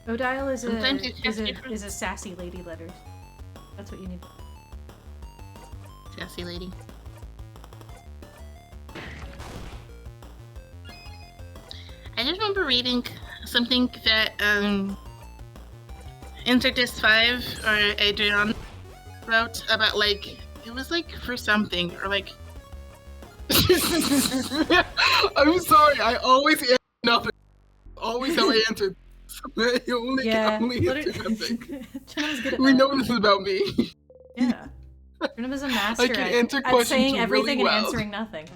Odile is Sometimes it's just different. is a sassy lady, Letters. That's what you need. Sassy lady. I just remember reading something that Interdisc 5 or Adrian wrote about like it was like for something or like I'm sorry, I always answer nothing. Always how I answered. I only answer nothing. Jenna's good at We that. know this is about me. Yeah. Jenna was a master can at, answer at questions saying everything really and well. answering nothing.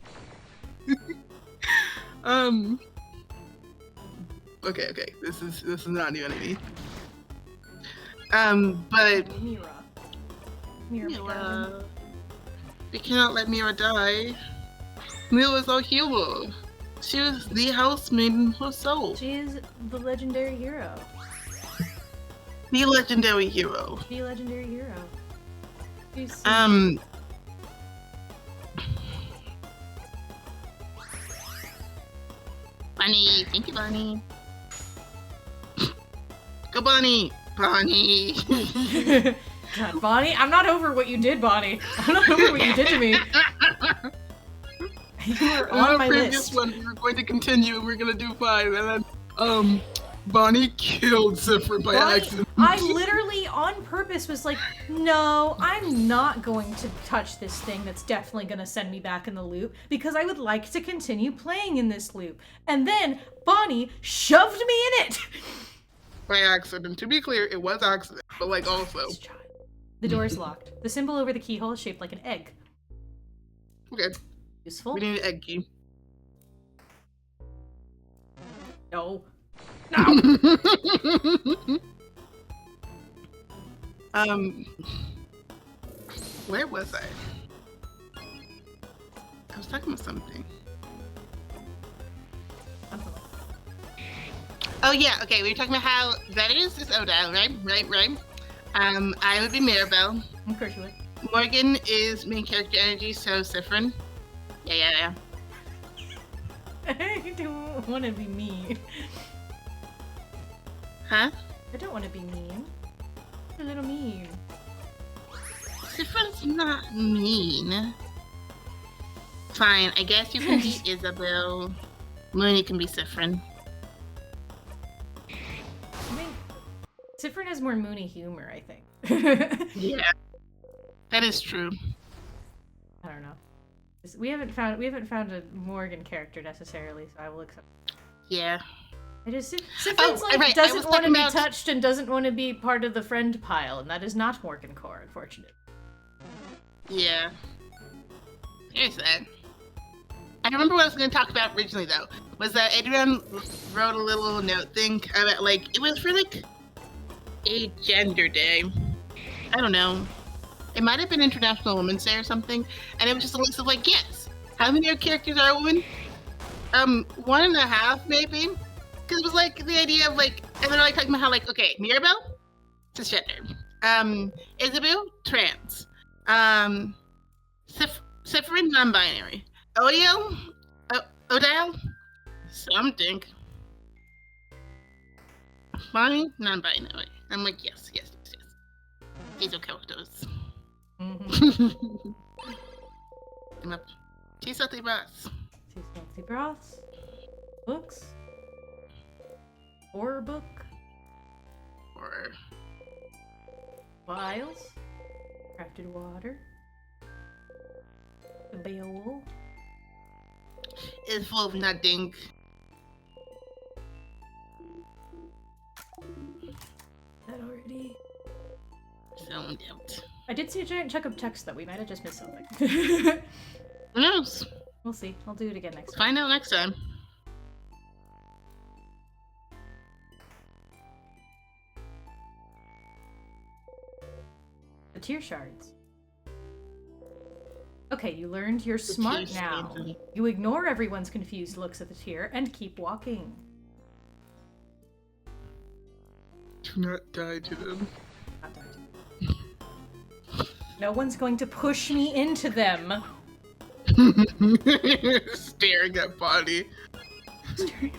Okay. This is not new enemy. But Mira, my darling. Mira, we cannot let Mira die. Mira is our hero. She was the housemaiden herself. She is the legendary hero. The legendary hero. The legendary hero. She's Bonnie, thank you, Bonnie. Go, Bonnie. Bonnie. God, Bonnie, I'm not over what you did, Bonnie. I'm not over what you did to me. You were on my previous list. one, we were going to continue. We're gonna do 5, and then Bonnie killed Zephyr by accident. I literally, on purpose, was like, no, I'm not going to touch this thing that's definitely going to send me back in the loop, because I would like to continue playing in this loop. And then Bonnie shoved me in it! By accident. To be clear, it was accident, but like also. The door is locked. The symbol over the keyhole is shaped like an egg. Okay, Useful? we need an egg key. No. Where was I? I was talking about something. Oh yeah, okay, we were talking about how Vetters is Odile, right? I would be Mirabelle. Of course you would. Morgan is main character energy, so Siffrin. Yeah. I don't want to be mean. Huh? I don't want to be mean. A little mean. Siffrin's not mean. Fine, I guess you can be Isabel. Mooney can be Siffrin. I think Siffrin has more Mooney humor, I think. Yeah. That is true. I don't know. We haven't found a Morgan character necessarily, so I will accept. Yeah. Siffrin's right, doesn't want to be about- touched and doesn't want to be part of the friend pile, and that is not Morgan Core, unfortunately. Yeah. Here's that. I remember what I was going to talk about originally, though, was that Adrian wrote a little note thing about, like, it was for, like, a gender day. I don't know. It might have been International Women's Day or something, and it was just a list of like, yes, how many of your characters are a woman? 1.5 maybe, because it was like the idea of like, and they're like talking about how like, okay, Mirabelle, cisgender, Isabu, trans, Sifrin, non-binary, Odile, Odile, something, Bonnie, non-binary. I'm like, yes. These are characters. Mm-hmm. Tea salty broths. Tea salty broths. Books. Horror book. Or Vials. Crafted water. A bowl. It's full of nothing. That already. Zoned out. I did see a giant chunk of text that we might have just missed something. Who knows? We'll see. I'll do it again next time. Find out next time. The tear shards. Okay, you learned you're smart now. You ignore everyone's confused looks at the tear and keep walking. Do not die to them. Not die to them. No one's going to push me into them. Staring at Bonnie. Staring.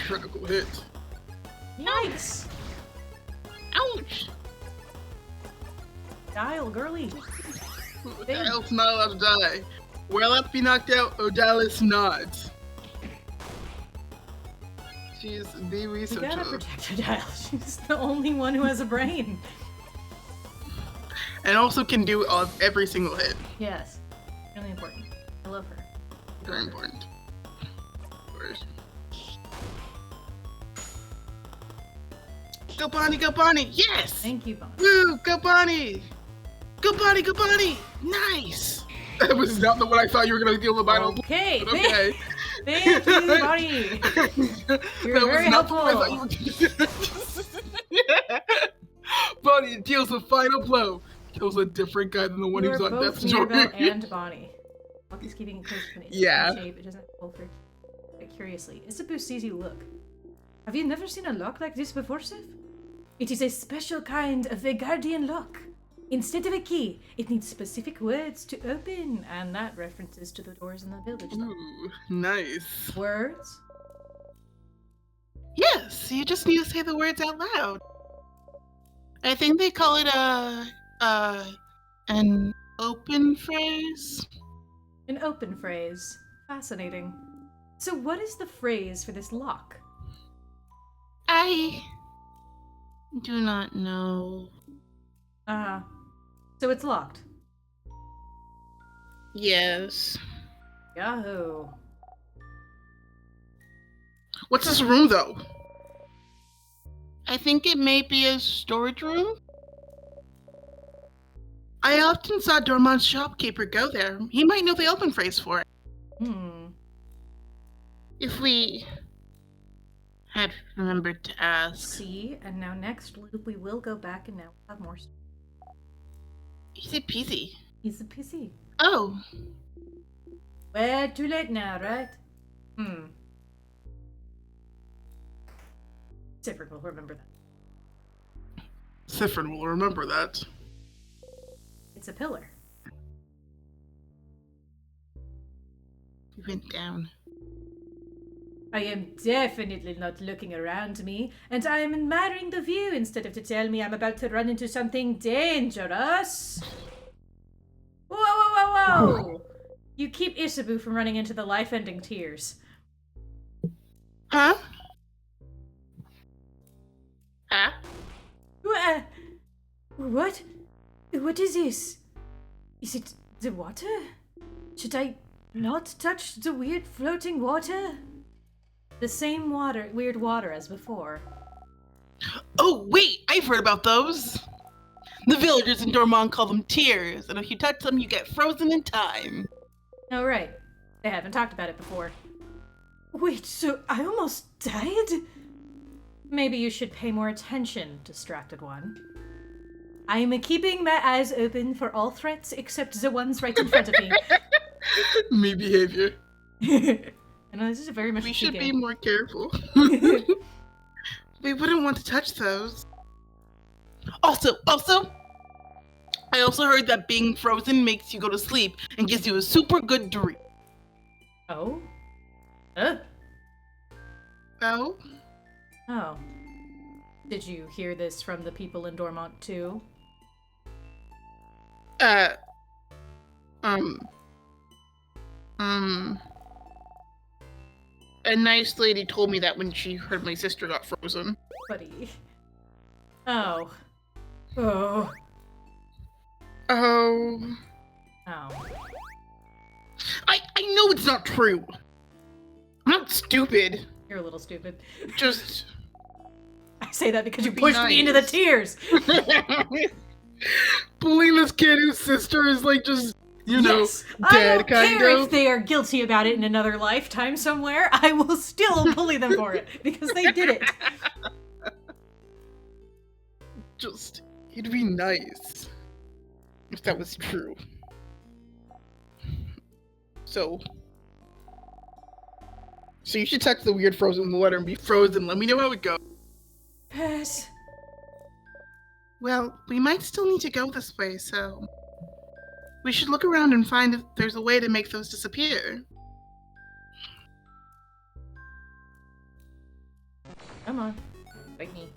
Critical hit. Nice! Ouch! Dial, girly. Odile's not allowed to die. Well, let's be knocked out. Odile is not. She's the researcher. You gotta protect her, Dial. She's the only one who has a brain. And also can do every single hit. Yes. Really important. I love her. Very important. Go Bonnie, go Bonnie! Yes! Thank you, Bonnie. Woo! Go Bonnie! Go Bonnie, go Bonnie! Nice! That was not the one I thought you were gonna deal with vital. Okay, Okay. Thank you, Bonnie! You're That very was not the helpful. one I thought you were Bonnie deals with final blow. Kills a different guy than the one You who's are on both death's door. Mirabelle and Bonnie. Buck is keeping it close to the Yeah. shape. It doesn't pull for curiously. Isabu sees you look. Have you never seen a lock like this before, Sif? It is a special kind of Vegardian lock. Instead of a key, it needs specific words to open, and that references to the doors in the village. Ooh, nice. Words? Yes, you just need to say the words out loud. I think they call it an open phrase. An open phrase. Fascinating. So what is the phrase for this lock? I do not know. So it's locked. Yes. Yahoo. What's this room, though? I think it may be a storage room. I often saw Dormont's shopkeeper go there. He might know the open phrase for it. If we had remembered to ask. See, and now next loop we will go back and now we'll have more. Easy peasy. He's a PC. Oh. Well, too late now, right? Sifrin will remember that. Sifrin will remember that. It's a pillar. He went down. I am definitely not looking around me, and I am admiring the view instead of to tell me I'm about to run into something dangerous. Whoa, whoa, whoa, whoa! You keep Isabu from running into the life-ending tears. Huh? Huh? What? What is this? Is it the water? Should I not touch the weird floating water? The same weird water as before. Oh, wait! I've heard about those! The villagers in Dormont call them tears, and if you touch them, you get frozen in time. Oh, right. They haven't talked about it before. Wait, so I almost died? Maybe you should pay more attention, Distracted One. I'm keeping my eyes open for all threats except the ones right in front of me. Me behavior. I know this is a very much. We should be more careful. We wouldn't want to touch those. Also, I also heard that being frozen makes you go to sleep and gives you a super good dream. Oh? Oh? Oh. Did you hear this from the people in Dormont too? A nice lady told me that when she heard my sister got frozen. Buddy. Oh. Oh. Oh. Oh. I know it's not true. I'm not stupid. You're a little stupid. Just... I say that because you Be pushed me into the nice. tears. Bullying this kid whose sister is like just, you know, Yes. dead I don't kind care of. if they are guilty about it in another lifetime somewhere. I will still bully them for it because they did it. Just, it'd be nice if that was true. So you should text the weird frozen water and be frozen. Let me know how it goes. Pass. Well, we might still need to go this way, so we should look around and find if there's a way to make those disappear. Come on. Fight me.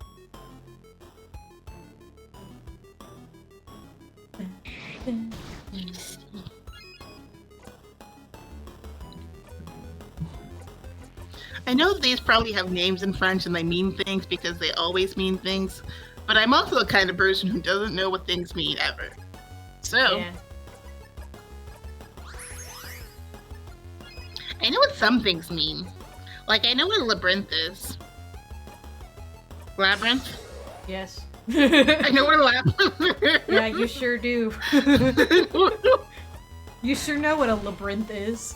I know that these probably have names in French and they mean things because they always mean things, but I'm also the kind of person who doesn't know what things mean ever. So, Yeah. I know what some things mean. Like, I know what a labyrinth is. Labyrinth? Yes. I know what a labyrinth Yeah, you sure do. You sure know what a labyrinth is.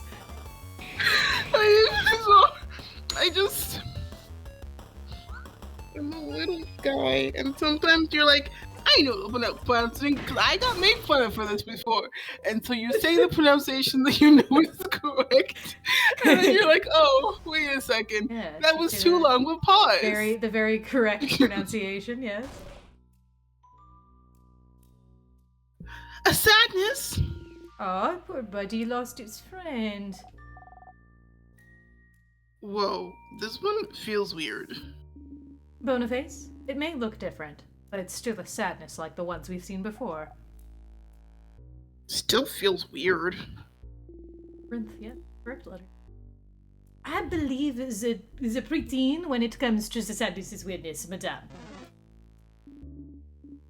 I'm a little guy, and sometimes you're like, I know the pronunciation because I got made fun of for this before. And so you say the pronunciation that you know is correct, and then you're like, oh, wait a second, Yeah, that you was say too that. long of a pause. The very correct pronunciation, yes. A sadness. Oh, poor buddy lost his friend. Whoa, this one feels weird. Boniface, it may look different, but it's still a sadness like the ones we've seen before. Still feels weird. Labyrinth, yeah, correct letter. I believe the preteen when it comes to the sadness is weirdness, madame.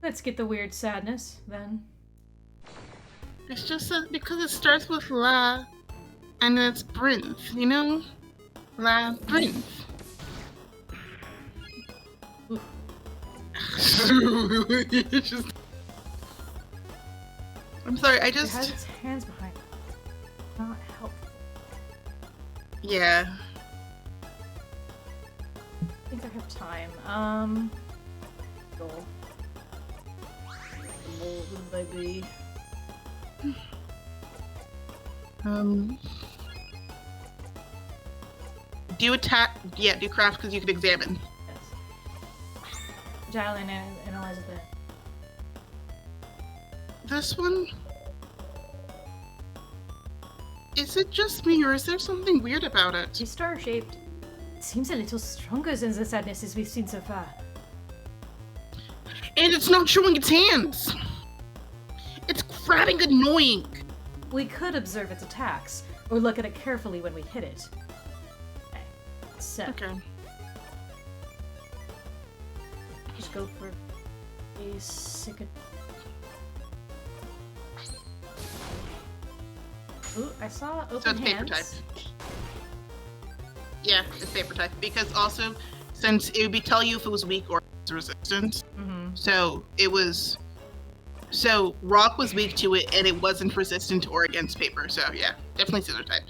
Let's get the weird sadness, then. It's just that because it starts with la, and then it's brinth, you know? Labyrinth. Just... I'm sorry, I It has just... its hands behind it. Not helpful. Yeah. I think I have time. Go. Golden baby. Do attack... Yeah, do craft because you could examine. Yes. Dial in and analyze it then. This one... Is it just me, or is there something weird about it? She's star-shaped. It seems a little stronger than the sadnesses we've seen so far. And it's not showing its hands! It's grabbing annoying! We could observe its attacks, or look at it carefully when we hit it. Okay. So, Okay. just go for a second. Ooh, I saw open So it's paper hands. type. Yeah, it's paper type. Because also, since it would be tell you if it was weak or resistant, Mm-hmm. so it was So rock was weak to it, and it wasn't resistant or against paper. So yeah, definitely scissor type.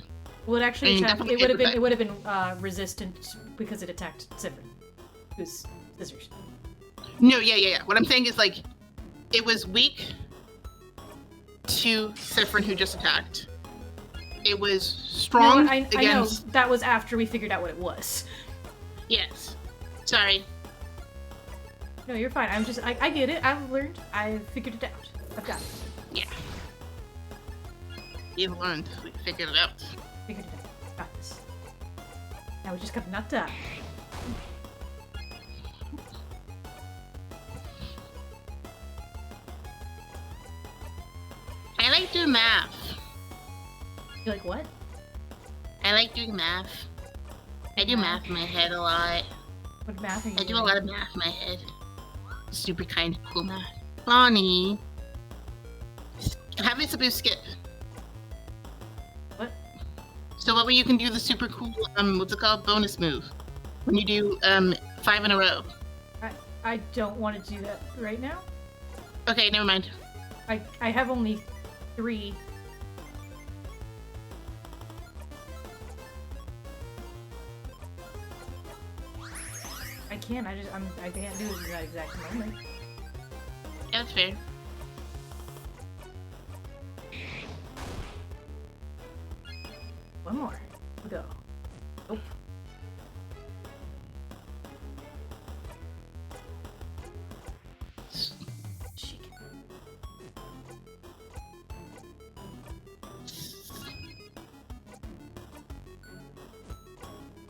Well, it actually, definitely it would have been resistant because it attacked Sifrin, who's scissors. No, yeah. What I'm saying is like, it was weak to Sifrin, who just attacked. It was strong against. I know that was after we figured out what it was. Yes. Sorry. No, you're fine. I get it. I've learned. I've figured it out. I've got it. Yeah. You've learned. We figured it out. Figured it out. Got this. Now we just gotta not die. I like doing math. You like what? I like doing math. I do math in my head a lot. What math are you I do doing? a lot of math in my head. Super kind of cool math. Bonnie. Have me Sabu skip. What? So what way you can do the super cool, what's it called? Bonus move. When you do, 5 in a row. I don't want to do that right now. Okay, never mind. I have only 3. I can't. I can't do it at that exact moment. Yeah, that's fair. One more. We go. Nope. Chic.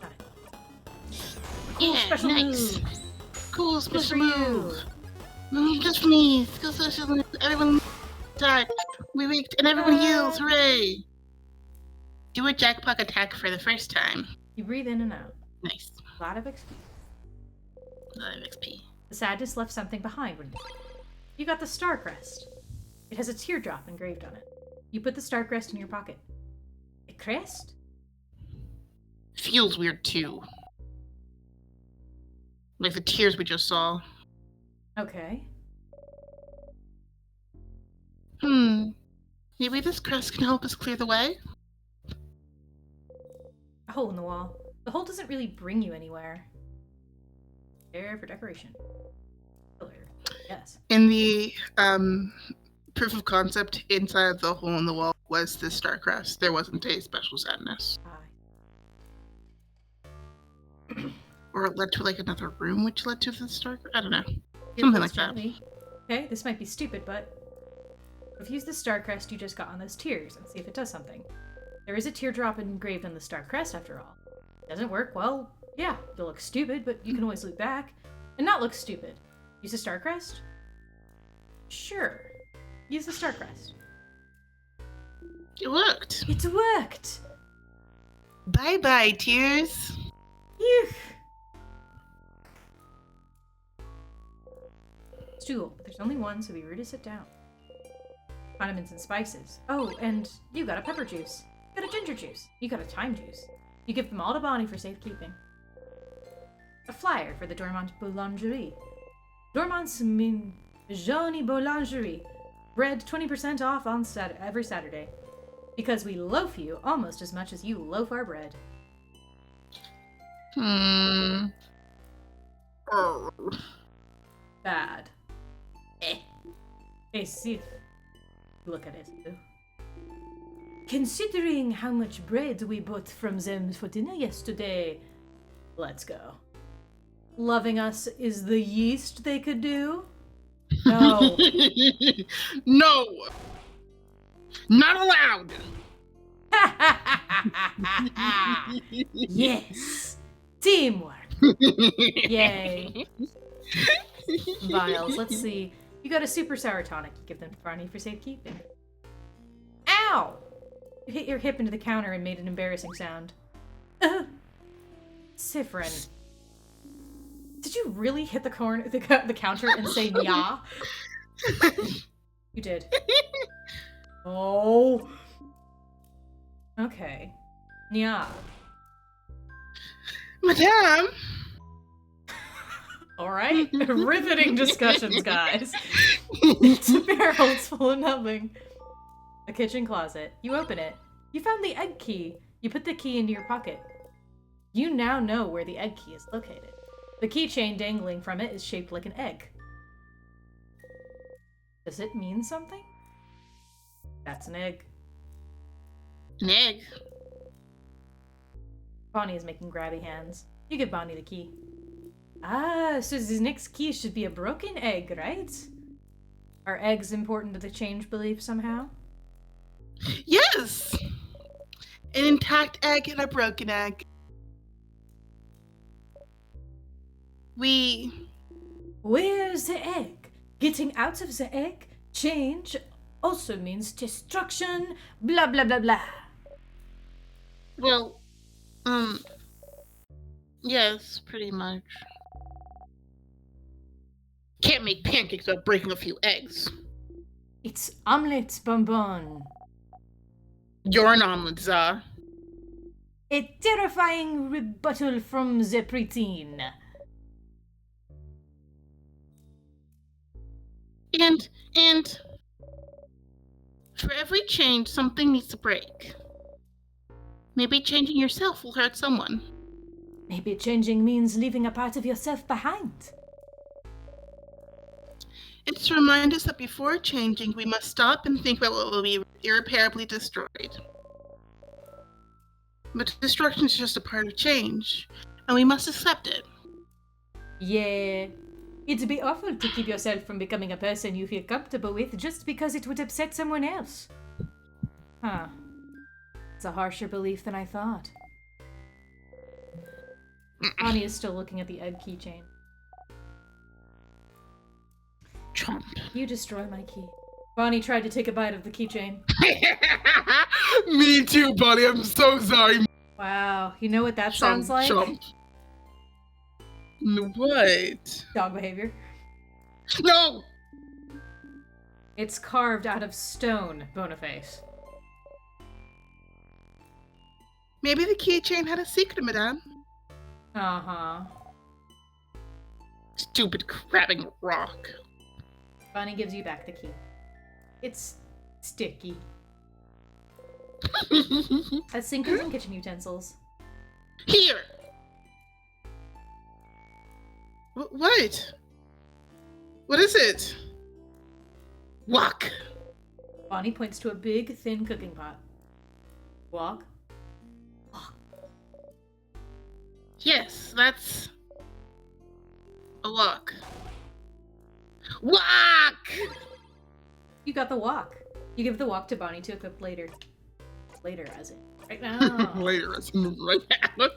Got it. Cool Yeah, special nice. move. Cool Good special for move. you. Just for me. Skill special move. Everyone attack. We weaked and everyone heals. Hooray! Do a jackpot attack for the first time. You breathe in and out. Nice. A lot of XP. A lot of XP. The sadness left something behind when you got the star crest. It has a teardrop engraved on it. You put the star crest in your pocket. A crest? Feels weird too. Like the tears we just saw. Okay. Maybe this crest can help us clear the way? A hole in the wall. The hole doesn't really bring you anywhere. There for decoration. Pillar. Yes. In the proof of concept, inside the hole in the wall was the star crest. There wasn't a special sadness. Or it led to like another room which led to the star crest? I don't know. Something like that. Okay, this might be stupid, but use the star crest you just got on those tears and see if it does something. There is a teardrop engraved on the star crest after all. Doesn't work? Well, yeah, you'll look stupid, but you can always look back and not look stupid. Use the star crest? Sure. Use the star crest. It worked. It worked! Bye-bye, tears. Phew. Stool, but there's only one, so be rude to sit down. Condiments and spices. Oh, and you got a pepper juice. You got a ginger juice. You got a thyme juice. You give them all to Bonnie for safekeeping. A flyer for the Dormont Boulangerie. Dormont's Johnny Boulangerie. Bread 20% off on every Saturday. Because we loaf you almost as much as you loaf our bread. Oh. Bad. Hey, Sif. Look at it. Considering how much bread we bought from them for dinner yesterday, let's go. Loving us is the yeast they could do? No. No! Not allowed! Yes! Teamwork! Yay. Vials, let's see. You got a super sour tonic. You give them to Barney for safekeeping. Ow! You hit your hip into the counter and made an embarrassing sound. Sifrin. Did you really hit the counter and say nya? You did. Oh. Okay. Nya. Madame! Alright. Riveting discussions, guys. It's a barrel full of nothing. A kitchen closet. You open it. You found the egg key. You put the key into your pocket. You now know where the egg key is located. The keychain dangling from it is shaped like an egg. Does it mean something? That's an egg. An egg? Bonnie is making grabby hands. You give Bonnie the key. Ah, so this next key should be a broken egg, right? Are eggs important to the change belief somehow? Yes! An intact egg and a broken egg. Where's the egg? Getting out of the egg, change, also means destruction, blah blah blah blah. Well, yes, pretty much. Can't make pancakes without breaking a few eggs. It's omelette bonbon. You're an omelet czar. A terrifying rebuttal from the preteen. And for every change, something needs to break. Maybe changing yourself will hurt someone. Maybe changing means leaving a part of yourself behind. It's to remind us that before changing, we must stop and think about what will be irreparably destroyed. But destruction is just a part of change, and we must accept it. Yeah. It'd be awful to keep yourself from becoming a person you feel comfortable with just because it would upset someone else. Huh. It's a harsher belief than I thought. Bonnie is still looking at the egg keychain. Trump. You destroy my key. Bonnie tried to take a bite of the keychain. Me too, Bonnie. I'm so sorry. Wow. You know what that sounds like? Trump. What? Dog behavior. No! It's carved out of stone, Boniface. Maybe the keychain had a secret, madame. Uh-huh. Stupid crabbing rock. Bonnie gives you back the key. It's sticky. A sink and kitchen utensils. Here! What? What is it? Wok. Bonnie points to a big, thin cooking pot. Wok. Wok. Yes, that's a wok. Wok! You got the wok. You give the wok to Bonnie to equip later. Later, as in right now. Later, as in right now.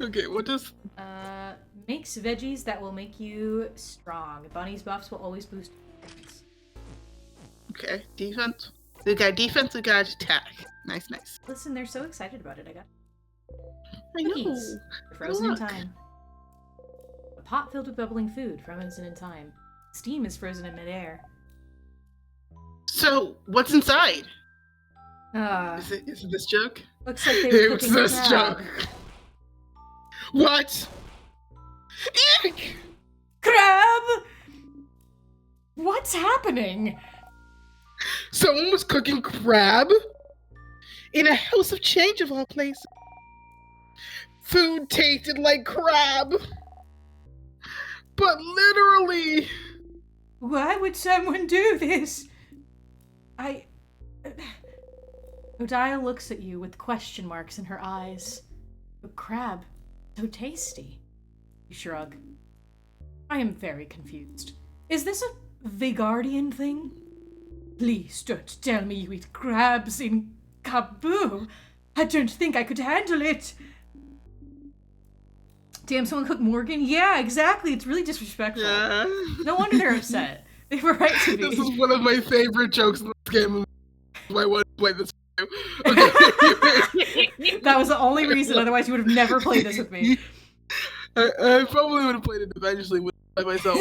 Okay, what does... Makes veggies that will make you strong. Bonnie's buffs will always boost defense. Okay, defense. We got defense, we got attack. Nice, nice. Listen, they're so excited about it. I got I know. cookies. They're frozen in Look. time. A pot filled with bubbling food, frozen in time. Steam is frozen in midair. So, what's inside? Is it this joke? Looks like they were It's cooking this crab. joke. What? Eek! Crab! What's happening? Someone was cooking crab? In a house of change of all places. Food tasted like crab. But literally. Why would someone do this? Odia looks at you with question marks in her eyes. A crab, so tasty. You shrug. I am very confused. Is this a Vegardian thing? Please don't tell me you eat crabs in Kabul. I don't think I could handle it. Damn, someone cooked Morgan? Yeah, exactly. It's really disrespectful. Yeah. No wonder they're upset. They were right to be. This is one of my favorite jokes in this game. I want to play this game. Okay. That was the only reason, otherwise you would have never played this with me. I probably would have played it eventually by myself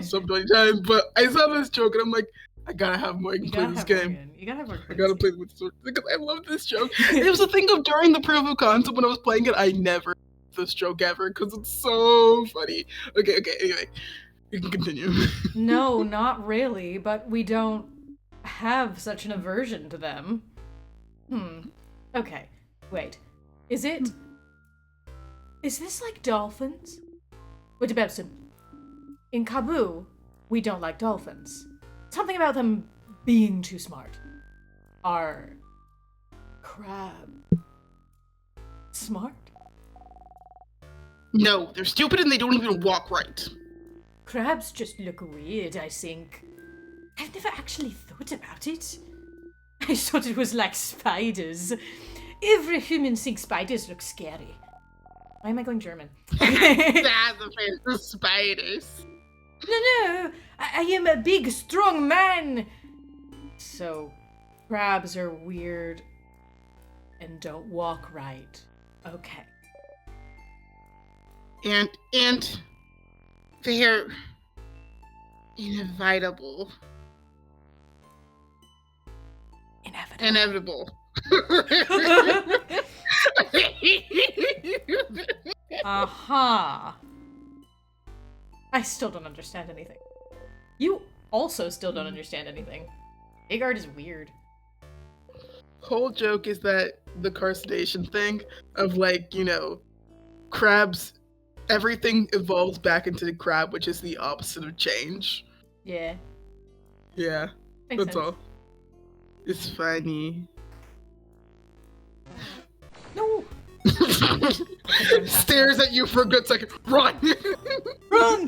some 20 times, but I saw this joke and I'm like, I gotta have Morgan You play gotta this have game. Morgan. You gotta have Morgan. I gotta play with this because I love this joke. It was a thing of during the proof of concept when I was playing it, I never used this joke ever because it's so funny. Okay, anyway. You can continue. No, not really, but we don't have such an aversion to them. Okay, wait. Is this like dolphins? Wait, Bebson. In Kabu, we don't like dolphins. Something about them being too smart. Are crab smart? No, they're stupid and they don't even walk right. Crabs just look weird, I think. I've never actually thought about it. I thought it was like spiders. Every human thinks spiders look scary. Why am I going German? That's the spiders. No, I am a big, strong man. So, crabs are weird and don't walk right. Okay. And they're inevitable. Inevitable. Aha. I still don't understand anything. You also still don't understand anything. Agard is weird. Whole joke is that the carcination thing of like, you know, crabs, everything evolves back into the crab, which is the opposite of change. Yeah. Yeah. Makes That's sense. all. It's funny. No! Stares at you for a good second. Run! Run!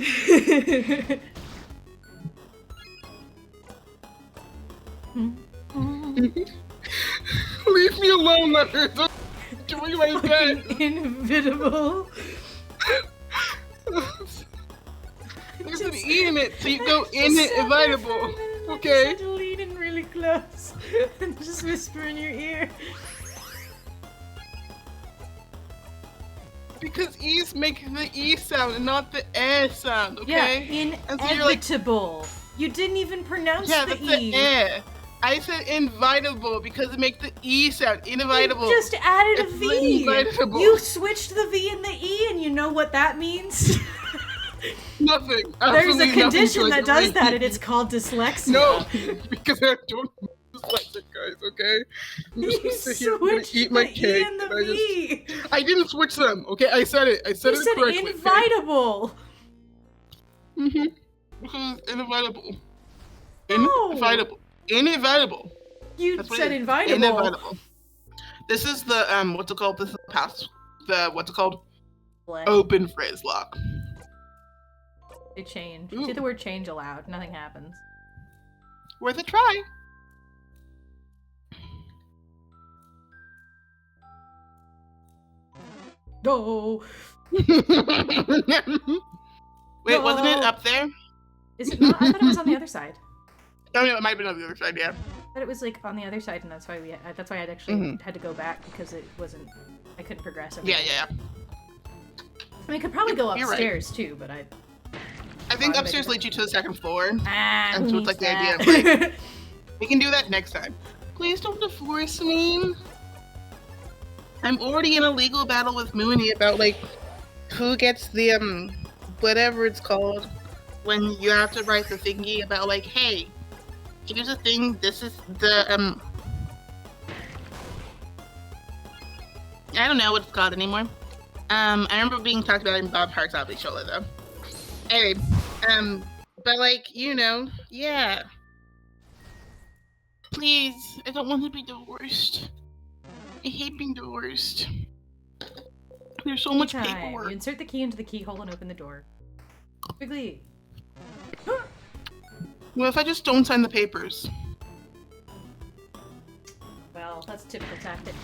Leave me alone, Leonard. I'm doing my best. Invisible. There's an E in it, so you go in it, invitable. Okay. Just lean in really close and just whisper in your ear. Because E's make the E sound and not the eh sound, okay? Yeah, And so you're like, inevitable. You didn't even pronounce yeah, the that's E. the eh. I said invitable because it makes the E sound. Inevitable. You just added a It's V. invitable. You switched the V and the E, and you know what that means? Nothing. There's a Absolutely condition nothing that to does read. that, and it's called dyslexia. No, because I don't dyslexic, guys, okay? I'm just You gonna sit here, I'm gonna switched eat my the E cake, and the and V. I didn't switch them, okay? I said it. I said You it said correctly. invitable. Okay? Because inevitable. No. Inevitable. Inevitable. You That's what said it is. invitable. Inevitable. This is the what's it called? This is the past. The what's it called? What? Open phrase lock. They change. Ooh. Say the word change aloud. Nothing happens. Worth a try. No. Wait, wasn't it No. up there? Is it not? I thought it was on the other side. Oh no, it might have been on the other side. Yeah. I thought it was like on the other side, and that's why that's why I'd actually had to go back because it wasn't. I couldn't progress. Yeah, yeah, yeah. I mean, I could probably go You're right. upstairs too, but I think Oh, upstairs maybe leads you to the second floor. and so it's like the idea of, like, we can do that next time. Please don't divorce me. I'm already in a legal battle with Mooney about like who gets the whatever it's called when you have to write the thingy about like, hey, here's the thing, this is the I don't know what it's called anymore. I remember being talked about in Bob Park's Zombie Show though. Anyway, but like, you know, yeah. Please, I don't want to be divorced. I hate being divorced. There's so much Time. paperwork. You insert the key into the keyhole and open the door. Quickly. What if I just don't sign the papers? Well, that's a typical tactic.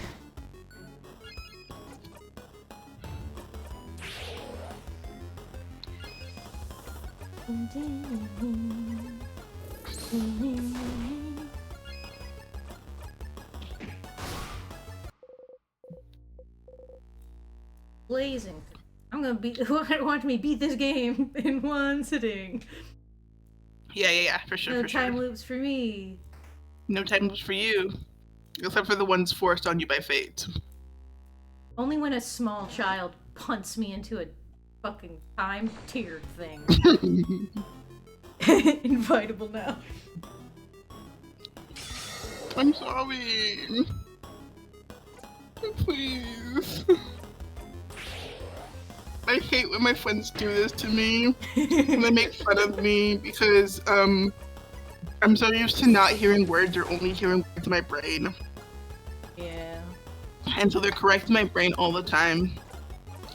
Blazing. I'm gonna beat. Watch me beat this game in one sitting. Yeah, for sure, No for time sure. loops for me. No time for you. Except for the ones forced on you by fate. Only when a small child punts me into a fucking time tiered thing. Invitable now. I'm sorry. Please. I hate when my friends do this to me. And they make fun of me because I'm so used to not hearing words or only hearing words in my brain. Yeah. And so they're correcting my brain all the time.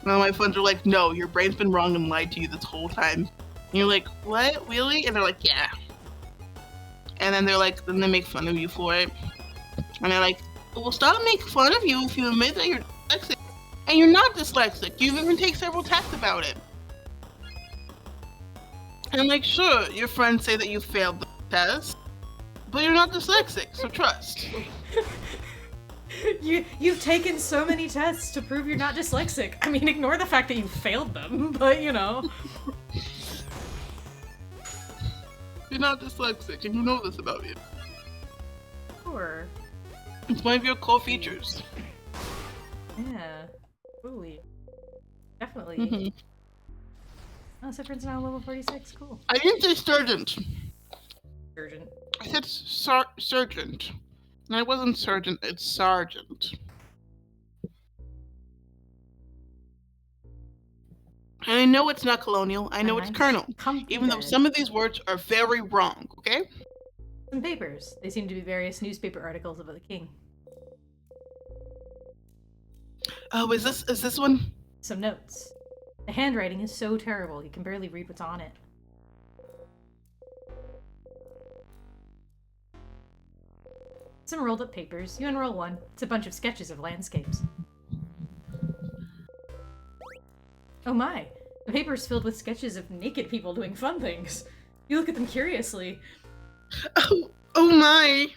And my friends are like, no, your brain's been wrong and lied to you this whole time. And you're like, what? Really? And they're like, yeah. And then they're like, then they make fun of you for it. And they're like, well, stop making fun of you if you admit that you're dyslexic. And you're not dyslexic. You've even taken several tests about it. And I'm like, sure, your friends say that you failed the test, but you're not dyslexic, so trust. You've taken so many tests to prove you're not dyslexic. I mean, ignore the fact that you failed them, but you know. You're not dyslexic, and you know this about you. Sure. It's one of your core features. Yeah. Totally. Definitely. Mm-hmm. Oh, Sifrin's now level 46. Cool. I didn't say sergeant. Surgeon. I said sergeant. And I wasn't sergeant, it's sergeant. And I know it's not colonial, I know it's colonel. Even though some of these words are very wrong, okay? Some papers. They seem to be various newspaper articles about the king. Oh, is this one? Some notes. The handwriting is so terrible, you can barely read what's on it. Some rolled up papers. You unroll one. It's a bunch of sketches of landscapes. Oh my! The paper's filled with sketches of naked people doing fun things. You look at them curiously. Oh my!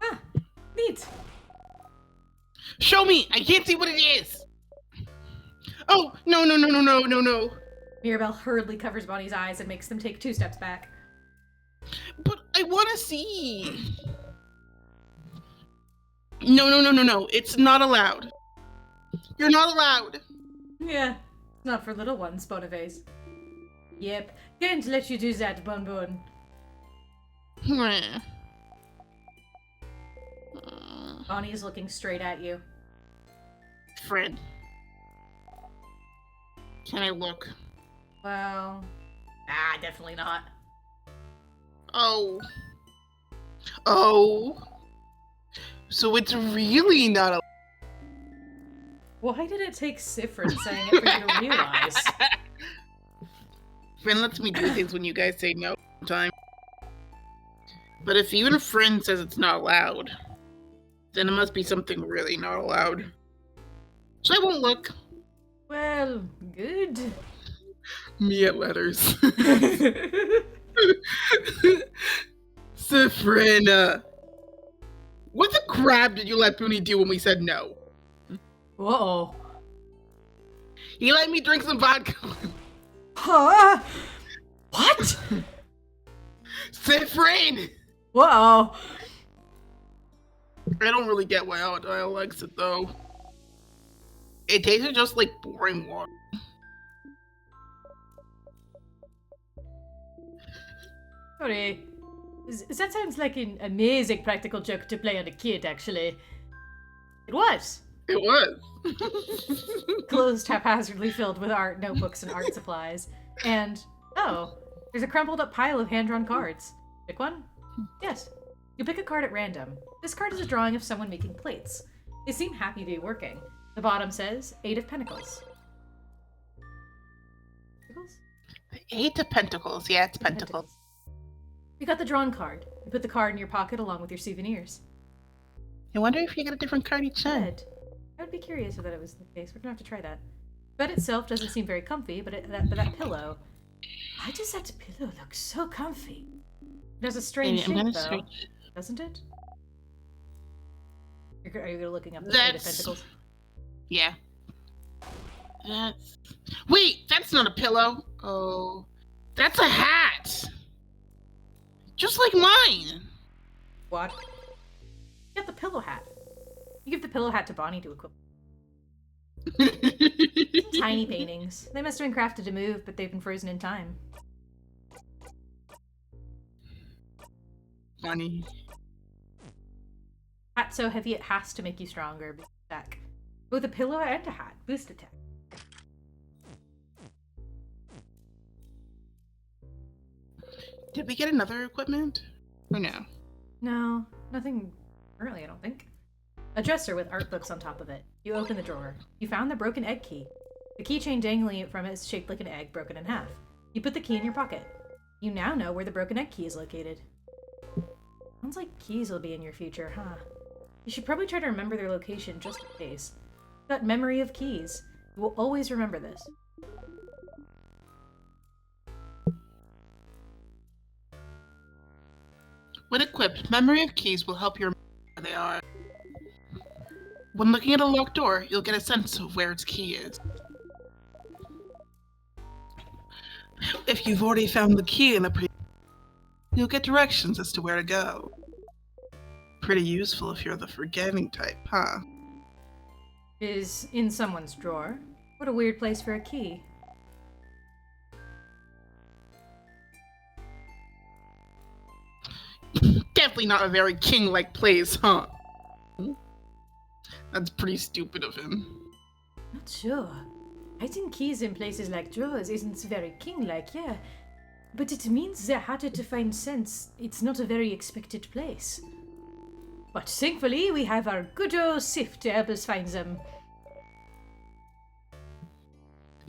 Ah, neat. Show me! I can't see what it is! Oh, no. Mirabelle hurriedly covers Bonnie's eyes and makes them take 2 steps back. But I want to see. No. It's not allowed. You're not allowed. Yeah, not for little ones, Boniface. Yep, can't let you do that, Bonbon. Bonnie is looking straight at you. Fred. Can I look? Well, definitely not. Oh. So it's really not a... Why did it take Sifrin saying it for you to realize? Friend lets me do things when you guys say no sometimes. But if even a friend says it's not allowed, then it must be something really not allowed. So I won't look. Well, good. Me at letters. Sifrin, what the crap did you let Booney do when we said no? Uh-oh. He let me drink some vodka. Huh? What? Sifrin! Whoa. I don't really get why Aldile likes it, though. It tasted just like boring water. Sorry. That sounds like an amazing practical joke to play on a kid, actually. It was. It was. Closed haphazardly filled with art notebooks and art supplies. And, there's a crumpled up pile of hand-drawn cards. Pick one? Yes. You pick a card at random. This card is a drawing of someone making plates. They seem happy to be working. The bottom says, 8 of Pentacles. Pentacles? 8 of Pentacles. Yeah, it's Pentacles. You got the drawn card. You put the card in your pocket along with your souvenirs. I wonder if you get a different card each time. Good. I would be curious if that was the case. We're gonna have to try that. The bed itself doesn't seem very comfy, but that pillow. Why does that pillow look so comfy? It has a strange shape, though. Doesn't it? Are you looking up the 8 of Pentacles? Yeah. Wait, that's not a pillow. Oh, that's a hat. Just like mine. What? You got the pillow hat. You give the pillow hat to Bonnie to equip. Tiny paintings. They must have been crafted to move, but they've been frozen in time. Funny. Hat so heavy it has to make you stronger. Boost attack. Both a pillow and a hat. Boost attack. Did we get another equipment? Or no? No, nothing currently, I don't think. A dresser with art books on top of it. You open the drawer. You found the broken egg key. The keychain dangling from it is shaped like an egg broken in half. You put the key in your pocket. You now know where the broken egg key is located. Sounds like keys will be in your future, huh? You should probably try to remember their location just in case. That memory of keys. You will always remember this. When equipped, memory of keys will help you remember where they are. When looking at a locked door, you'll get a sense of where its key is. If you've already found the key in the you'll get directions as to where to go. Pretty useful if you're the forgetting type, huh? Is in someone's drawer. What a weird place for a key. Definitely not a very king-like place, huh? That's pretty stupid of him. Not sure. Hiding keys in places like drawers isn't very king-like, yeah. But it means they're harder to find since it's not a very expected place. But thankfully, we have our good old Sif to help us find them.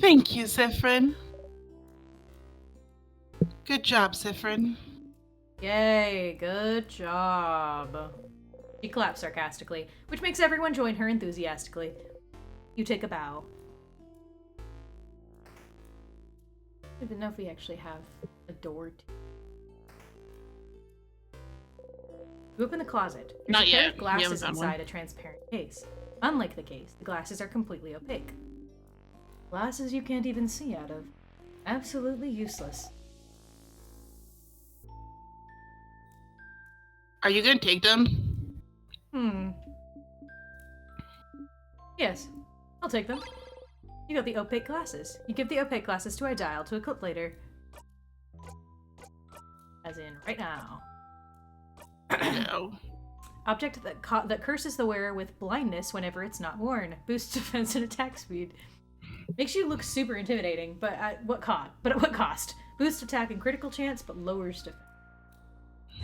Thank you, Zephyrin. Good job, Zephyrin. Yay, good job. She claps sarcastically, which makes everyone join her enthusiastically. You take a bow. I don't know if we actually have a door to... You open the closet. There's Not a pair yet. of glasses We haven't found inside one. a transparent case. Unlike the case, the glasses are completely opaque. Glasses you can't even see out of. Absolutely useless. Are you gonna take them? Yes, I'll take them. You got the opaque glasses. You give the opaque glasses to Idile to equip later. As in, right now. No. Object that curses the wearer with blindness whenever it's not worn. Boosts defense and attack speed. Makes you look super intimidating, but at what cost? Boosts attack and critical chance, but lowers defense.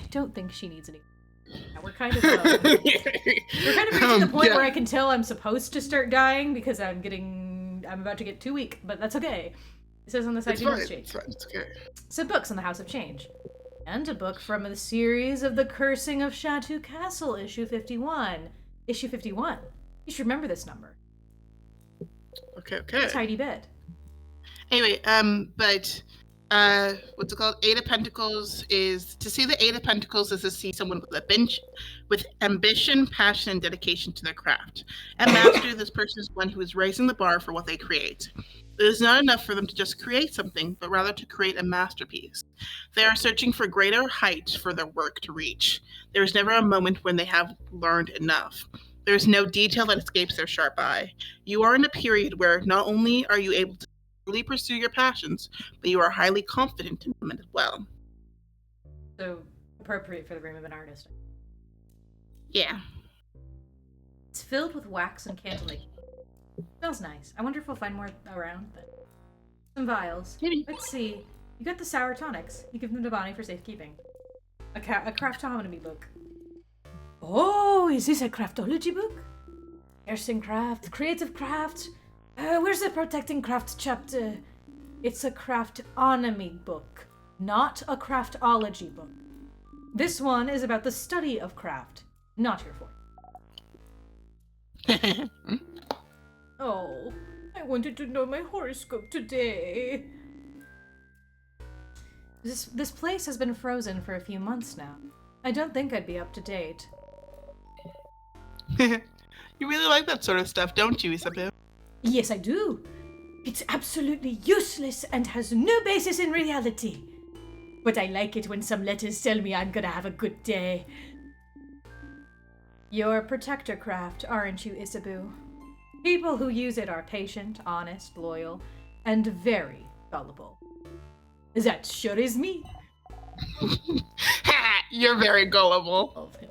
I don't think she needs any. Now we're kind of reaching the point where I can tell I'm supposed to start dying because I'm about to get too weak, but that's okay. It says on the side, It's do fine. not change. It's fine. It's okay. Some books on the House of Change. And a book from the series of The Cursing of Chateau Castle, issue 51. Issue 51. You should remember this number. Okay. Okay. A tiny bit. Anyway, what's it called? Eight of Pentacles is to see the Eight of Pentacles is to see someone with ambition, passion, and dedication to their craft. At Master, this person is one who is raising the bar for what they create. It is not enough for them to just create something, but rather to create a masterpiece. They are searching for greater heights for their work to reach. There is never a moment when they have learned enough. There is no detail that escapes their sharp eye. You are in a period where not only are you able to really pursue your passions, but you are highly confident in them as well. So, appropriate for the room of an artist. Yeah. It's filled with wax and candle making. Smells nice. I wonder if we'll find more around. But some vials. Maybe. Let's see. You got the sour tonics. You give them to Bonnie for safekeeping. A craftonomy book. Oh, is this a craftology book? Nursing craft, creative craft. Where's the protecting craft chapter? It's a craftonomy book, not a craftology book. This one is about the study of craft, not your forte. Oh, I wanted to know my horoscope today. This place has been frozen for a few months now. I don't think I'd be up to date. You really like that sort of stuff, don't you, Isabel? Yes, I do. It's absolutely useless and has no basis in reality. But I like it when some letters tell me I'm gonna have a good day. You're protector craft, aren't you, Isabu? People who use it are patient, honest, loyal, and very gullible. That sure is me. Ha! You're very gullible. Love him.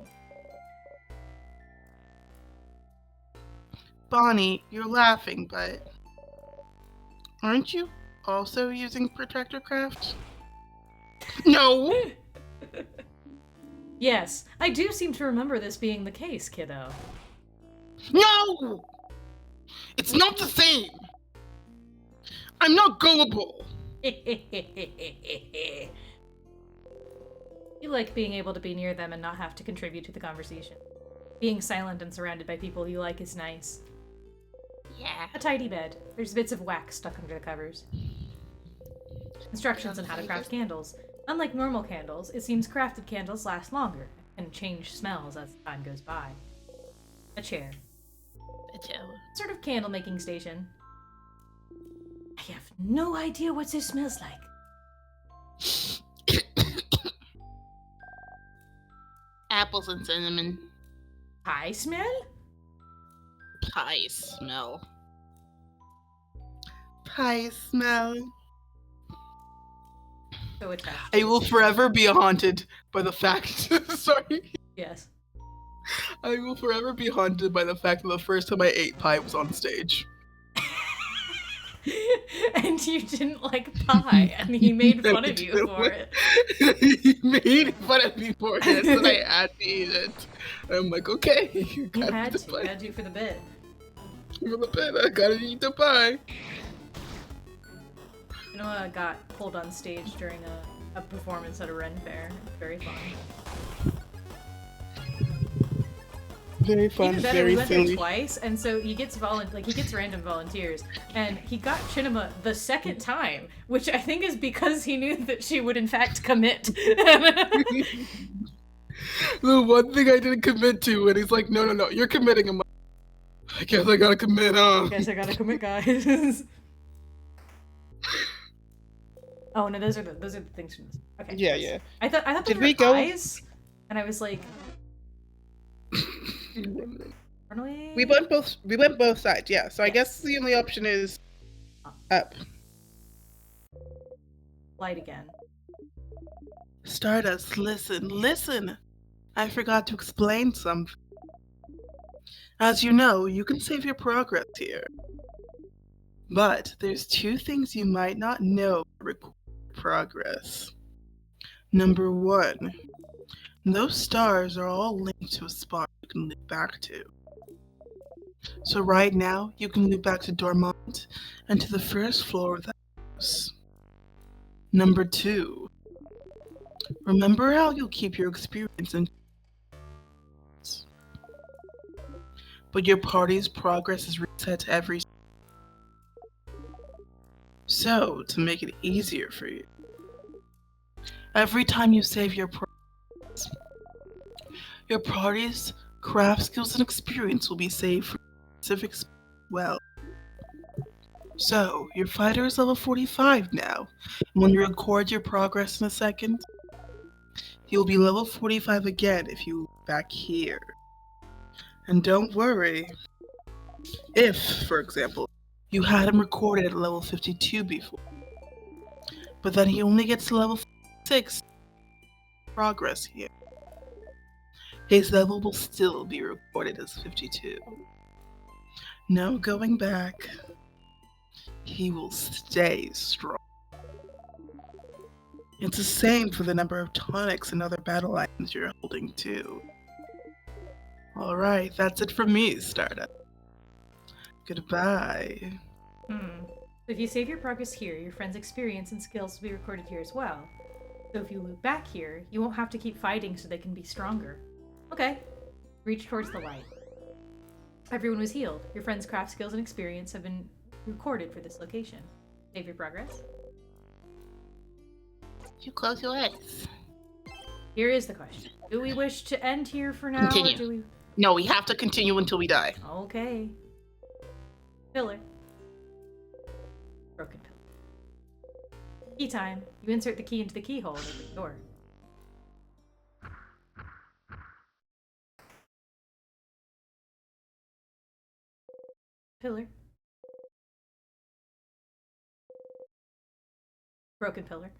Bonnie, you're laughing, but aren't you also using Protractor Craft? No! Yes, I do seem to remember this being the case, kiddo. No! It's not the same! I'm not gullible! You like being able to be near them and not have to contribute to the conversation. Being silent and surrounded by people you like is nice. Yeah. A tidy bed. There's bits of wax stuck under the covers. Instructions on how to craft candles. Unlike normal candles, it seems crafted candles last longer and change smells as time goes by. A chair. Sort of candle making station. I have no idea what this smells like. Apples and cinnamon. Pie smell? Pie smell. Pie smell. So attached. I will forever be haunted by the fact. Sorry. Yes. I will forever be haunted by the fact that the first time I ate pie was on stage. And you didn't like pie, and he made fun of you for it. He made fun of me for it, and I had to eat it. And I'm like, okay, you You gotta had eat the to. pie. You had to for the bit. For the bit, I gotta eat the pie. You know, I got pulled on stage during a performance at a Ren fair. Very fun. Very fun, Even better, very we went silly. there twice, and so he gets he gets random volunteers, and he got Chinema the second time, which I think is because he knew that she would in fact commit. The one thing I didn't commit to, and he's like, no, you're committing. I'm like, I guess I gotta commit, huh? Guess I gotta commit, guys. Oh no, those are the things from this. Okay. Yeah, yeah. I thought those Did were we go? eyes, and I was like, aren't We went both sides, yeah. So I guess the only option is up. light again. Stardust, listen. I forgot to explain something. As you know, you can save your progress here. But there's two things you might not know that record progress. Number one, those stars are all linked to a spot you can loop back to. So right now, you can loop back to Dormont and to the first floor of the house. Number two, remember how you'll keep your experience in, but your party's progress is reset every. So, to make it easier for you, every time you save your progress, your party's craft skills and experience will be saved for specific well. So, your fighter is level 45 now, and when you record your progress in a second, he'll be level 45 again if you look back here. And don't worry, if, for example, you had him recorded at level 52 before, but then he only gets to level 6 progress here, his level will still be recorded as 52. No going back. He will stay strong. It's the same for the number of tonics and other battle items you're holding too. Alright, that's it from me, Stardust. Goodbye. If you save your progress here, your friend's experience and skills will be recorded here as well. So if you loop back here, you won't have to keep fighting so they can be stronger. Okay. Reach towards the light. Everyone was healed. Your friend's craft skills and experience have been recorded for this location. Save your progress. You close your eyes. Here is the question. Do we wish to end here for now? Continue. Or do we... No, we have to continue until we die. Okay. Pillar. Broken pillar. Key time. You insert the key into the keyhole and open the door. Pillar. Broken pillar.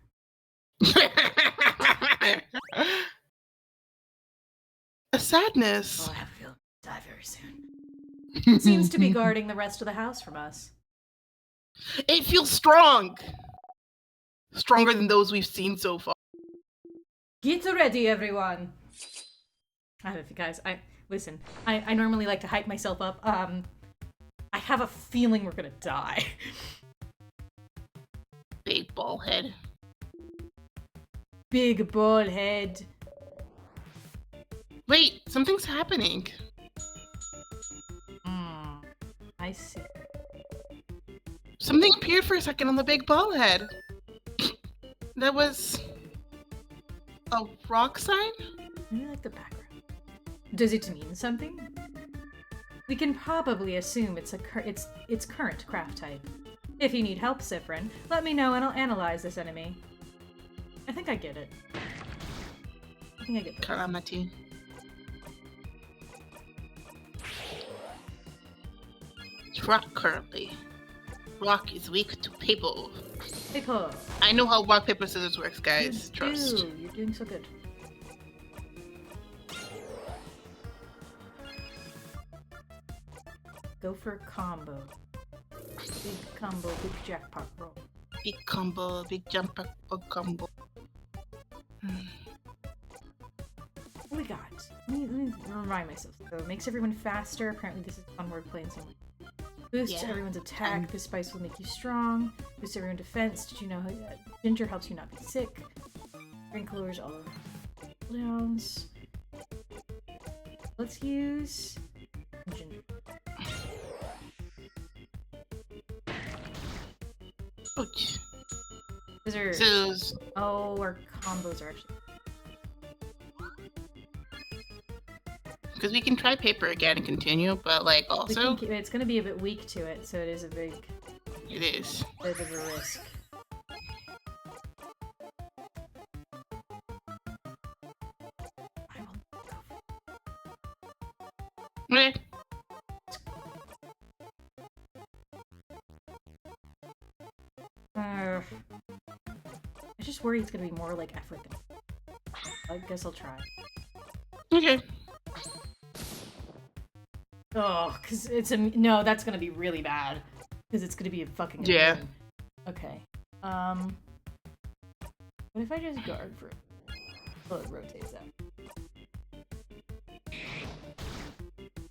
A sadness. Oh, I have a feeling I'll die very soon. Seems to be guarding the rest of the house from us. It feels strong. Stronger than those we've seen so far. Get ready, everyone. I don't know if you guys. Listen. I normally like to hype myself up. I have a feeling we're gonna die. Big ball head. Big ball head. Wait, something's happening. I see. Something appeared for a second on the big ball head. That was a rock sign? I like the background. Does it mean something? We can probably assume it's its current craft type. If you need help, Siffrin, let me know and I'll analyze this enemy. I think I get it. I think I get it. Karamati. Rock currently. Rock is weak to paper. Paper. I know how rock, paper, scissors works, guys. You Trust. do. You're doing so good. Go for a combo. Big combo, big jackpot roll. Big combo, big jumper, big combo. What we got? Let me remind myself. So it makes everyone faster. Apparently this is fun wordplay in some way. Boosts everyone's attack. This spice will make you strong. Boosts everyone's defense. Did you know ginger helps you not be sick? Drink lowers all cooldowns. Let's use ginger. Ouch. Scissors. Oh, our combos are actually. Because we can try paper again and continue, but like also It's going to be a bit weak to it, so it is a big. it is Bit of a risk. I will go. okay. I just worry it's gonna be more like effort than. I guess I'll try. Okay. Oh, cause it's a no. That's gonna be really bad. Cause it's gonna be a fucking immune. Okay. What if I just guard for? Oh, it rotates out.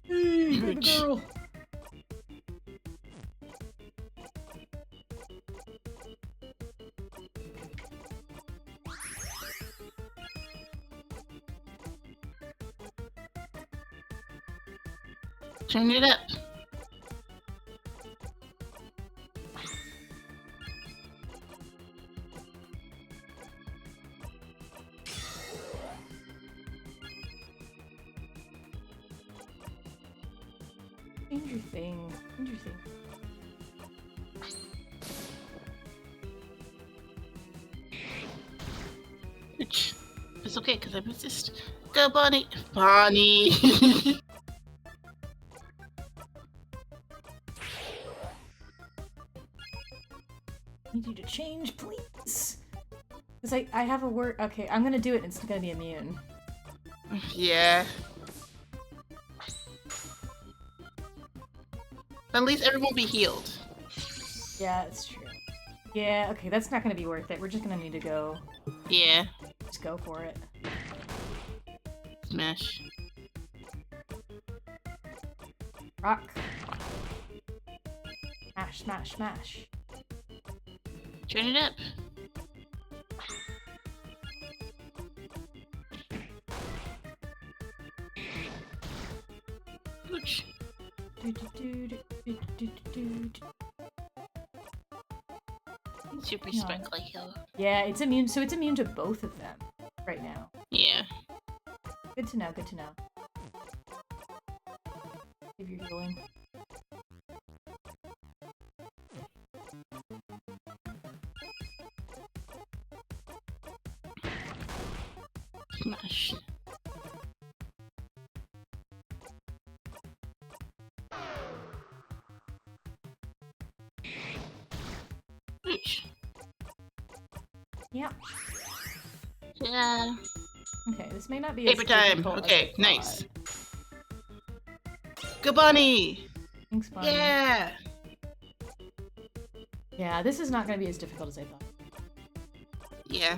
Hey, baby girl. Turn it up. Change your thing. Change your thing. Ouch. It's okay because I resist. Go, Bonnie. Bonnie. Need you to change, please. Cause I have a word. Okay, I'm gonna do it. And it's gonna be immune. Yeah. At least everyone will be healed. Yeah, it's true. Yeah. Okay, that's not gonna be worth it. We're just gonna need to go. Yeah. Just go for it. Smash. Rock. Smash, smash, smash. Turn it up. Ouch. Super sparkly hill. Yeah, it's immune. So it's immune to both of them right now. Yeah. Good to know. Good to know. If you're healing. Smash. Yeah. Yeah. Okay, this may not be Paper as time. difficult as Okay, I nice. thought. Go Bunny! Thanks, Bunny. Yeah! Yeah, this is not going to be as difficult as I thought. Yeah.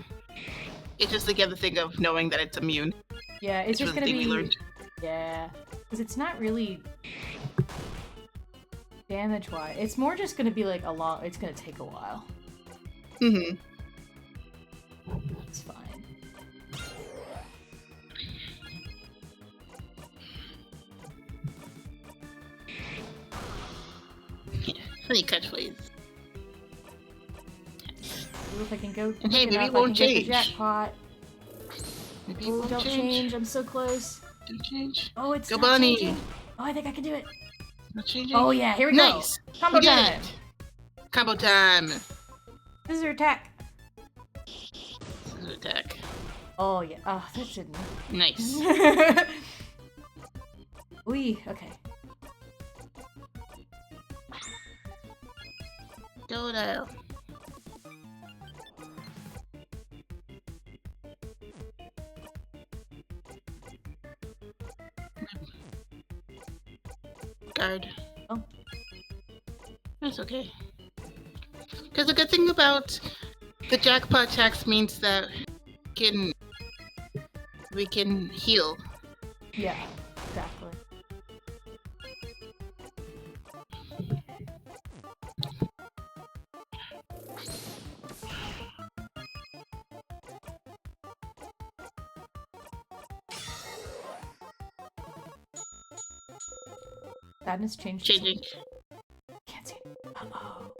It's just again the thing of knowing that it's immune. Yeah, it's just going to be... learned. Yeah, because it's not really damage-wise. It's more just going to be like a long... It's going to take a while. Mm-hmm. It's fine. Yeah. Funny catchphrase. See if I can go... And hey, pick maybe up. it won't I can get change. the jackpot. Maybe it Oh, won't don't change. change. I'm so close. Don't change. Oh, it's Go not Bunny! changing. Oh, I think I can do it. Not changing. Oh, yeah, here we Nice. go. Combo We did time. it. Combo time. Scissor attack. Scissor attack. Oh, yeah. Oh, that shouldn't. Nice. Wee, okay. Dodo. Guard. Oh. That's okay. Because the good thing about the jackpot tax means that we can heal. Yeah, exactly. Sadness changed. Changing. Can't see it. Uh-oh.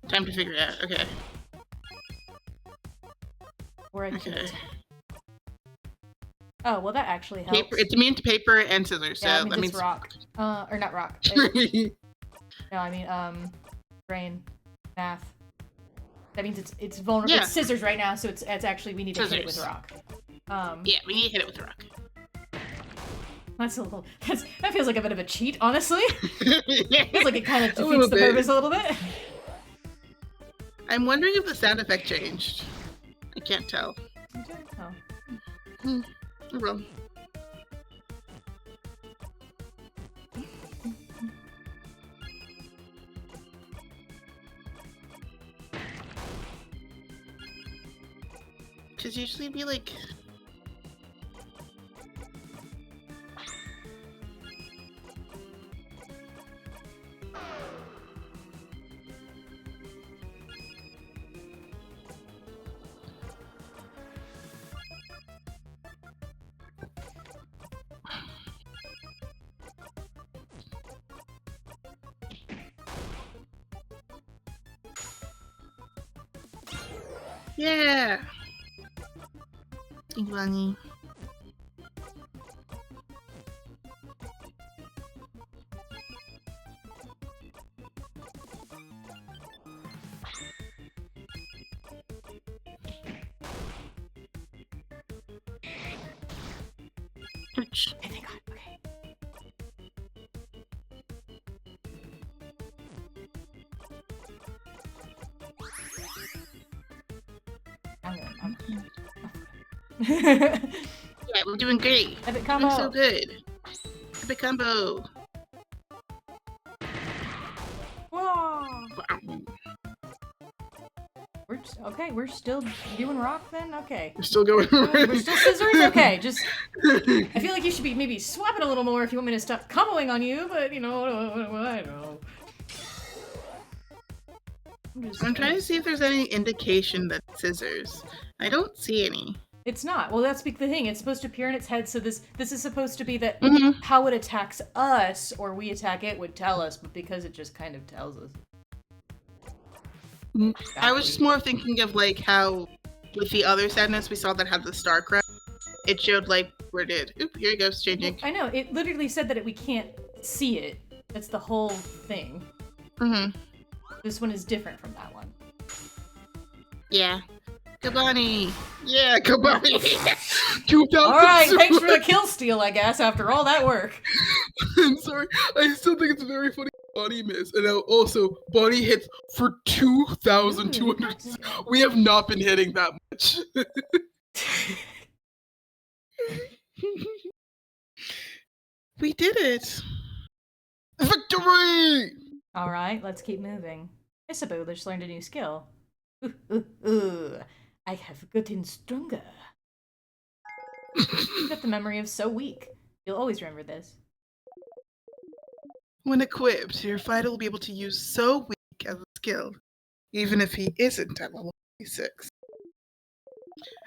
Time to figure it out. Okay. Where I Okay. can't. Oh, well, that actually helps. Paper. It's immune to paper and scissors, so yeah, that means it's rock. Or not rock. No, I mean, brain, math. That means it's vulnerable. Yeah. It's scissors right now, so it's actually we need to hit it with Scissors. rock. Yeah, we need to hit it with a rock. That's a little. That feels like a bit of a cheat, honestly. Yeah. Feels like it kind of A little defeats the bit. purpose a little bit. I'm wondering if the sound effect changed. I can't tell. Oh. Oh, well. Because usually it'd be like. Yeah! Iguani. Ouch. Okay, thank God. Okay. I'm Yeah, we're doing great. Epic Doing combo. so good. Epic combo. Whoa. Wow. We're still doing rock then? Okay. We're still going. We're still scissors? Okay, just... I feel like you should be maybe swapping a little more if you want me to stop comboing on you, but, you know, I don't know. I'm trying to see if there's any indication that scissors. I don't see any. It's not. Well, that's the thing. It's supposed to appear in its head, so this is supposed to be that Mhm. how it attacks us or we attack it would tell us, but because it just kind of tells us. I was just more thinking of like how with the other sadness we saw that had the star crown, it showed like where it did. Oop, here it goes, changing. I know. It literally said that we can't see it. That's the whole thing. Mm-hmm. This one is different from that one. Yeah. Kabani! Yeah, Kabani! 2,000 Alright, super- thanks for the kill steal, I guess, after all that work. I'm sorry. I still think it's very funny. Bonnie missed, and also Bonnie hits for 2,200. We have not been hitting that much. We did it! Victory! Alright, let's keep moving. Isabu just learned a new skill. Ooh, I have gotten stronger. You got the memory of so weak. You'll always remember this. When equipped, your fighter will be able to use So Weak as a skill, even if he isn't at level 26.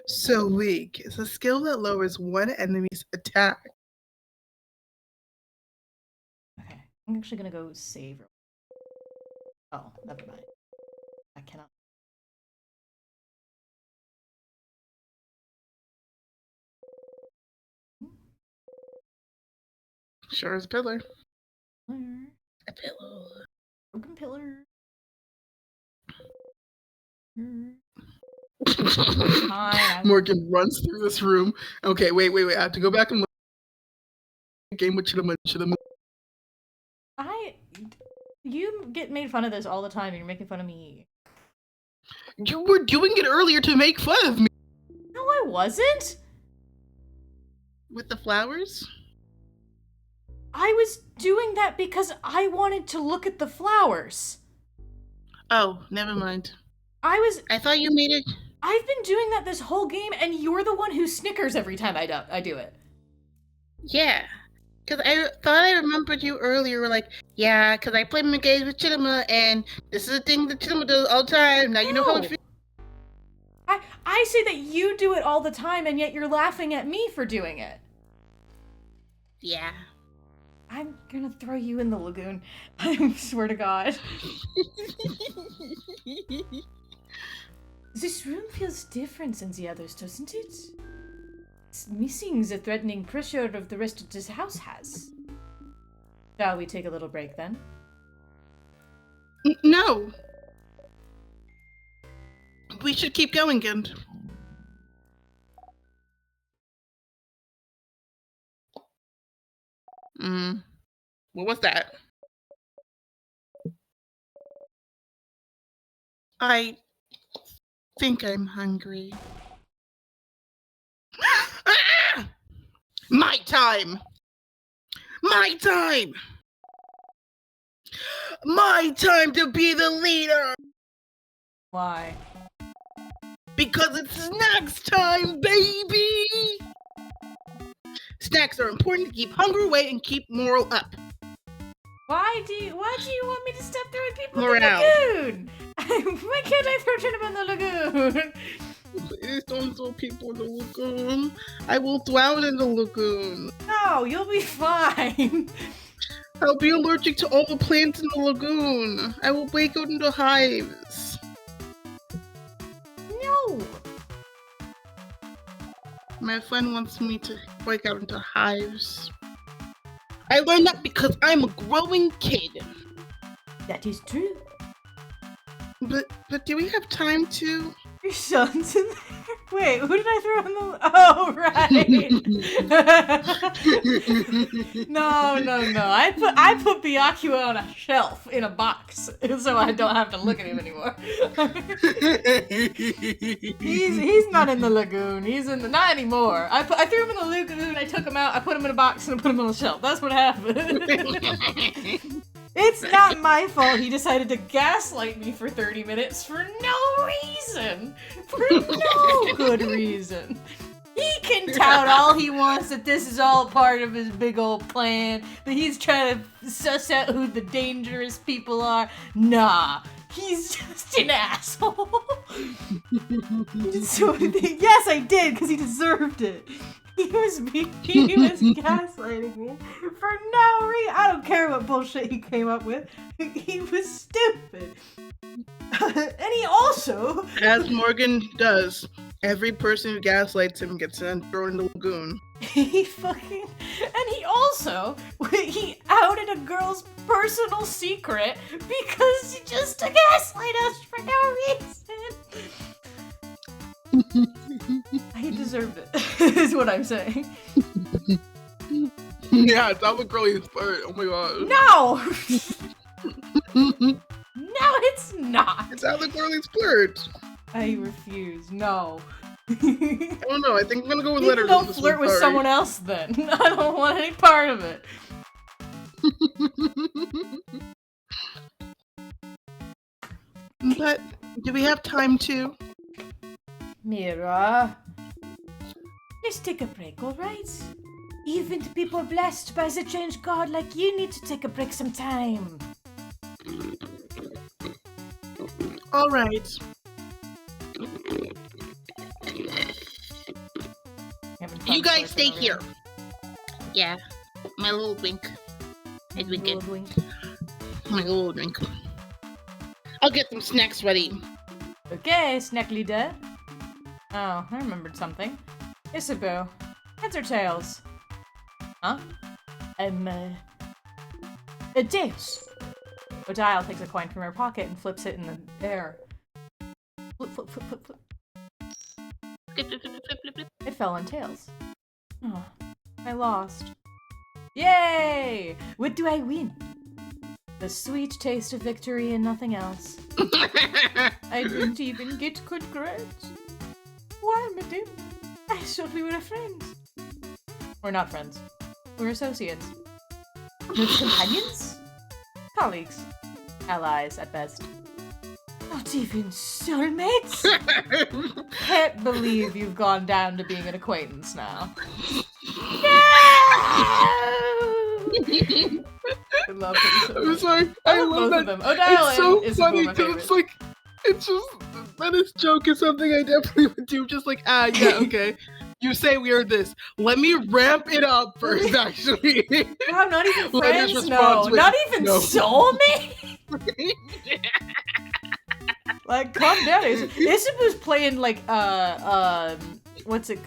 So Weak is a skill that lowers one enemy's attack. Okay, I'm actually gonna go save. Oh, never mind. I cannot. Sure as a pillar. A pillow. Broken pillar. Fine, Morgan runs through this room. Okay, wait. I have to go back and look at the game with Chidama. You get made fun of this all the time, and you're making fun of me. You were doing it earlier to make fun of me. No, I wasn't! With the flowers? I was doing that because I wanted to look at the flowers. Oh, never mind. I thought you made it. I've been doing that this whole game, and you're the one who snickers every time I do it. Yeah. Because I thought I remembered you earlier. Were like, yeah, because I play my games with Chidama, and this is a thing that Chidama does all the time. Now you know how it feels. I say that you do it all the time, and yet you're laughing at me for doing it. Yeah. I'm gonna throw you in the lagoon. I swear to God. This room feels different than the others, doesn't it? It's missing the threatening pressure of the rest of this house has. Shall we take a little break then? No. We should keep going, Gend. What was that? I think I'm hungry. My time! My time! My time to be the leader! Why? Because it's snacks time, baby! Snacks are important to keep hunger away and keep morale up. Why do you want me to step throwing people Morale. in the lagoon? Why can't I throw them in the lagoon? Please don't throw people in the lagoon. I will drown in the lagoon. No, you'll be fine. I'll be allergic to all the plants in the lagoon. I will break out into hives. No. My friend wants me to break out into hives. I learned that because I'm a growing kid. That is true. But do we have time to? Your son's in there? Wait, who did I throw in the... Oh, right! No. I put Byakuya on a shelf in a box, so I don't have to look at him anymore. He's not in the lagoon. He's in the... Not anymore. I threw him in the lagoon, I took him out, I put him in a box, and I put him on a shelf. That's what happened. It's not my fault he decided to gaslight me for 30 minutes for no reason. For no good reason. He can tout all he wants that this is all part of his big old plan, that he's trying to suss out who the dangerous people are. Nah, he's just an asshole. So, yes, I did, because he deserved it. He was gaslighting me for no reason. I don't care what bullshit he came up with. He was stupid. And he also... As Morgan does, every person who gaslights him gets thrown in the lagoon. He also outed a girl's personal secret because just to gaslight us for no reason. He deserved it, is what I'm saying. Yeah, that was really inspired. Oh my god. No! No, it's not. It's how the girly splurge. I refuse. No. I don't know. I think I'm gonna go with You letters. can go on this flirt one, with sorry. someone else then. I don't want any part of it. But do we have time to? Mira, let's take a break, alright? Even the people blessed by the change god like you need to take a break sometime. All right. You guys stay here. Yeah, my little wink. I drink it. My little drink. I'll get some snacks ready. Okay, snack leader. Oh, I remembered something. Isabeau, heads or tails? Huh? Tails. Odile takes a coin from her pocket and flips it in the air. Flip, flip, flip, flip, flip. Flip, flip, flip, flip, flip, flip. It fell on tails. Oh, I lost. Yay! What do I win? The sweet taste of victory and nothing else. I didn't even get congrats. Why, madame? I thought we were friends. We're not friends. We're associates. Not companions? Colleagues. Allies, at best. Not even soulmates? Can't believe you've gone down to being an acquaintance now. No! I love them. I'm sorry. I I love love both of that. them. Odile It's so and Isabeau funny are my because it's favorite. like, it's just Venice joke is something I definitely would do. Just like, yeah, okay. You say we are this. Let me ramp it up first, actually. Wow, not even Well, friends? his No. response was, Not even no. soulmate? Like, calm down. Isabeau's playing, like, what's it,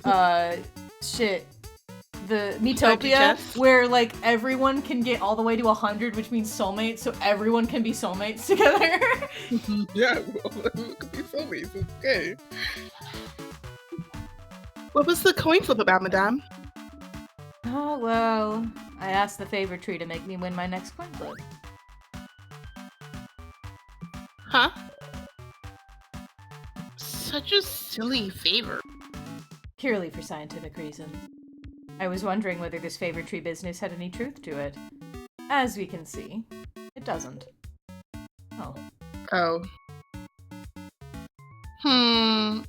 shit. The Metopia, chess? where, like, everyone can get all the way to 100, which means soulmates, so everyone can be soulmates together. Yeah, well, it could be soulmates. It's okay. What was the coin flip about, madame? Oh, well, I asked the favor tree to make me win my next coin flip. Huh? Such a silly favor. Purely for scientific reasons. I was wondering whether this favor tree business had any truth to it. As we can see, it doesn't. Oh. Oh.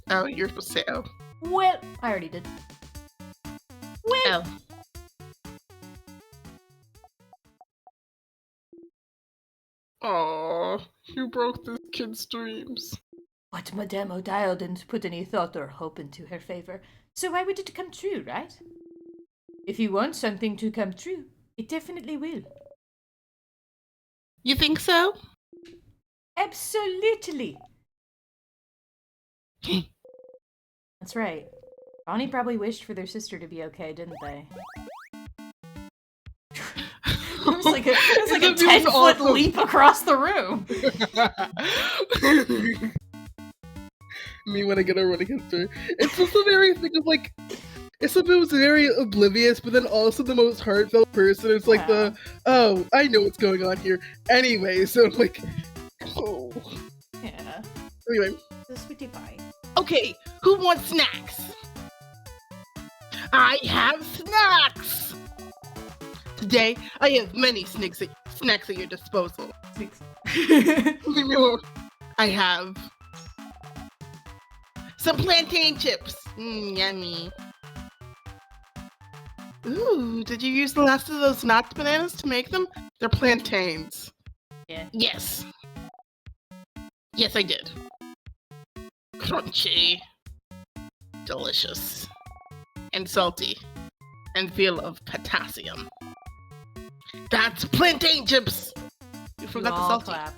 Oh, you're supposed to say oh. Well, I already did. Well, Oh. Aw, you broke this kid's dreams. but Madame Odile didn't put any thought or hope into her favor, so why would it come true, right? If you want something to come true, it definitely will. You think so? Absolutely! That's right. Bonnie probably wished for their sister to be okay, didn't they? It was like a It was 10-foot awesome. leap across the room. Me when I get a run against her. It's just a very thing of like, it's something was very oblivious, but then also the most heartfelt person. It's like Yeah. oh, I know what's going on here. Anyway, so like, oh. Yeah. Anyway, The sweetie pie. Okay, who wants snacks? I have snacks! Today, I have many snacks at your disposal. Six. Leave me alone. I have some plantain chips. Yummy. Ooh, did you use the last of those knocked bananas to make them? They're plantains. Yeah. Yes. Yes, I did. Crunchy. Delicious. And salty. And full of potassium. That's plantain chips! You forgot the all salty. clap.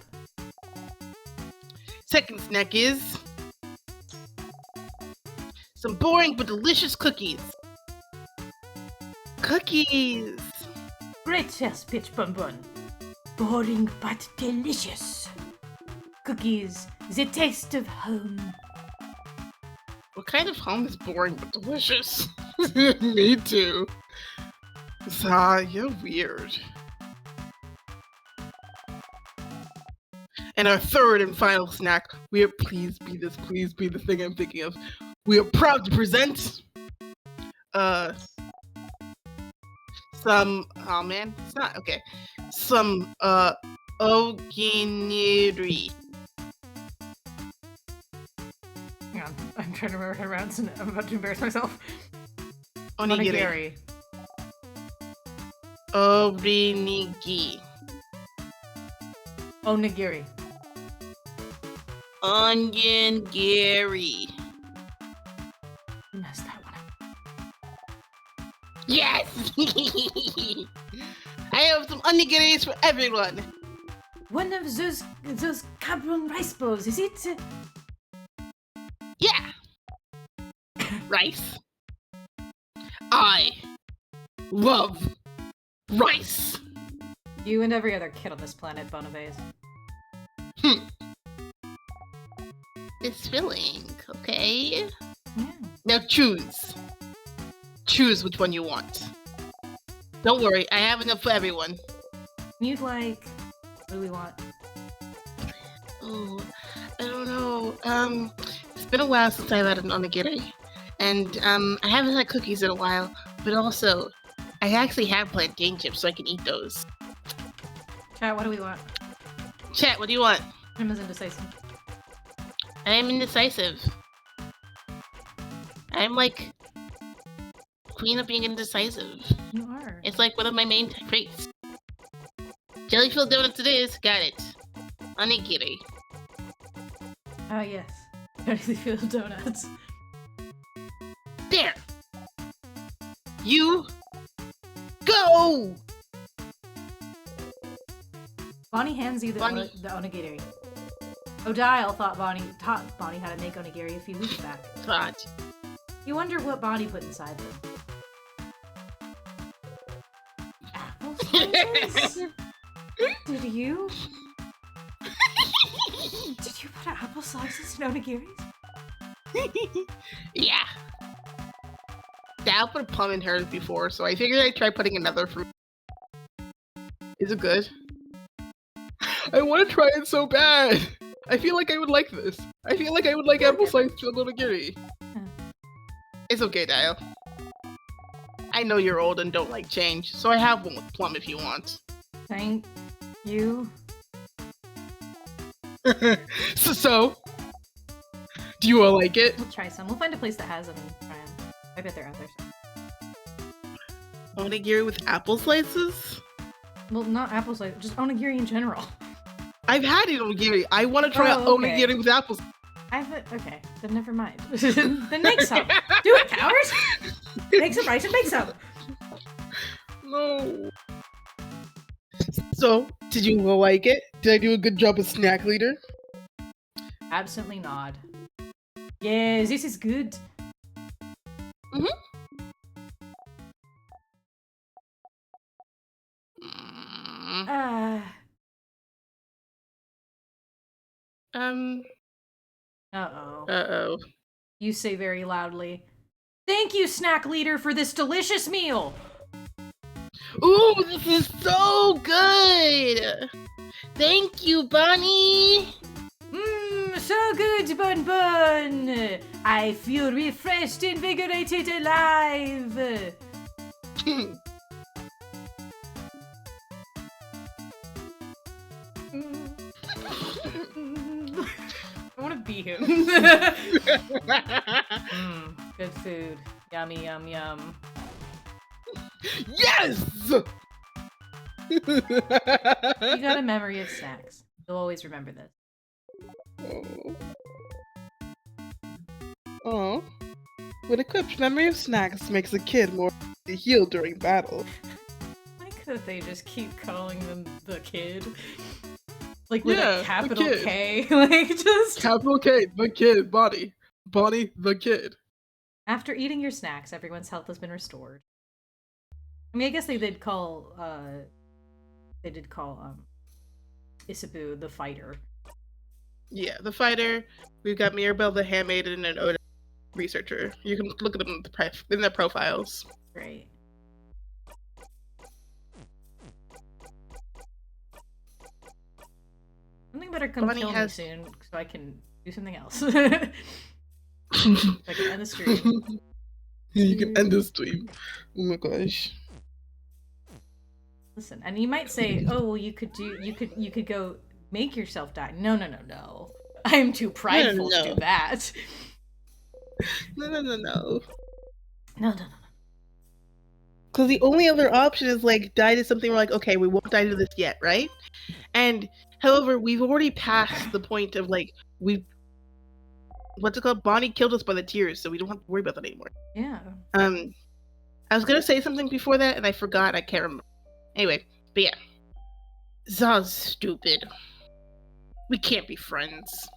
Second snack is some boring but delicious cookies. Cookies! Great yes, Pitch Bun Bun. Boring but delicious. Cookies, the taste of home. What kind of home is boring but delicious? me too. Zah, you're weird. And our third and final snack, please be the thing I'm thinking of. We are proud to present some oginiri. Hang on, I'm trying to remember how to pronounce it. I'm about to embarrass myself. Onigiri. Orinigi. Onigiri. Onigiri. You messed that one up. Yes! I have some onigiris for everyone. One of those cabron rice balls, is it? Yeah. Rice. I love rice. You and every other kid on this planet, Bonavase. It's filling, okay? Yeah. Now choose. Choose which one you want. Don't worry, I have enough for everyone. You'd like... What do we want? Oh, I don't know. It's been a while since I've had an onigiri. And, I haven't had cookies in a while. But also, I actually have plantain chips, so I can eat those. Chat, what do we want? Chat, what do you want? I'm as indecisive. I am indecisive. I'm like queen of being indecisive. You are. It's like one of my main traits. Jelly-filled donuts it is. Got it. Onigiri. Ah, yes. Jelly-filled donuts. There. You go. Bonnie hands you the onigiri. Odile thought Bonnie taught Bonnie how to make onigiri a few weeks back. Thought. You wonder what Bonnie put inside them. Apple slices? Did you? Did you put apple slices in onigiris? Yeah. Dad put a plum in hers before, so I figured I'd try putting another fruit. Is it good? I want to try it so bad. I feel like I would like this. I feel like I would like apple slice filled onigiri. It's okay, Dial. I know you're old and don't like change, so I have one with plum if you want. Thank you. So, do you all like it? We'll try some. We'll find a place that has them and try them. I bet they're out there. Onigiri with apple slices? Well, not apple slices, just onigiri in general. I've had it onigiri. I want to try onigiri with apples. Okay, then never mind. Then make some. Do it, coward! Make some rice and make some. No. So, did you all like it? Did I do a good job as snack leader? Absolutely not. Yes, this is good. Uh-oh. You say very loudly, "Thank you, snack leader, for this delicious meal!" Ooh, this is so good! Thank you, Bonnie! So good, Bun Bun! I feel refreshed, invigorated, alive! I want to be him. Good food. Yummy, yum, yum. Yes! You got a memory of snacks. You'll always remember this. Oh. When equipped, memory of snacks makes a kid more to heal during battle. I like that they just keep calling them the kid. Like with a capital K. Like just capital K, the kid, Bonnie. Bonnie, the kid. After eating your snacks, everyone's health has been restored. I mean, I guess they did call Isabu the fighter. Yeah, the fighter. We've got Mirabelle the handmaiden and Oda researcher. You can look at them in their profiles. Great. Something better come Bonnie kill has- me soon so I can do something else. So I can end the stream. You can end the stream. Oh my gosh. Listen, and you might say, "Oh, well, you could go make yourself die." No. I am too prideful to no. do that. No. No. Because the only other option is like die to something. We're like, okay, we won't die to this yet, right? And however, we've already passed the point of like what's it called? Bonnie killed us by the tears, so we don't have to worry about that anymore. Yeah. I was gonna say something before that, and I forgot. I can't remember. Anyway, but yeah, Zah's stupid. We can't be friends.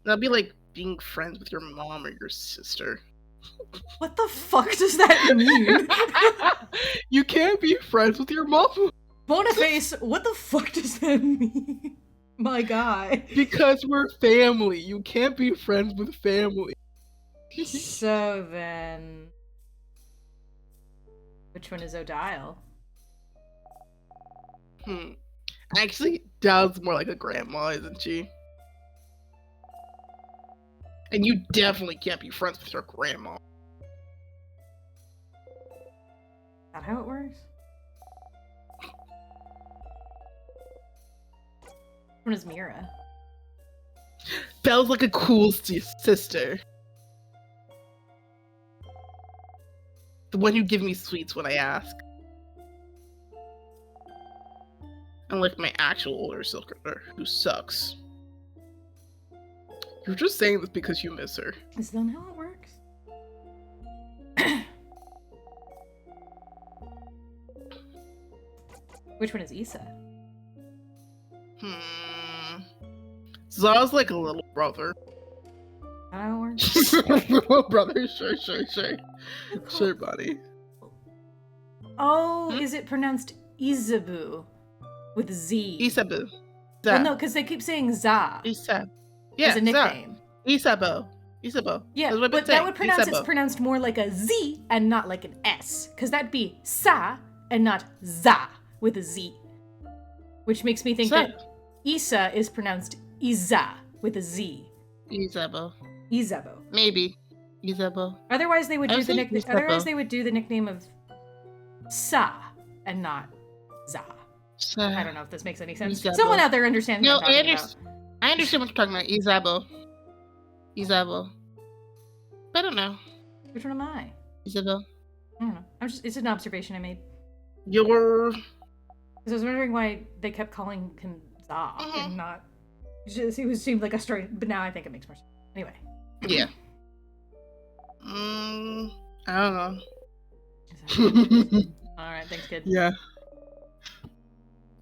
That'd be like being friends with your mom or your sister. What the fuck does that mean? You can't be friends with your mom Boniface, what the fuck does that mean? My guy. because we're family. You can't be friends with family. So then, which one is Odile? Actually, Dowd's more like a grandma, isn't she? And you definitely can't be friends with your grandma. Is that how it works? Which one is Mira? Belle's like a cool sister. The one who gives me sweets when I ask. Unlike my actual older sister, who sucks. You're just saying this because you miss her. Is that how it works? Which one is Issa? Zah's like a little brother. Is that how it works? Little brother, sure. Sure, buddy. Oh, is it pronounced Isabu with Z? Isabu. Well, no, because they keep saying Za Isa. Yeah, as a nickname. Isabo. Yeah, That's what but I'm that saying. would pronounce it's Isabo. pronounced more like a Z and not like an S, because that'd be Sa and not Za with a Z, which makes me think that Isa is pronounced Iza with a Z. Isabo. Izabo. Maybe. Isabo. Otherwise, they would I do was the thinking nickname. Otherwise, Izabo. they would do the nickname of Sa and not Za. I don't know if this makes any sense. Izabo. Someone out there understands No, what I'm talking about. I understand what you're talking about. Isabo. But I don't know. Which one am I? Isabel. I don't know. It's an observation I made. You're. Because I was wondering why they kept calling him Za and not. He seemed like a story, but now I think it makes more sense. Anyway. Yeah. I don't know. Alright, thanks, kid. Yeah.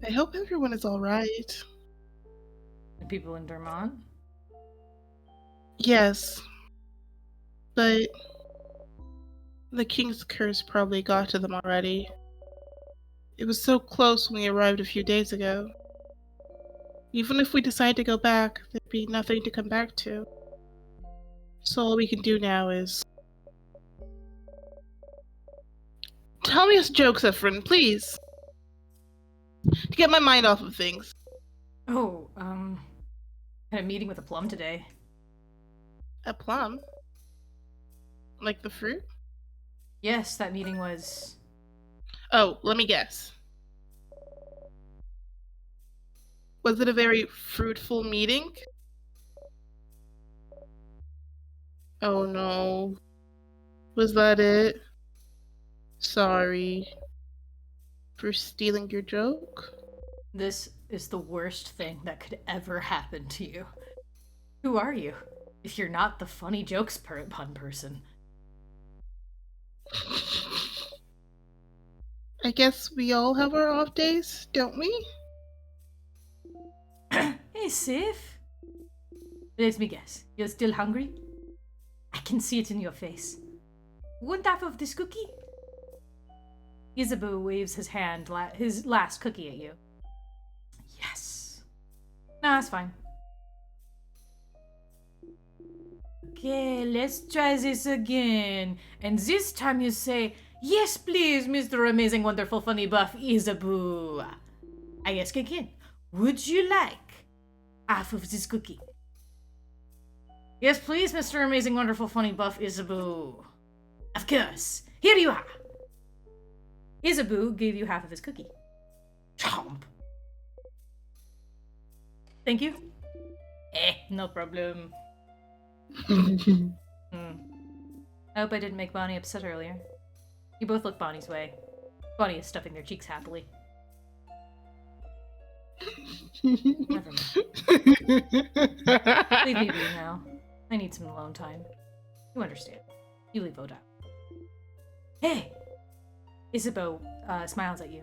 I hope everyone is alright. The people in Dermont? Yes. But the King's Curse probably got to them already. It was so close when we arrived a few days ago. Even if we decide to go back, there'd be nothing to come back to. So all we can do now is... Tell me a joke, Zephyrin, please! To get my mind off of things. Oh, had a meeting with a plum today. A plum? Like the fruit? Yes, that meeting was... Oh, let me guess. Was it a very fruitful meeting? Oh no. Was that it? Sorry. For stealing your joke? This is the worst thing that could ever happen to you. Who are you, if you're not the funny jokes pun person? I guess we all have our off days, don't we? Hey, Sif. Let me guess. You're still hungry? I can see it in your face. Want half of this cookie? Isabu waves his hand, his last cookie at you. Yes. No, that's fine. Okay, let's try this again. And this time you say, yes, please, Mr. Amazing, Wonderful, Funny, Buff Isabu. I ask again, would you like half of this cookie. Yes, please, Mr. Amazing, Wonderful, Funny, Buff Isabu. Of course. Here you are. Isabu gave you half of his cookie. Chomp. Thank you. No problem. I hope I didn't make Bonnie upset earlier. You both look Bonnie's way. Bonnie is stuffing their cheeks happily. Never mind. Leave me be now. I need some alone time. You understand. You leave Oda. Hey! Isabeau smiles at you.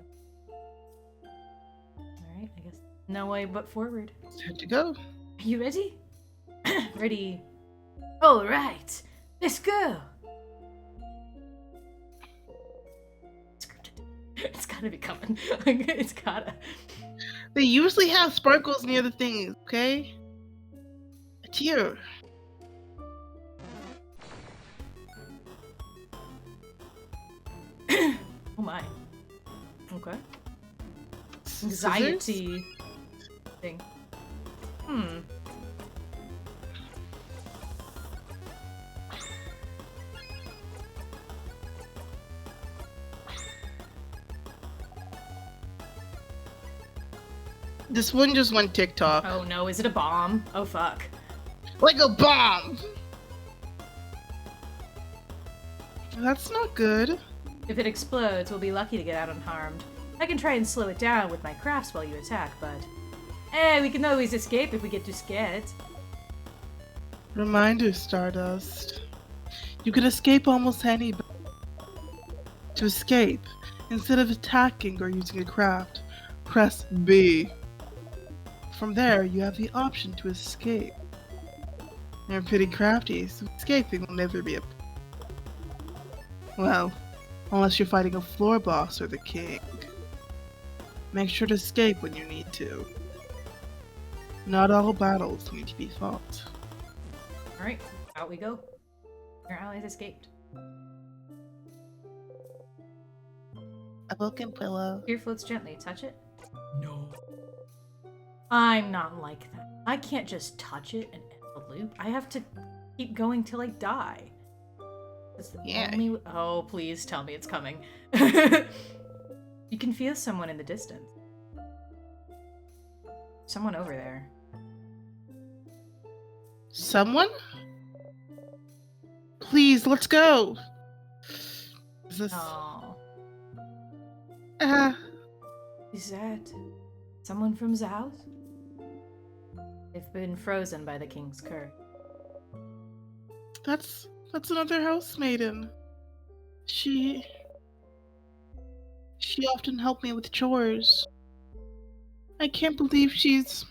Alright, I guess no way but forward. Time to go. Are you ready? Ready. Alright, let's go! It's gotta be coming. It's gotta. They usually have sparkles near the things, okay? A tear. Oh my. Okay. Anxiety thing. This one just went TikTok. Oh no, is it a bomb? Oh fuck. Like a bomb! That's not good. If it explodes, we'll be lucky to get out unharmed. I can try and slow it down with my crafts while you attack, but... we can always escape if we get too scared. Reminder, Stardust. You can escape almost anybody. To escape, instead of attacking or using a craft, press B. From there, you have the option to escape. They're pretty crafty, so escaping will never be a... Well, unless you're fighting a floor boss or the king. Make sure to escape when you need to. Not all battles need to be fought. Alright, out we go. Your allies escaped. A broken pillow. Here floats gently. Touch it? No. I'm not like that. I can't just touch it and end the loop. I have to keep going till I die. That's the only... Oh, please tell me it's coming. You can feel someone in the distance. Someone over there. Someone? Please, let's go! Is this... Oh. Ah. Is that someone from Zao's? They've been frozen by the king's curse. That's another house maiden. She often helped me with chores. I can't believe she's...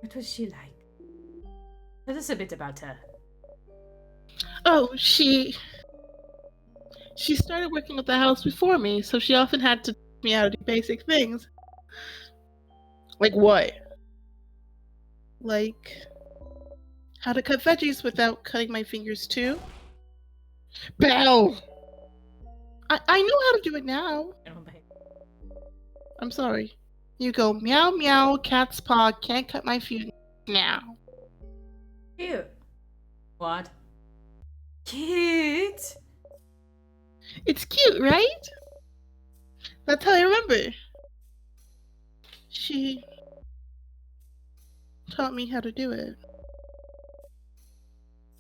What was she like? Tell us a bit about her. Oh, she started working at the house before me, so she often had to teach me how to do basic things. Like what? Like how to cut veggies without cutting my fingers too? Belle! I know how to do it now. I'm sorry. You go meow meow, cat's paw, can't cut my fingers now. Cute. What? Cute! It's cute, right? That's how I remember. She taught me how to do it.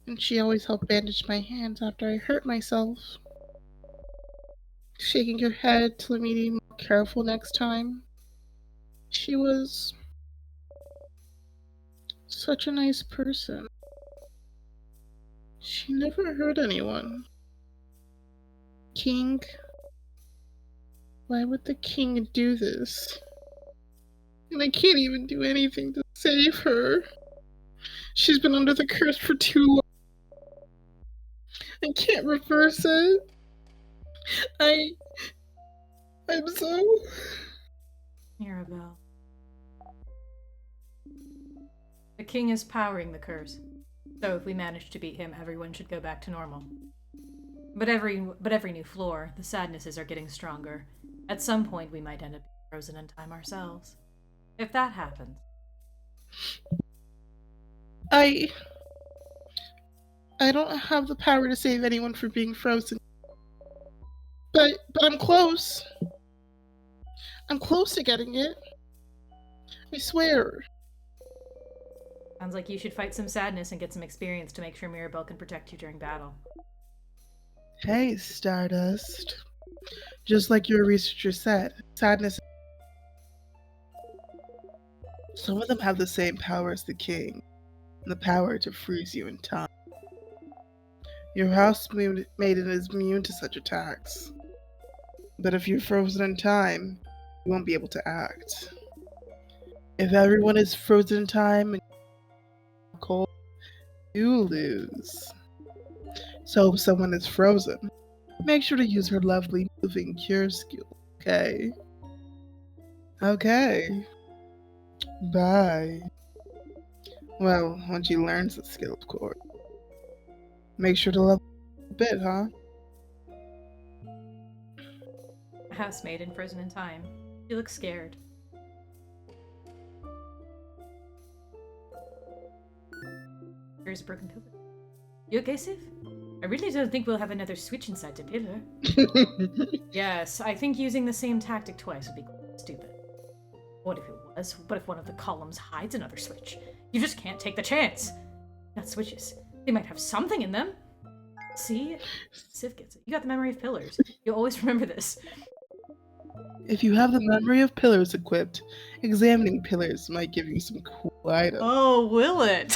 And she always helped bandage my hands after I hurt myself. Shaking her head, telling me to be more careful next time. She was such a nice person. She never hurt anyone. King? Why would the king do this? And I can't even do anything to save her. She's been under the curse for too long. I can't reverse it. I'm so... Mirabelle. The king is powering the curse. So if we manage to beat him, everyone should go back to normal. But every new floor, the sadnesses are getting stronger. At some point, we might end up being frozen in time ourselves. If that happens. I don't have the power to save anyone from being frozen. But I'm close. I'm close to getting it. I swear. Sounds like you should fight some sadness and get some experience to make sure Mirabelle can protect you during battle. Hey, Stardust. Just like your researcher said, sadness. Some of them have the same power as the king, the power to freeze you in time. Your housemaiden is immune to such attacks. But if you're frozen in time, you won't be able to act. If everyone is frozen in time and cold, you lose. So if someone is frozen, make sure to use her lovely moving cure skill, okay? Okay. Bye. Well, once she learns the skill, of course. Make sure to level a bit, huh? A housemaiden frozen in time. She looks scared. There's a broken pillar. You okay, Sif? I really don't think we'll have another switch inside the pillar. Yes, I think using the same tactic twice would be quite stupid. What if it was? What if one of the columns hides another switch? You just can't take the chance! Not switches. They might have something in them! See? Sif gets it. You got the memory of pillars. You'll always remember this. If you have the memory of pillars equipped, examining pillars might give you some cool items. Oh, will it?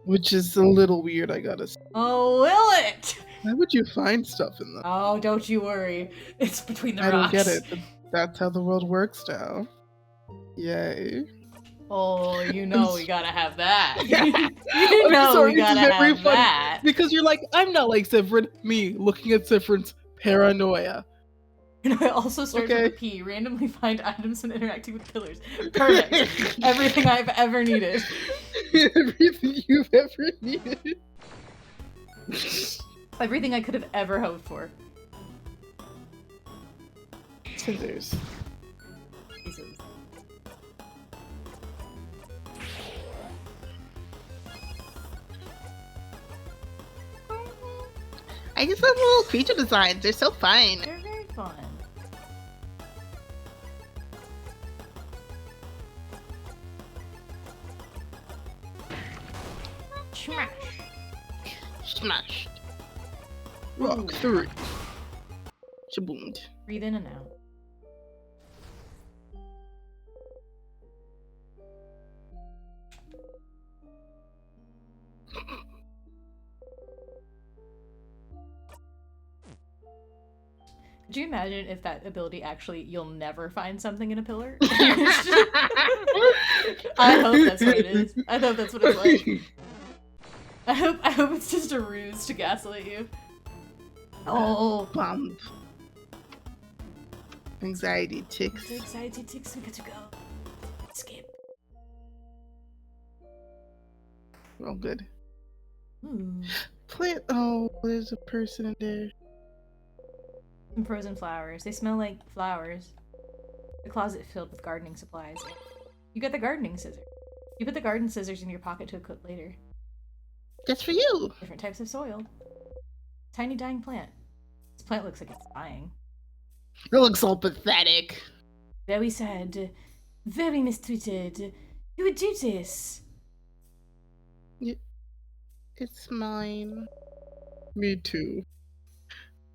Which is a little weird, I gotta say. Oh, will it? Why would you find stuff in them? Oh, don't you worry. It's between the I rocks. don't get it, but that's how the world works now. Yay. Oh, you know we gotta have that. Yeah. You know sorry, we gotta this is very have funny, that. Because you're like, I'm not like Sifrin. Me, looking at Sifrin's paranoia. And I also started with a P. Randomly find items when interacting with pillars. Perfect. Everything I've ever needed. Everything you've ever needed. Everything I could have ever hoped for. Scissors. Jesus. I just love little creature designs. They're so fun. They're very fun. Smash. Smashed. Walk through. Shaboomed. Breathe in and out. Could you imagine if that ability actually, you'll never find something in a pillar? I hope that's what it is. I hope that's what it's like. I hope it's just a ruse to gaslight you. Oh, Bump. Anxiety ticks. the anxiety ticks, we got to go. Escape. Oh, good. Ooh. Plant. Oh, there's a person in there. Some frozen flowers. They smell like flowers. The closet filled with gardening supplies. You got the gardening scissors. You put the garden scissors in your pocket to equip later. Just for you. Different types of soil. Tiny dying plant. This plant looks like it's dying. It looks so pathetic. Very sad. Very mistreated. Who would do this? It's mine. Me too.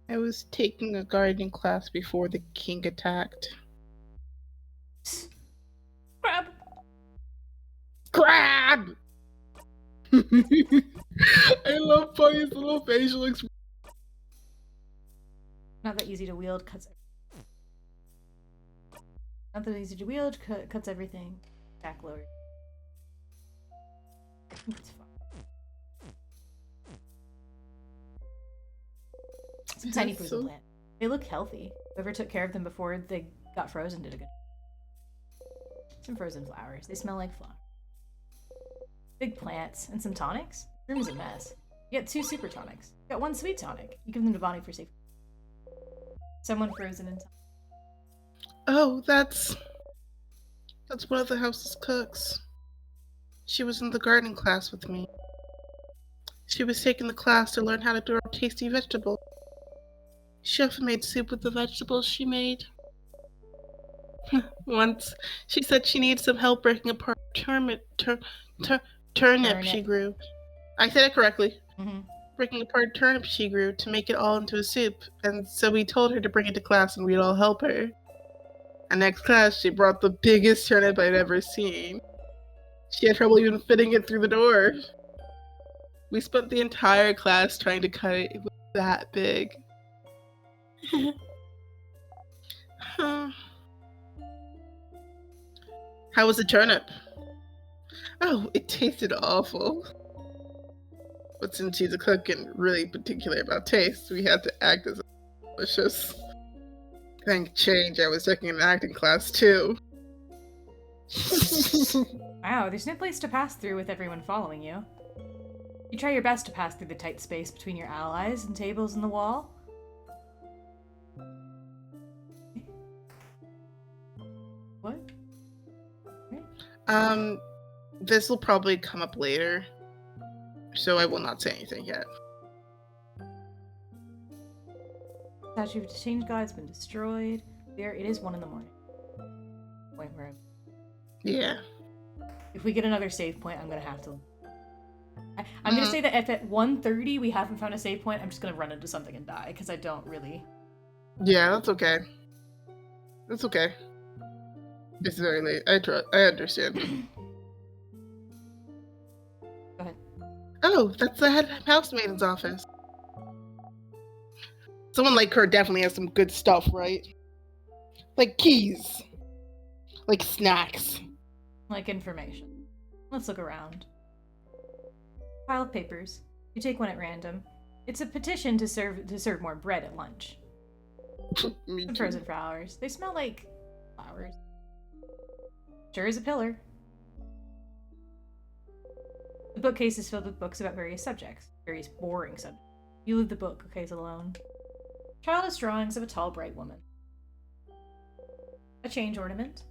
I was taking a gardening class before the king attacked. Crab! Crab! I love Bunny's little facial expression. Not that easy to wield, cuts Not that easy to wield, cuts everything. Back lower. I think it's fine. Some tiny frozen plant. They look healthy. Whoever took care of them before they got frozen did a good. Some frozen flowers. They smell like flowers. Big plants and some tonics. The room is a mess. You got 2 super tonics. You got 1 sweet tonic. You give them to Bonnie for safety. Someone frozen in time. Oh, that's one of the house's cooks. She was in the gardening class with me. She was taking the class to learn how to grow tasty vegetables. She often made soup with the vegetables she made. Once, she said she needed some help breaking apart turnip she grew. I said it correctly. Mm-hmm. Breaking apart turnip she grew to make it all into a soup, and so we told her to bring it to class and we'd all help her. And next class, she brought the biggest turnip I'd ever seen. She had trouble even fitting it through the door. We spent the entire class trying to cut it. It was that big. How was the turnip? Oh, it tasted awful. But since she's a cook and really particular about taste, we had to act as delicious. Thank change, I was taking an acting class too. Wow, there's no place to pass through with everyone following you. You try your best to pass through the tight space between your allies and tables in the wall. What? This will probably come up later, so I will not say anything yet. Statue of the Change God has been destroyed. There, it is 1 a.m. Point where Yeah. if we get another save point, I'm gonna have to. I'm gonna say that if at 1:30 we haven't found a save point, I'm just gonna run into something and die because I don't really. Yeah, that's okay. That's okay. It's very late. I understand. Go ahead. Oh, that's the head housemaiden's office. Someone like her definitely has some good stuff, right? Like keys. Like snacks. Like information. Let's look around. Pile of papers. You take one at random. It's a petition to serve more bread at lunch. Me Some too. frozen flowers. They smell like flowers. Sure is a pillar. The bookcase is filled with books about various subjects. Various boring subjects. You leave the bookcase alone. Childish drawings of a tall, bright woman. A change ornament.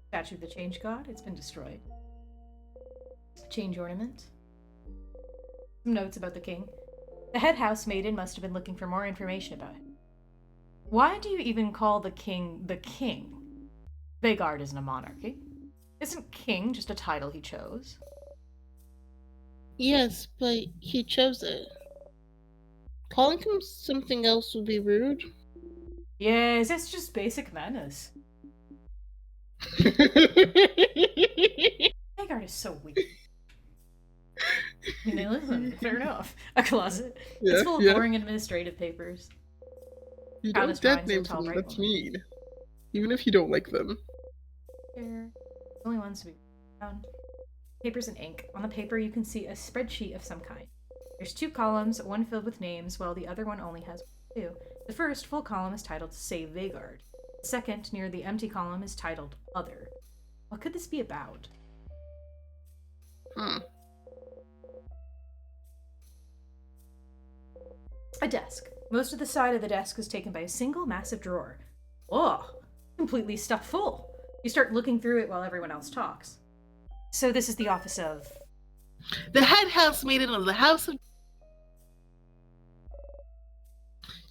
Statue of the Change God. It's been destroyed. A change ornament. Some notes about the king. The head housemaiden must have been looking for more information about him. Why do you even call the king the king? Vhagar isn't a monarchy. Isn't king just a title he chose? Yes, but he chose it. Calling him something else would be rude. Yes, it's just basic manners. Vhagar is so weak. I mean, listen, fair enough. A closet. It's full of boring administrative papers. You Childish don't dead drawings of a name tall, someone, bright that's woman. mean. Even if you don't like them. There. Only ones to be found. Papers and ink. On the paper, you can see a spreadsheet of some kind. There's 2 columns, one filled with names, while the other one only has 2. The first full column is titled Save Vhagar. The second, near the empty column, is titled Other. What could this be about? A desk. Most of the side of the desk is taken by a single massive drawer. Oh, completely stuffed full. You start looking through it while everyone else talks. So this is the office of... The head housemaiden of the House of...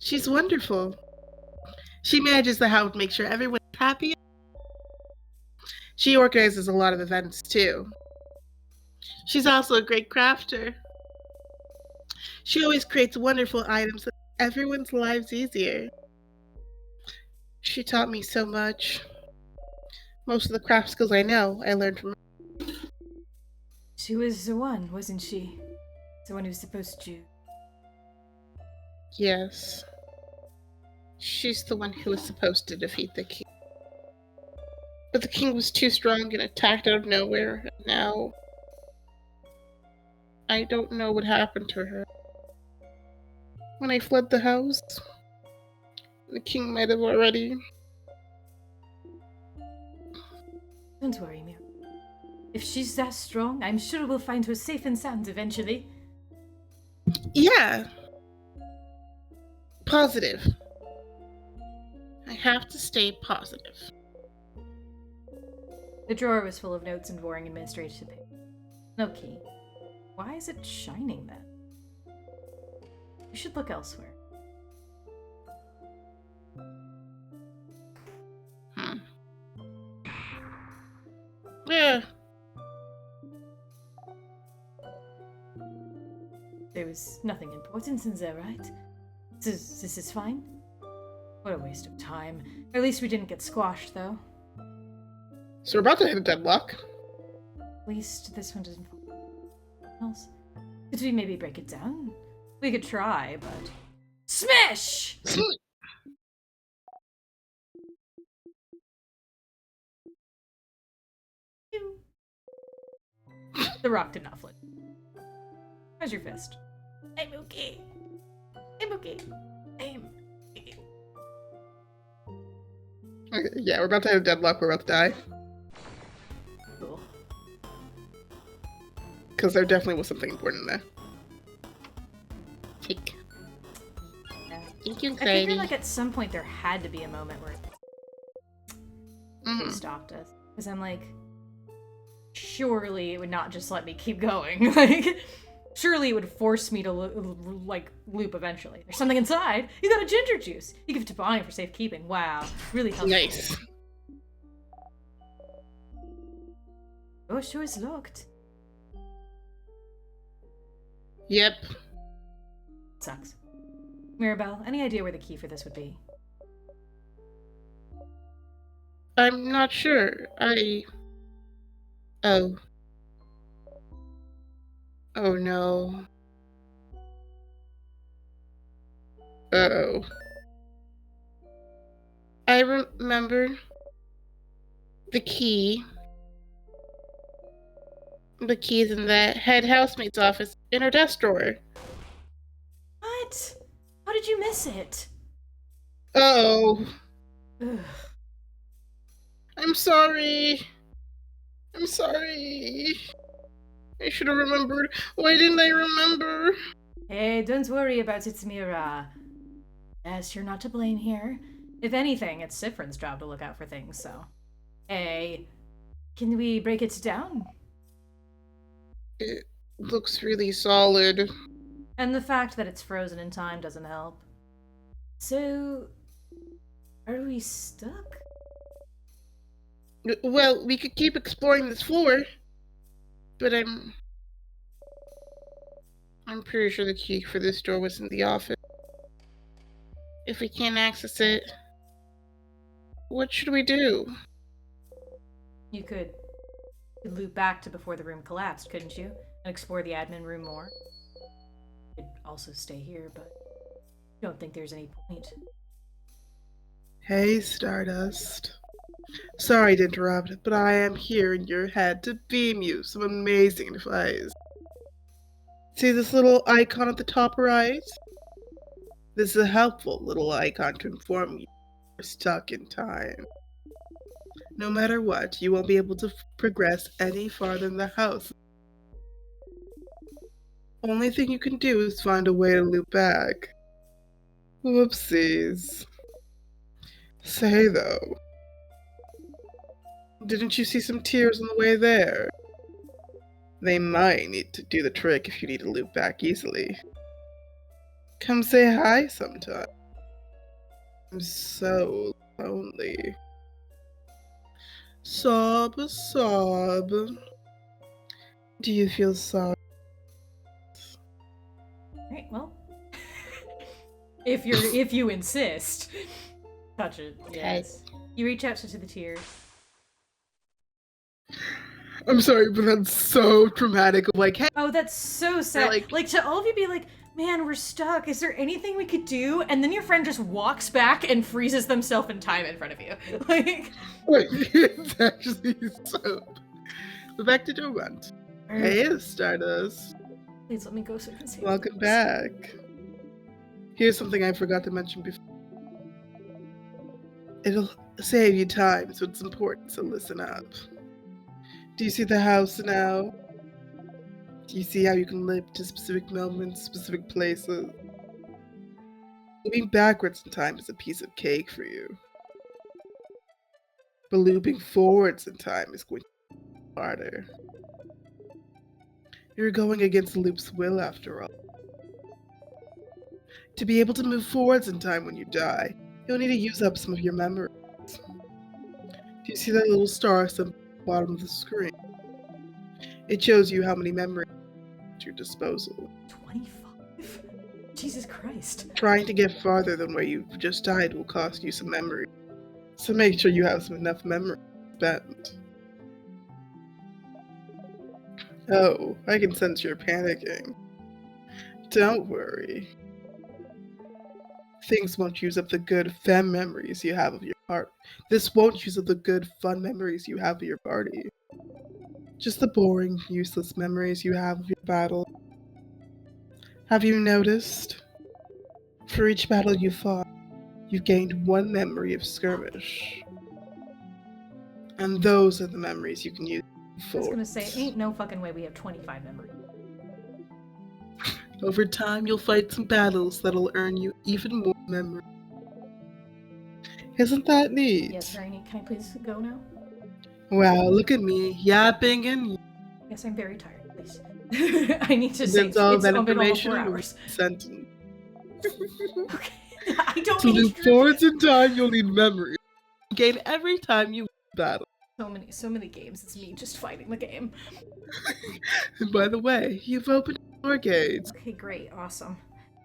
She's wonderful. She manages the house to make sure everyone's happy. She organizes a lot of events, too. She's also a great crafter. She always creates wonderful items that make everyone's lives easier. She taught me so much. Most of the craft skills I know, I learned from her. She was the one, wasn't she? The one who was supposed to... Yes. She's the one who was supposed to defeat the king. But the king was too strong and attacked out of nowhere, and now... I don't know what happened to her. When I fled the house, the king might have already... Don't worry, Mira. If she's that strong, I'm sure we'll find her safe and sound eventually. Yeah. Positive. I have to stay positive. The drawer was full of notes and boring administrative papers. No key. Why is it shining then? You should look elsewhere. Yeah. There was nothing important in there, right? This is fine? What a waste of time. At least we didn't get squashed, though. So we're about to hit a deadlock. At least this one doesn't fall else. Could we maybe break it down? We could try, but... Smash! The rock did not flip. How's your fist? I'm okay. I'm okay. I'm okay. Okay, yeah, we're about to hit a deadlock. We're about to die. Cool. Because there definitely was something important in there. Take. Yeah. Thank you, I anxiety. figured like at some point there had to be a moment where they Mhm. stopped us. Because I'm like, surely it would not just let me keep going. Like, surely it would force me to loop eventually. There's something inside. You got a ginger juice. You give it to Bonnie for safekeeping. Wow, really helpful. Nice. Oh, sure is locked. Yep. Sucks. Mirabelle, any idea where the key for this would be? I'm not sure. Oh. Oh no. Uh-oh. I remember the key. The key's in the head housemaid's office in her desk drawer. What? How did you miss it? Uh-oh. Ugh. I'm sorry. I'm sorry. I should have remembered. Why didn't I remember? Hey, don't worry about it, Mira. Yes, you're not to blame here. If anything, it's Sifrin's job to look out for things, so... Hey, can we break it down? It looks really solid. And the fact that it's frozen in time doesn't help. So... are we stuck? Well, we could keep exploring this floor, but I'm pretty sure the key for this door was in the office. If we can't access it, what should we do? You could loop back to before the room collapsed, couldn't you? And explore the admin room more? You could also stay here, but I don't think there's any point. Hey, Stardust. Sorry to interrupt, but I am here in your head to beam you some amazing advice. See this little icon at the top right? This is a helpful little icon to inform you you're stuck in time. No matter what, you won't be able to progress any farther in the house. Only thing you can do is find a way to loop back. Whoopsies. Say though, didn't you see some tears on the way there? They might need to do the trick if you need to loop back easily. Come say hi sometime. I'm so lonely. Sob, sob. Do you feel sorry? Right, well. if you insist. Touch it. Yes. You reach out to the tear. I'm sorry, but that's so dramatic. Of like, hey, Oh, that's so sad. like- To all of you be like, man, we're stuck. Is there anything we could do? And then your friend just walks back and freezes themselves in time in front of you. Like, it's actually so. But back to Durant. Hey, Stardust. please let me go so I can see. Welcome back. Here's something I forgot to mention before. It'll save you time, so it's important, so listen up. Do you see the house now? Do you see how you can live to specific moments, specific places? Moving backwards in time is a piece of cake for you. but looping forwards in time is going to be harder. You're going against the loop's will, after all. To be able to move forwards in time when you die, you'll need to use up some of your memories. Do you see that little star at the bottom of the screen? It shows you how many memories at your disposal. 25? Jesus Christ. Trying to get farther than where you've just died will cost you some memory. So make sure you have enough memory spent. Oh, I can sense you're panicking. Don't worry. Things won't use up the good fem memories you have of your heart. This won't use up the good fun memories you have of your party. Just the boring, useless memories you have of your battle. Have you noticed? For each battle you fought, you've gained one memory of skirmish. And those are the memories you can use I was for. gonna say, ain't no fucking way we have 25 memories. Over time, you'll fight some battles that'll earn you even more memory. Isn't that neat? Yes, very neat. Can I please go now? Wow, look at me, yapping and Yes, I'm very tired, please. I need to say that's all it's that been almost information 4 in hours. one sentence. Okay. I don't To need loop your- forwards in time, you'll need memory. Gain every time you battle. So many games. It's me just fighting the game. And by the way, you've opened door gates. Okay, great, awesome.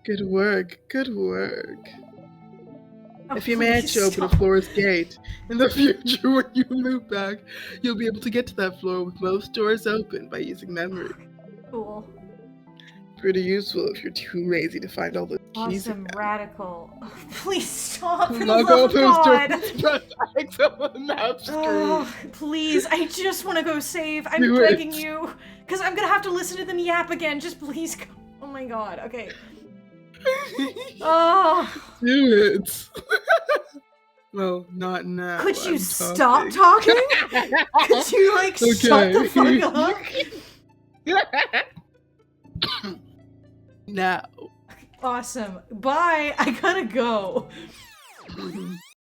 Good work, good work. Oh, If you manage to please open a stop. floor's gate, in the future when you loop back, you'll be able to get to that floor with most doors open by using memory. Cool. Pretty useful if you're too lazy to find all the keys. Awesome, radical. Oh, please stop. For the Log love all of those God. doors. Press X on the map screen. Oh, please, I just want to go save. I'm Do it. begging you. Because I'm going to have to listen to them yap again. Just please go. Oh my god, okay. Oh, Do it. Well, not now. could you I'm stop talking? Could you, like, shut the fuck up? Now. Awesome. Bye. I gotta go.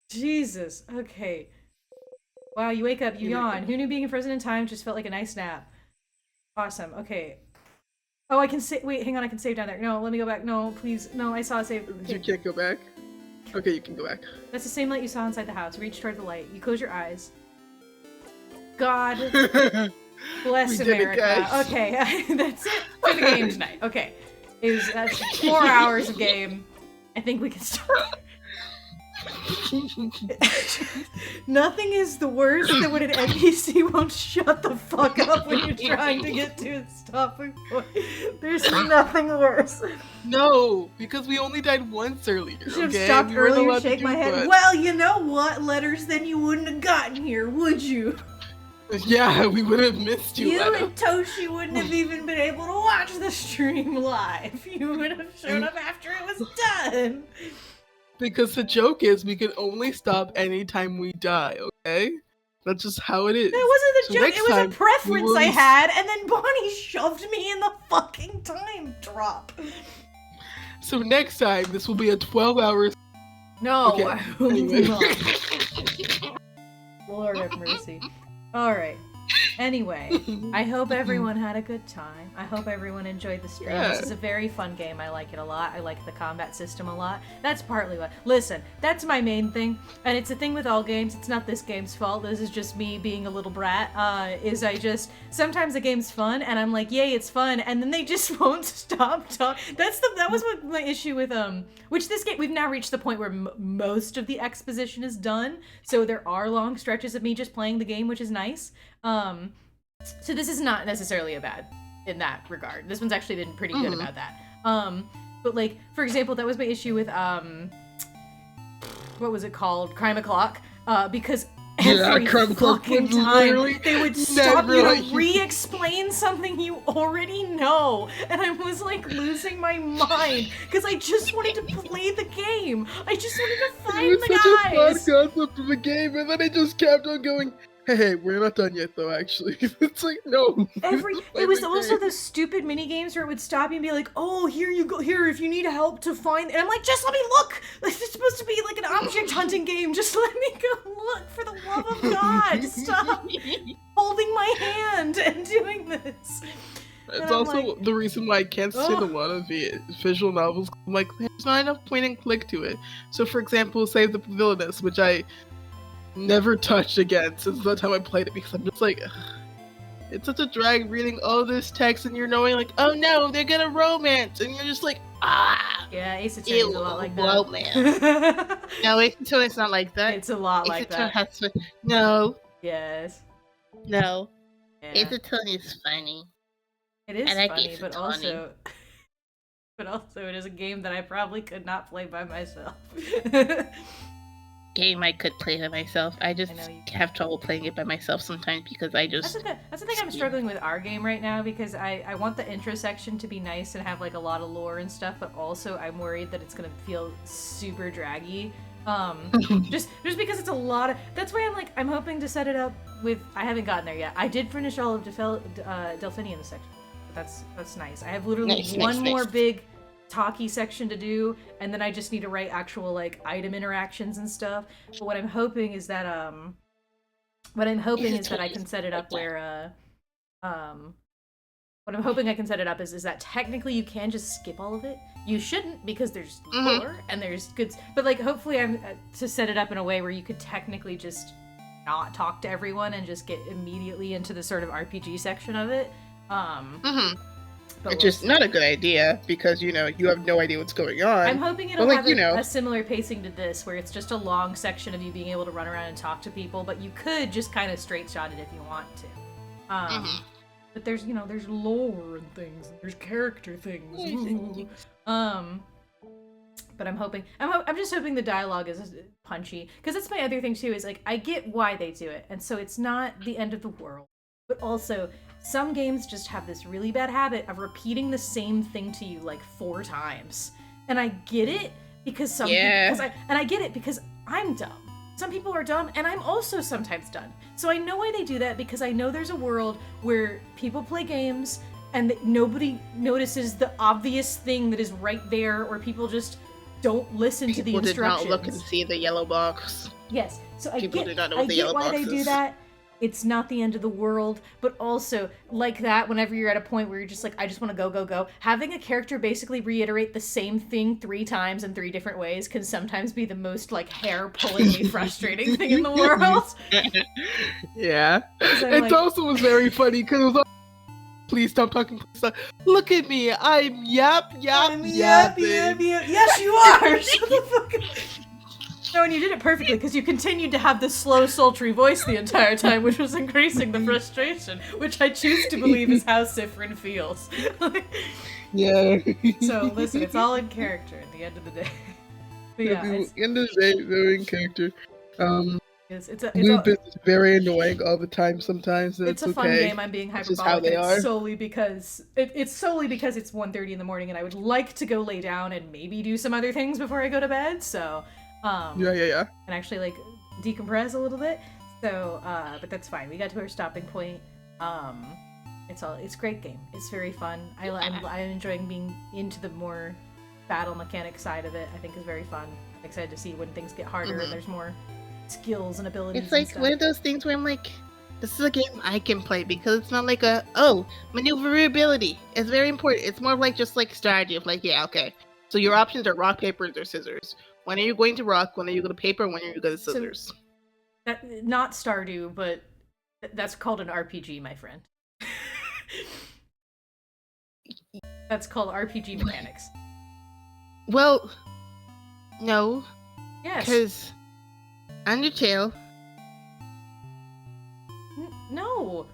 Jesus. Okay. Wow, you wake up, you yawn. Who knew being frozen in time just felt like a nice nap? Awesome. Okay. Oh, I can save. Wait, hang on. I can save down there. No, let me go back. No, please. No, I saw a save. You can't go back? Okay, you can go back. That's the same light you saw inside the house. Reach toward the light. You close your eyes. God bless We did it, America. guys. Okay, that's it for the game tonight. Okay. That's 4 hours of game. I think we can start. Nothing is the worst than when an NPC won't shut the fuck up when you're trying to get to a stopping point. There's nothing worse. No, because we only died once earlier. You should have okay? stopped We weren't earlier, allowed to shake do my head. that. Well, you know what? Letters, then you wouldn't have gotten here, would you? Yeah, we would have missed you. You Lena. and Toshi wouldn't have even been able to watch the stream live. You would have shown up after it was done. Because the joke is we can only stop anytime we die, okay? That's just how it is. That wasn't So the joke, next it was time, a preference we will I be- had, and then Bonnie shoved me in the fucking time drop. So next time, this will be a 12-hour... No, Okay, anyway. Lord have mercy. Alright. Anyway, I hope everyone had a good time. I hope everyone enjoyed the stream. Yeah. This is a very fun game. I like it a lot. I like the combat system a lot. That's partly what. Listen, that's my main thing, and it's a thing with all games. It's not this game's fault. This is just me being a little brat. Sometimes the game's fun, and I'm like, yay, it's fun, and then they just won't stop talking. That was what my issue with which this game we've now reached the point where most of the exposition is done. So there are long stretches of me just playing the game, which is nice. So this is not necessarily a bad in that regard. This one's actually been pretty good about that. But like, for example, that was my issue with what was it called? Crime O'Clock. Because every Crime O'Clock fucking would time literally they would stop never you let to you- re-explain something you already know, and I was like losing my mind because I just wanted to play the game. I just wanted to It find was the such a fun guys. concept of a game, and then it just kept on going, Hey, we're not done yet, though. Actually, it's like no. It was also those stupid mini games where it would stop you and be like, "Oh, here you go. Here, if you need help to find," and I'm like, "Just let me look. Like, it's supposed to be like an object hunting game. Just let me go look. For the love of God, stop holding my hand and doing this." It's also the reason why I can't sit a lot of visual novels. I'm like, there's not enough point and click to it. So, for example, Save the Villainous, which I never touched again since the time I played it, because I'm just like, ugh, it's such a drag reading all this text and you're knowing like, oh no, they're gonna romance, and you're just like, ah. Yeah, Ace Attorney is a lot like that. Romance. No, Ace Attorney's not like that. It's a lot like that. No. Yes. No. Yeah. Ace Attorney's funny. It is like funny, Ace but Attorney. also it is a game that I probably could not play by myself. Game I could play by myself. I just know you have trouble playing it by myself sometimes because I just... That's the thing I'm struggling with our game right now, because I want the intro section to be nice and have like a lot of lore and stuff, but also I'm worried that it's gonna feel super draggy. Just because it's a lot of... That's why I'm hoping to set it up with... I haven't gotten there yet. I did finish all of Delphinium section. That's nice. I have literally one more big talky section to do, and then I just need to write actual like item interactions and stuff. But what I'm hoping is that I can set it up where what I'm hoping I can set it up is that technically you can just skip all of it. You shouldn't, because there's lore and there's good, but like hopefully I'm to set it up in a way where you could technically just not talk to everyone and just get immediately into the sort of RPG section of it. Which is not a good idea, because, you know, you have no idea what's going on. I'm hoping it'll have a similar pacing to this, where it's just a long section of you being able to run around and talk to people, but you could just kind of straight shot it if you want to. But there's lore and things, and there's character things. But I'm just hoping the dialogue is punchy, because that's my other thing too, is like, I get why they do it, and so it's not the end of the world, but also some games just have this really bad habit of repeating the same thing to you like 4 times. And I get it, because I get it because I'm dumb. Some people are dumb, and I'm also sometimes dumb. So I know why they do that, because I know there's a world where people play games and that nobody notices the obvious thing that is right there, or people just don't listen to the instructions. People did not look and see the yellow box. Yes, so I get why why they do that. It's not the end of the world, but also, like that, whenever you're at a point where you're just like, I just want to go, having a character basically reiterate the same thing 3 times in 3 different ways can sometimes be the most, like, hair-pullingly frustrating thing in the world. Yeah. It also was very funny, because it was like, please stop talking, please stop. Look at me, I'm yap. Yes, you are! Shut the fuck up. No, and you did it perfectly, because you continued to have this slow, sultry voice the entire time, which was increasing the frustration, which I choose to believe is how Siffrin feels. Yeah. So, listen, it's all in character at the end of the day. But yeah, at the end of the day, very in character. Loop is very annoying all the time sometimes, and it's a fun game. I'm being hyperbolic solely because it's 1:30 in the morning, and I would like to go lay down and maybe do some other things before I go to bed, so... And actually, like, decompress a little bit. So, but that's fine. We got to our stopping point. It's a great game. It's very fun. I'm enjoying being into the more battle mechanic side of it. I think is very fun. I'm excited to see when things get harder and there's more skills and abilities. It's like one of those things where I'm like, this is a game I can play, because it's not like maneuverability. It's very important. It's more like just like strategy of like, yeah, okay. So your options are rock, paper, or scissors. When are you going to rock? When are you going to paper? When are you going to scissors? So, not Stardew, but that's called an RPG, my friend. That's called RPG mechanics. Well, no. Yes. Because Undertale. No.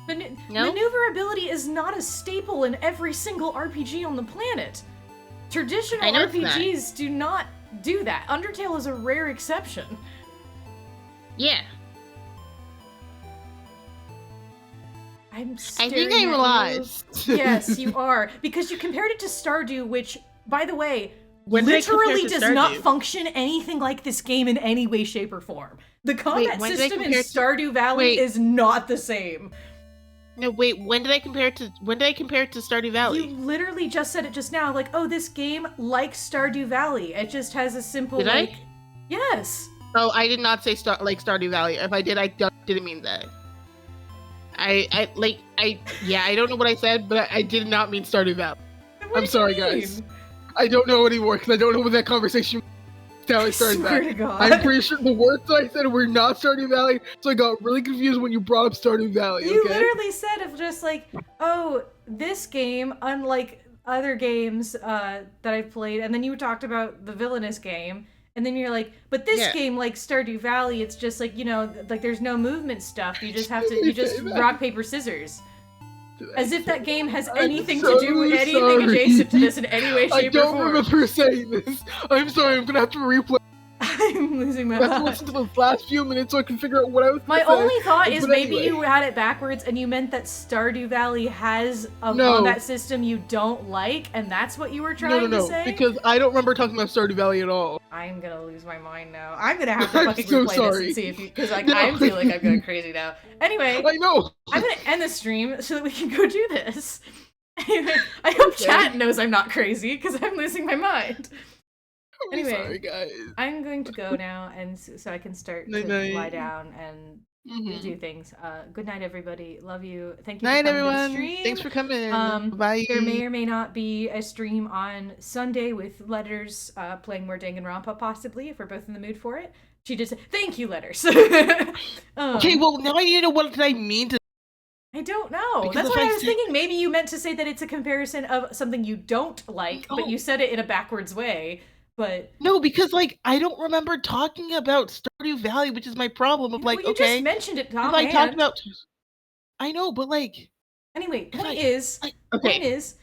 Maneuverability is not a staple in every single RPG on the planet. Traditional RPGs do not do that. Undertale is a rare exception. Yeah. I think I realized. Yes, you are. Because you compared it to Stardew, which, by the way, literally does not function anything like this game in any way, shape, or form. The combat when did I system in compare to- Stardew Valley Wait. is not the same. No, wait. When did I compare it to Stardew Valley? You literally just said it just now, like, oh, this game like Stardew Valley. It just has a simple, Did like... I? Yes! Oh, I did not say Stardew Valley. If I did, I didn't mean that. I don't know what I said, but I did not mean Stardew Valley. What I'm do sorry, you mean? guys. I don't know anymore because I don't know what that conversation. How I started swear that. to God. I'm pretty sure the words that I said were not Stardew Valley, so I got really confused when you brought up Stardew Valley. You okay? literally said of just like, oh, this game, unlike other games that I've played, and then you talked about the villainous game, and then you're like, but this game, like Stardew Valley, it's just like, you know, like there's no movement stuff. You just have to, you just rock, paper, scissors. As if that game has anything to do with anything adjacent to this in any way, shape, or I form. don't remember saying this. I'm sorry, I'm gonna have to replay. I'm losing my I have to mind. listen to those last few minutes so I can figure out what I was My gonna say. only thought is But maybe anyway. you had it backwards and you meant that Stardew Valley has a No. combat system you don't like, and that's what you were trying to say? because I don't remember talking about Stardew Valley at all. I'm gonna lose my mind now. I'm gonna have to I'm fucking so replay this sorry. and see if you, because like No. I feel like I'm going crazy now. Anyway, I know. I'm gonna end the stream so that we can go do this. Anyway, I hope chat knows I'm not crazy because I'm losing my mind. I'm Anyway. sorry, guys. I'm going to go now, and so I can start to Night-night. lie down and Mhm. do things. Good night, everybody. Love you. Thank you Night, for coming to the everyone. stream. Thanks for coming. Um, Bye. There may or may not be a stream on Sunday with Letters playing more Danganronpa, possibly, if we're both in the mood for it. She just said, thank you, Letters. Okay, well, now I need to know what did I mean to. I don't know. Because That's if why I I was say- thinking maybe you meant to say that it's a comparison of something you don't like, but No. you said it in a backwards way. But No, because like I don't remember talking about Stardew Valley, which is my problem. Of like, well, you okay, just mentioned it, if Tom. I talked about. I know, but like, Anyway, If point I- is, okay, point is,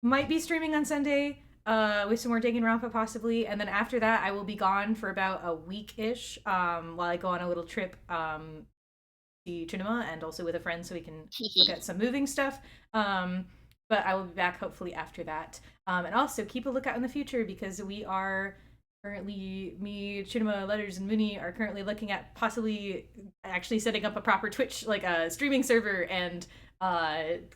might be streaming on Sunday with some more Danganronpa possibly, and then after that I will be gone for about a week-ish while I go on a little trip see Trinima and also with a friend so we can look at some moving stuff. But I will be back hopefully after that. And also keep a lookout in the future because we are currently, me, Trinima, Letters, and Mooney are currently looking at possibly actually setting up a proper Twitch, like a streaming server, and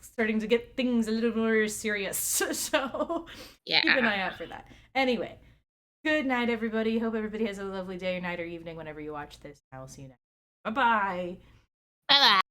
starting to get things a little more serious. So yeah. keep an eye out for that. Anyway, good night, everybody. Hope everybody has a lovely day or night or evening whenever you watch this. I will see you next. Bye-bye. Bye.